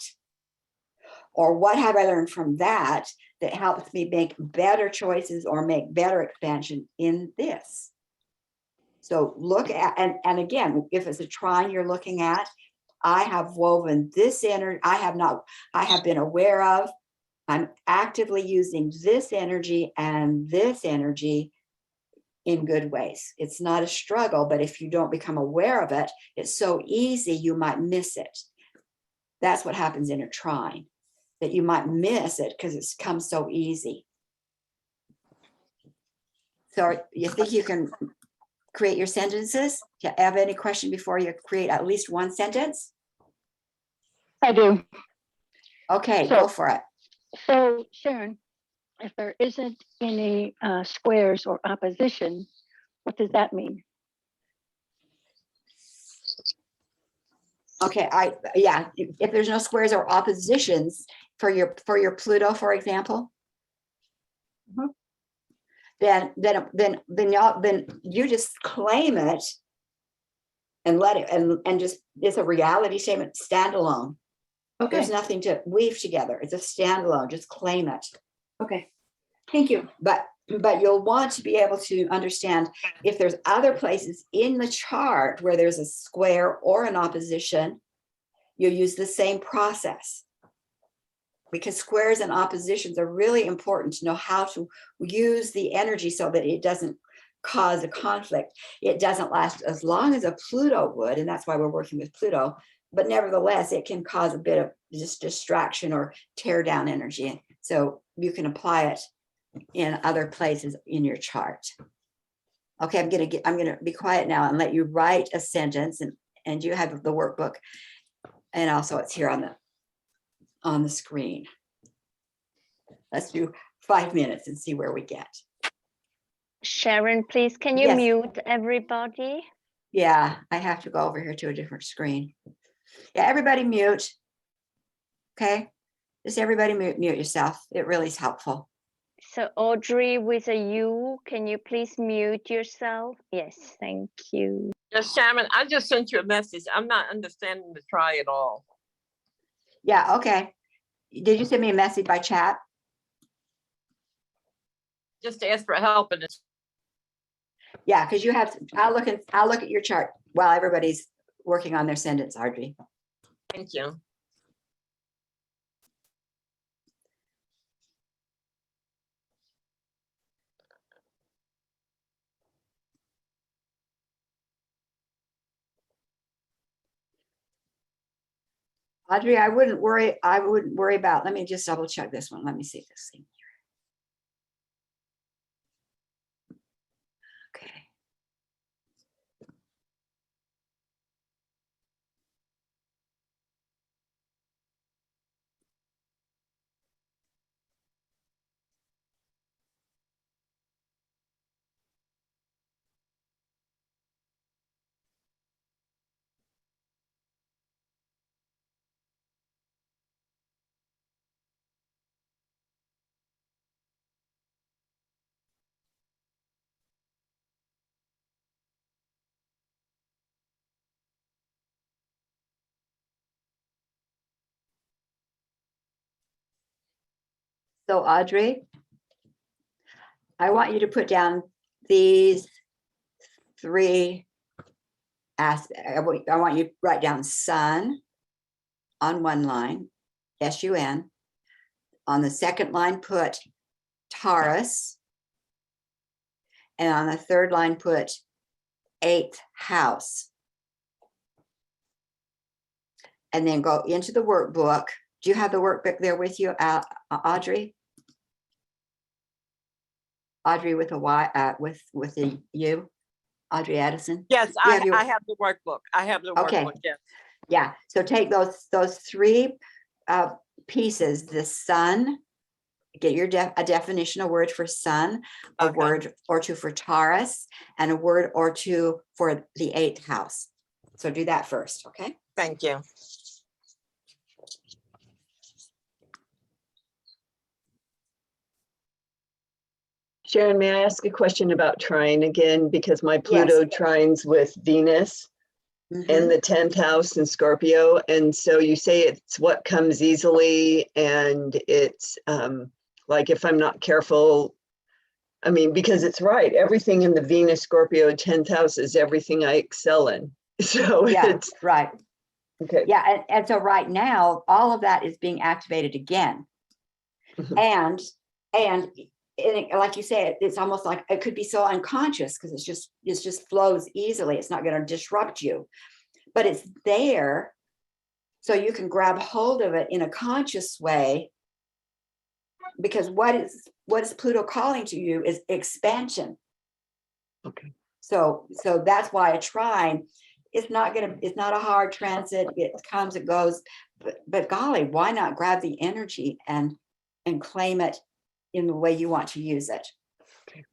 Or what have I learned from that that helps me make better choices or make better expansion in this? So look at, and again, if it's a trine you're looking at, I have woven this energy, I have been aware of, I'm actively using this energy and this energy in good ways. It's not a struggle, but if you don't become aware of it, it's so easy you might miss it. That's what happens in a trine, that you might miss it because it's come so easy. So you think you can create your sentences? Do you have any question before you create at least one sentence? I do. Okay, go for it. So Sharon, if there isn't any squares or opposition, what does that mean? Okay, if there's no squares or oppositions for your Pluto, for example, then you just claim it and let it and just, it's a reality statement, standalone. Okay. There's nothing to weave together. It's a standalone. Just claim it. Okay. Thank you. But you'll want to be able to understand if there's other places in the chart where there's a square or an opposition, you'll use the same process. Because squares and oppositions are really important to know how to use the energy so that it doesn't cause a conflict. It doesn't last as long as a Pluto would, and that's why we're working with Pluto. But nevertheless, it can cause a bit of just distraction or tear down energy. So you can apply it in other places in your chart. Okay, I'm gonna be quiet now and let you write a sentence, and you have the workbook, and also it's here on the screen. Let's do 5 minutes and see where we get. Sharon, please, can you mute everybody? Yeah, I have to go over here to a different screen. Yeah, everybody mute. Okay, just everybody mute yourself. It really is helpful. So Audrey with a U, can you please mute yourself? Yes, thank you. Yes, Sharon, I just sent you a message. I'm not understanding the try at all. Yeah, okay. Did you send me a message by chat? Just to ask for help, and it's yeah, because you have. I'll look at your chart while everybody's working on their sentence, Audrey. Thank you. Audrey, I wouldn't worry about. Let me just double check this one. Let me see this thing here. Okay. So Audrey, I want you to put down these 3 aspects. I want you to write down sun on one line, S-U-N. On the second line, put Taurus. And on the third line, put 8th house. And then go into the workbook. Do you have the workbook there with you, Audrey? Audrey with a Y, with a U, Audrey Addison? Yes, You I have your- have the workbook. I have the Okay. workbook, yes. Yeah, so take those three pieces, the sun, get your a definition, a word for sun, a Okay. word or two for Taurus, and a word or two for the 8th house. So do that first, okay? Thank you. Sharon, may I ask a question about trine again? Because my Pluto trines with Venus and the 10th house in Scorpio. And so you say it's what comes easily, and it's like if I'm not careful, I mean, because it's right. Everything in the Venus Scorpio 10th house is everything I excel in. So Yeah, it's right. okay. Yeah, and so right now, all of that is being activated again. And like you say, it's almost like it could be so unconscious because it just flows easily. It's not going to disrupt you, but it's there, so you can grab hold of it in a conscious way. Because what is Pluto calling to you is expansion. Okay. So that's why a trine is not a hard transit. It comes, it goes, but golly, why not grab the energy and claim it in the way you want to use it? Okay.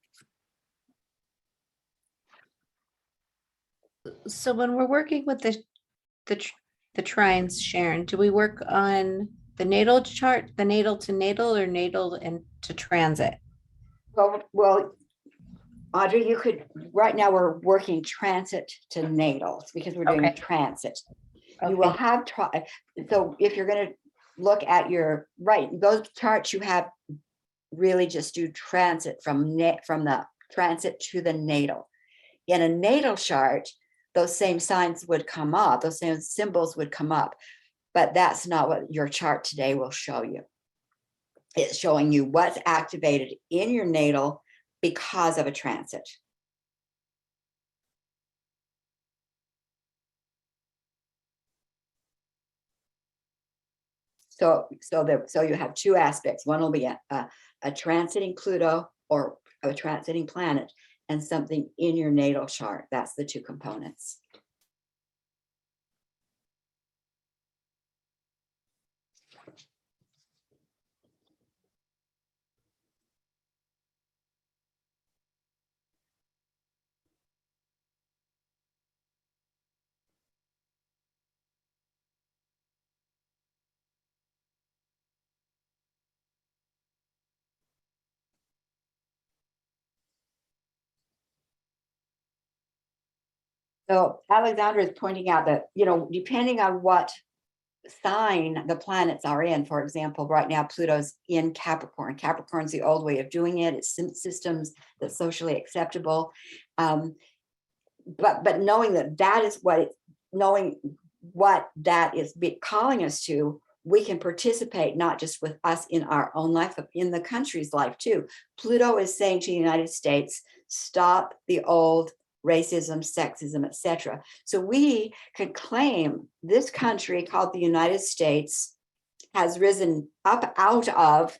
So when we're working with the trines, Sharon, do we work on the natal chart, the natal to natal, or natal and to transit? Well, Audrey, you could, right now we're working transit to natal because we're doing Okay. transit. You will have, so if you're going to look at your, those charts you have really just do transit from the transit to the natal. In a natal chart, those same signs would come up, those same symbols would come up, but that's not what your chart today will show you. It's showing you what's activated in your natal because of a transit. So you have two aspects. One will be a transiting Pluto or a transiting planet, and something in your natal chart. That's the two components. So Alexandra is pointing out that, depending on what sign the planets are in, for example, right now Pluto's in Capricorn. Capricorn's the old way of doing it. It's systems that's socially acceptable. But knowing that is knowing what that is calling us to, we can participate not just with us in our own life, but in the country's life too. Pluto is saying to the United States, stop the old racism, sexism, etc. So we can claim this country called the United States has risen up out of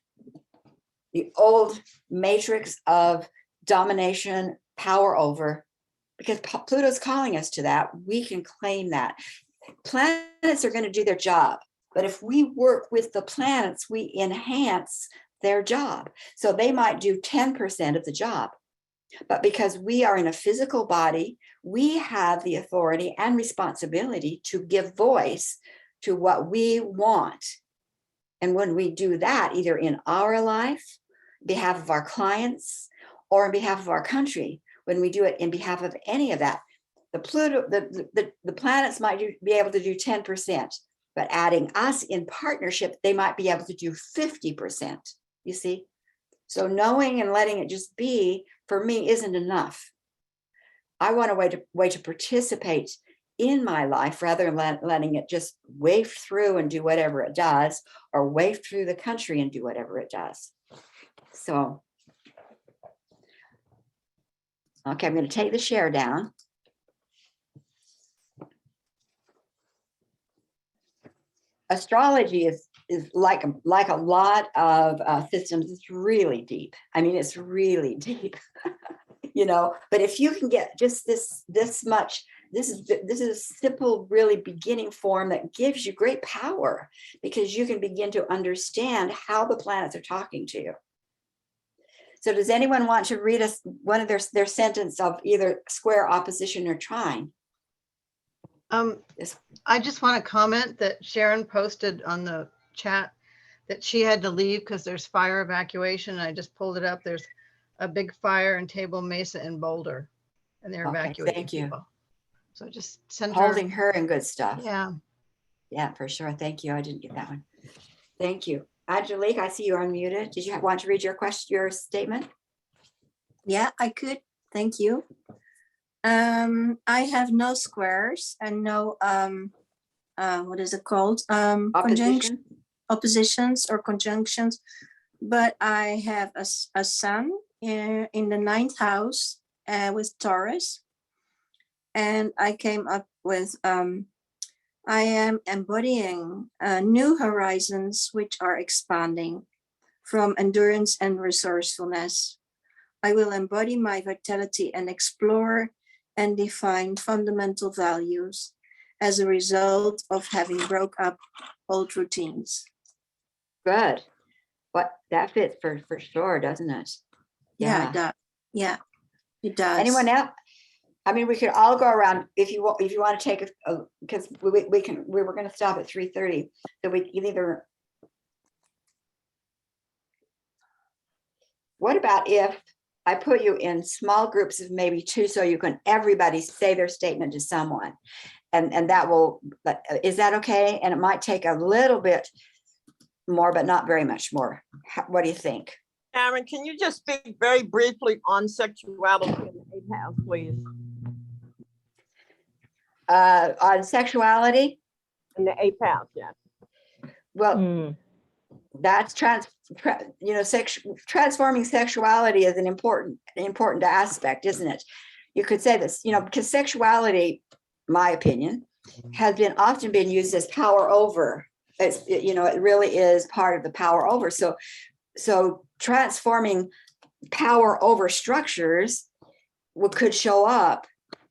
the old matrix of domination, power over, because Pluto's calling us to that. We can claim that. Planets are going to do their job, but if we work with the planets, we enhance their job. So they might do 10% of the job, but because we are in a physical body, we have the authority and responsibility to give voice to what we want. And when we do that, either in our life, behalf of our clients, or on behalf of our country, when we do it in behalf of any of that, the planets might be able to do 10%, but adding us in partnership, they might be able to do 50%. You see? So knowing and letting it just be, for me, isn't enough. I want a way to participate in my life rather than letting it just wave through and do whatever it does, or wave through the country and do whatever it does. So, okay, I'm going to take the share down. Astrology is like a lot of systems. It's really deep. I mean, it's really deep, you know. But if you can get just this much, this is a simple, really beginning form that gives you great power, because you can begin to understand how the planets are talking to you. So, does anyone want to read us one of their sentence of either square, opposition, or trine? I just want to comment that Sharon posted on the chat that she had to leave because there's fire evacuation. I just pulled it up. There's a big fire in Table Mesa and Boulder, and they're evacuating Thank you. people. So just send Holding her and good stuff. Yeah. Yeah, for sure. Thank you. I didn't get that one. Thank you. Angelique, I see you're unmuted. Did you want to read your statement? Yeah, I could. Thank you. I have no squares and no what is it called? Oppositions or conjunctions, but I have a sun in the 9th house with Taurus, and I came up with I am embodying new horizons which are expanding from endurance and resourcefulness. I will embody my vitality and explore and define fundamental values as a result of having broke up old routines. Good. But that fits for sure, doesn't it? Yeah, it does. Yeah, it does. Anyone else? I mean, we could all go around if you want to take because we were going to stop at 3:30, so we can either. What about if I put you in small groups of maybe 2, so you can everybody say their statement to someone, and that will. Is that okay? And it might take a little bit more, but not very much more. What do you think? Aaron, can you just speak very briefly on sexuality in the 8th house, please? On sexuality in the 8th house, yeah. Well, that's transforming sexuality is an important aspect, isn't it? You could say this, because sexuality, my opinion, has often been used as power over. It really is part of the power over. So transforming power over structures could show up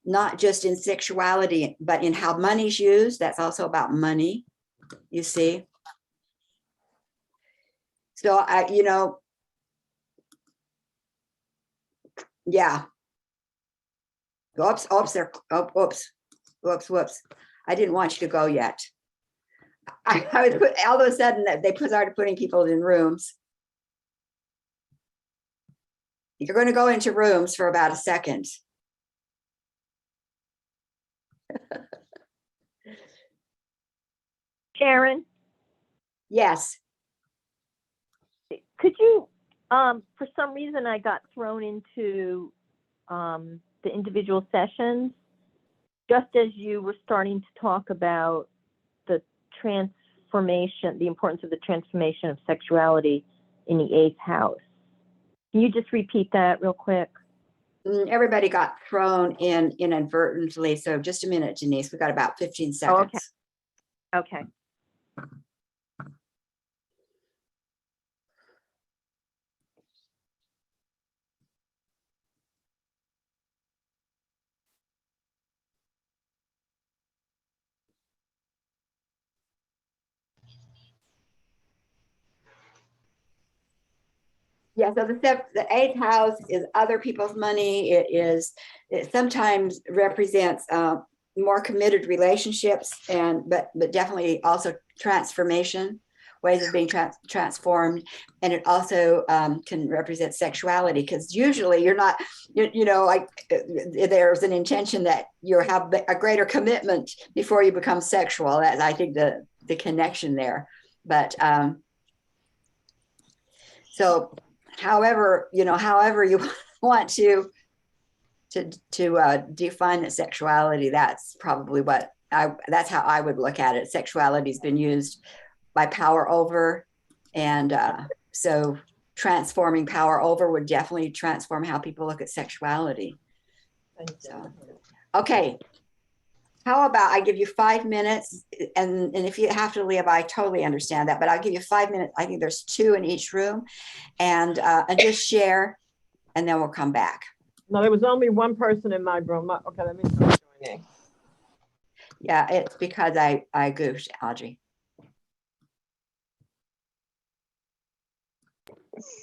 not just in sexuality, but in how money's used. That's also about money, you see. So yeah. Oops. Whoops. I didn't want you to go yet. I was all of a sudden that they started putting people in rooms. You're going to go into rooms for about a second. Sharon? Yes. Could you, for some reason I got thrown into the individual sessions, just as you were starting to talk about the transformation, the importance of the transformation of sexuality in the 8th house. Can you just repeat that real quick? Everybody got thrown in inadvertently. So just a minute, Denise. We got about 15 seconds. Oh, okay. Yeah, so the 8th house is other people's money. It sometimes represents more committed relationships, but definitely also transformation, ways of being transformed, and it also can represent sexuality, because usually you're not, there's an intention that you have a greater commitment before you become sexual. That's, I think, the connection there, but so. However you want to to define that sexuality, that's probably that's how I would look at it. Sexuality has been used by power over, and so transforming power over would definitely transform how people look at sexuality. So, okay. How about I give you 5 minutes, and if you have to leave, I totally understand that, but I'll give you 5 minutes. I think there's 2 in each room, and just share, and then we'll come back. No, there was only one person in my room. Okay, let me start joining. Yeah, it's because I goofed, Audrey.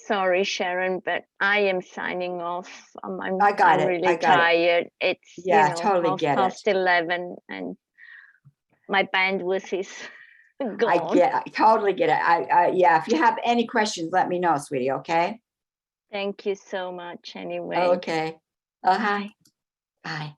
Sorry, Sharon, but I am signing off. I got I'm it. really I got it. tired. It's Yeah, totally half get it. past 11, and my bandwidth is gone. I totally get it. Yeah, if you have any questions, let me know, sweetie. Okay. Thank you so much. Anyway. Okay. Hi. Bye.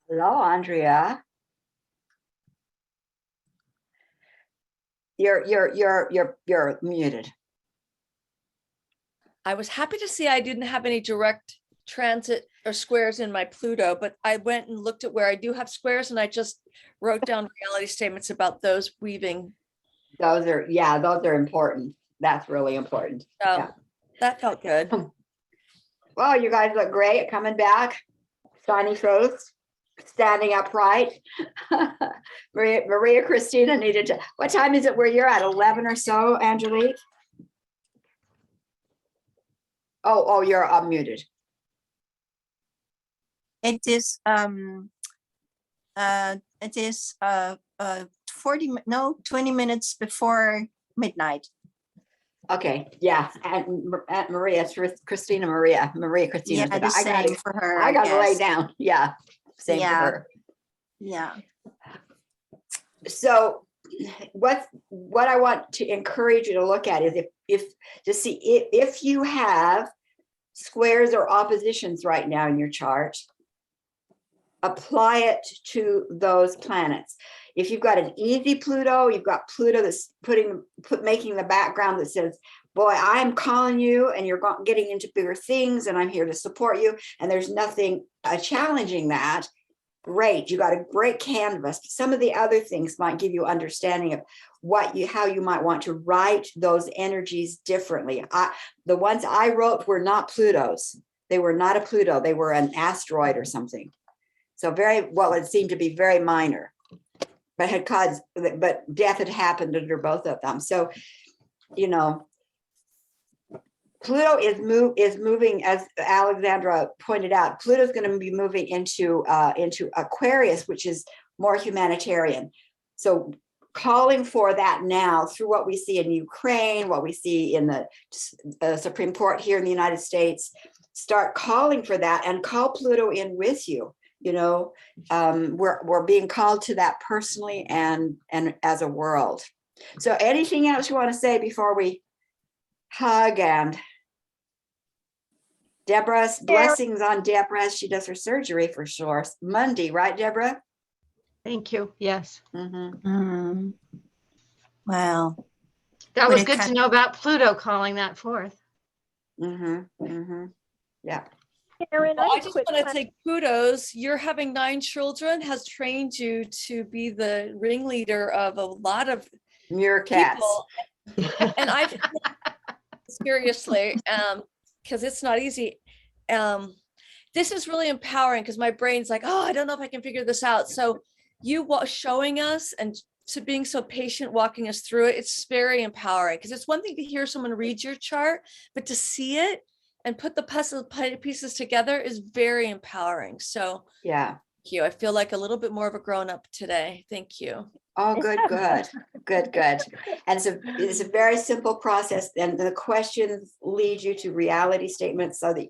Hello, Andrea. You're muted. I was happy to see I didn't have any direct transit or squares in my Pluto, but I went and looked at where I do have squares and I just wrote down reality statements about those weaving. Those are important. That's really important. So Yeah. that felt good. Well, you guys look great coming back. Shiny face, standing upright. Maria Christina needed to, what time is it where you're at? 11 or so, Angelique? Oh, you're unmuted. It is 20 minutes before midnight. Okay, yeah, and Maria, it's Christina Maria Christina. Yeah, said, the same for her. I gotta lay guess. down. Yeah, same for her. Yeah. So what I want to encourage you to look at is if you have squares or oppositions right now in your chart, apply it to those planets. If you've got an easy Pluto, you've got Pluto that's making the background that says, boy, I'm calling you and you're getting into bigger things and I'm here to support you. And there's nothing challenging that. Great, you got a great canvas. Some of the other things might give you understanding of how you might want to write those energies differently. The ones I wrote were not Plutos. They were not a Pluto. They were an asteroid or something. So it seemed to be very minor, but death had happened under both of them. So, Pluto is moving, as Alexandra pointed out. Pluto's going to be moving into Aquarius, which is more humanitarian. So calling for that now through what we see in Ukraine, what we see in the Supreme Court here in the United States, start calling for that and call Pluto in with you. We're being called to that personally and as a world. So anything else you want to say before we hug? And Deborah's blessings on Deborah. She does her surgery for sure. Monday, right, Deborah? Thank you. Yes. Mm-hmm. Wow. That was good to know about Pluto calling that forth. Yeah. Karen, Well, I just want to say kudos. You're having 9 children has trained you to be the ringleader of a lot of meerkats. People. And I seriously, because it's not easy. This is really empowering because my brain's like, oh, I don't know if I can figure this out. So you showing us and to being so patient, walking us through it, it's very empowering because it's one thing to hear someone read your chart, but to see it and put the puzzle pieces together is very empowering. So yeah, thank you. I feel like a little bit more of a grown-up today. Thank you. Oh, good. And it's a very simple process, and the questions lead you to reality statements so that,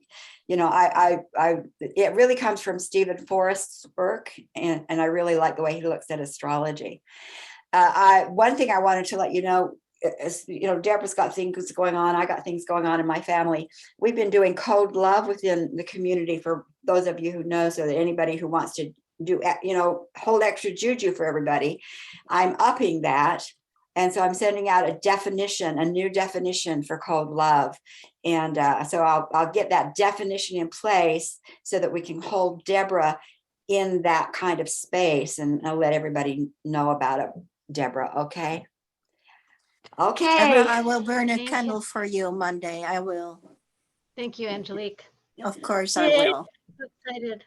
it really comes from Stephen Forrest's work, and I really like the way he looks at astrology. One thing I wanted to let you know, Deborah's got things going on. I got things going on in my family. We've been doing code love within the community for those of you who know, so that anybody who wants to do, hold extra juju for everybody, I'm upping that. And so I'm sending out a new definition for code love. And so I'll get that definition in place so that we can hold Deborah in that kind of space, and I'll let everybody know about it, Deborah. Okay. Deborah, I will burn a candle for you Monday. I will. Thank you, Angelique. Of course I will. So excited.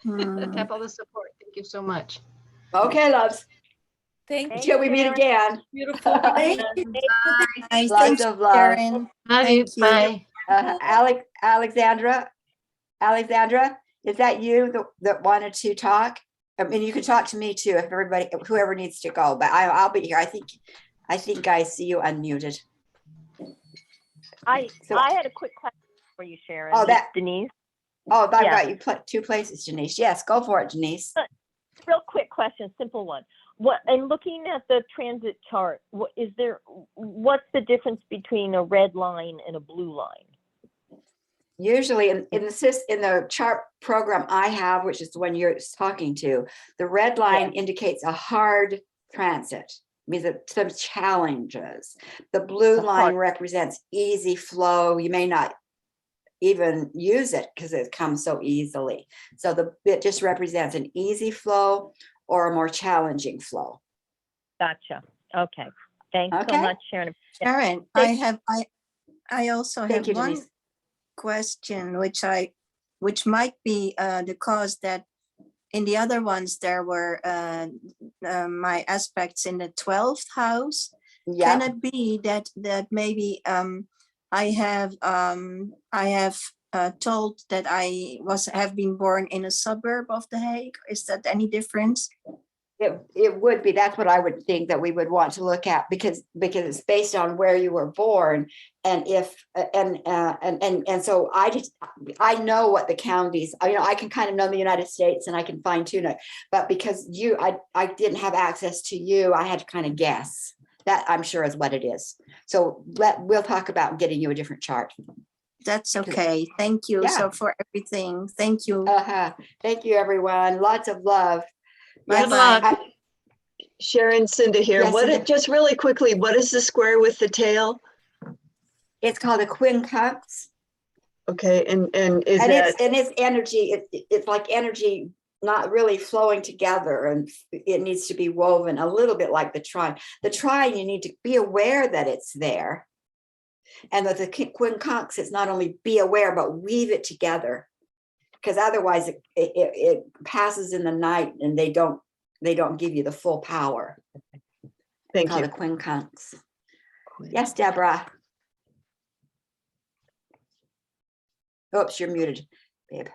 Hmm. Have all the support. Thank you so much. Okay, loves. Thank you. Until we meet again. Beautiful. Bye. Lots of love. Karen. Love you. Bye. Alexandra, is that you that wanted to talk? I mean, you can talk to me too if whoever needs to go, but I'll be here. I think I see you unmuted. I had a quick question for you, Sharon. Oh, Denise. Oh, I've got you 2 places, Denise. Yes, go for it, Denise. Real quick question, simple one. And looking at the transit chart, what's the difference between a red line and a blue line? usually in the chart program I have, which is the one you're talking to, the red line indicates a hard transit, means that some challenges. The blue line represents easy flow. You may not even use it because it comes so easily. So it just represents an easy flow or a more challenging flow. Gotcha. Okay. Thanks so Okay. much, Sharon. Sharon, I also have you, one Denise. question, which might be the cause that in the other ones there were my aspects in the 12th house. Yeah. Can it be that maybe I have told that I have been born in a suburb of The Hague? Is that any difference? It would be. That's what I would think that we would want to look at, because it's based on where you were born, and if and so I know what the counties. I can kind of know the United States and I can fine tune it, but because I didn't have access to you, I had to kind of guess. That I'm sure is what it is. So we'll talk about getting you a different chart. That's okay. Thank you. Yeah. So for everything, thank you. Thank you, everyone. Lots of love. Bye bye. Sharon, Cinda here. Yes, Cinda. Just really quickly, what is the square with the tail? It's called a quincunx. Okay, and is and that it's energy. It's like energy not really flowing together, and it needs to be woven a little bit like the trine. The trine, you need to be aware that it's there, and that the quincunx is not only be aware but weave it together, because otherwise it passes in the night and they don't give you the full power. Thank you. The quincunx. Yes, Deborah. Oops, you're muted, babe.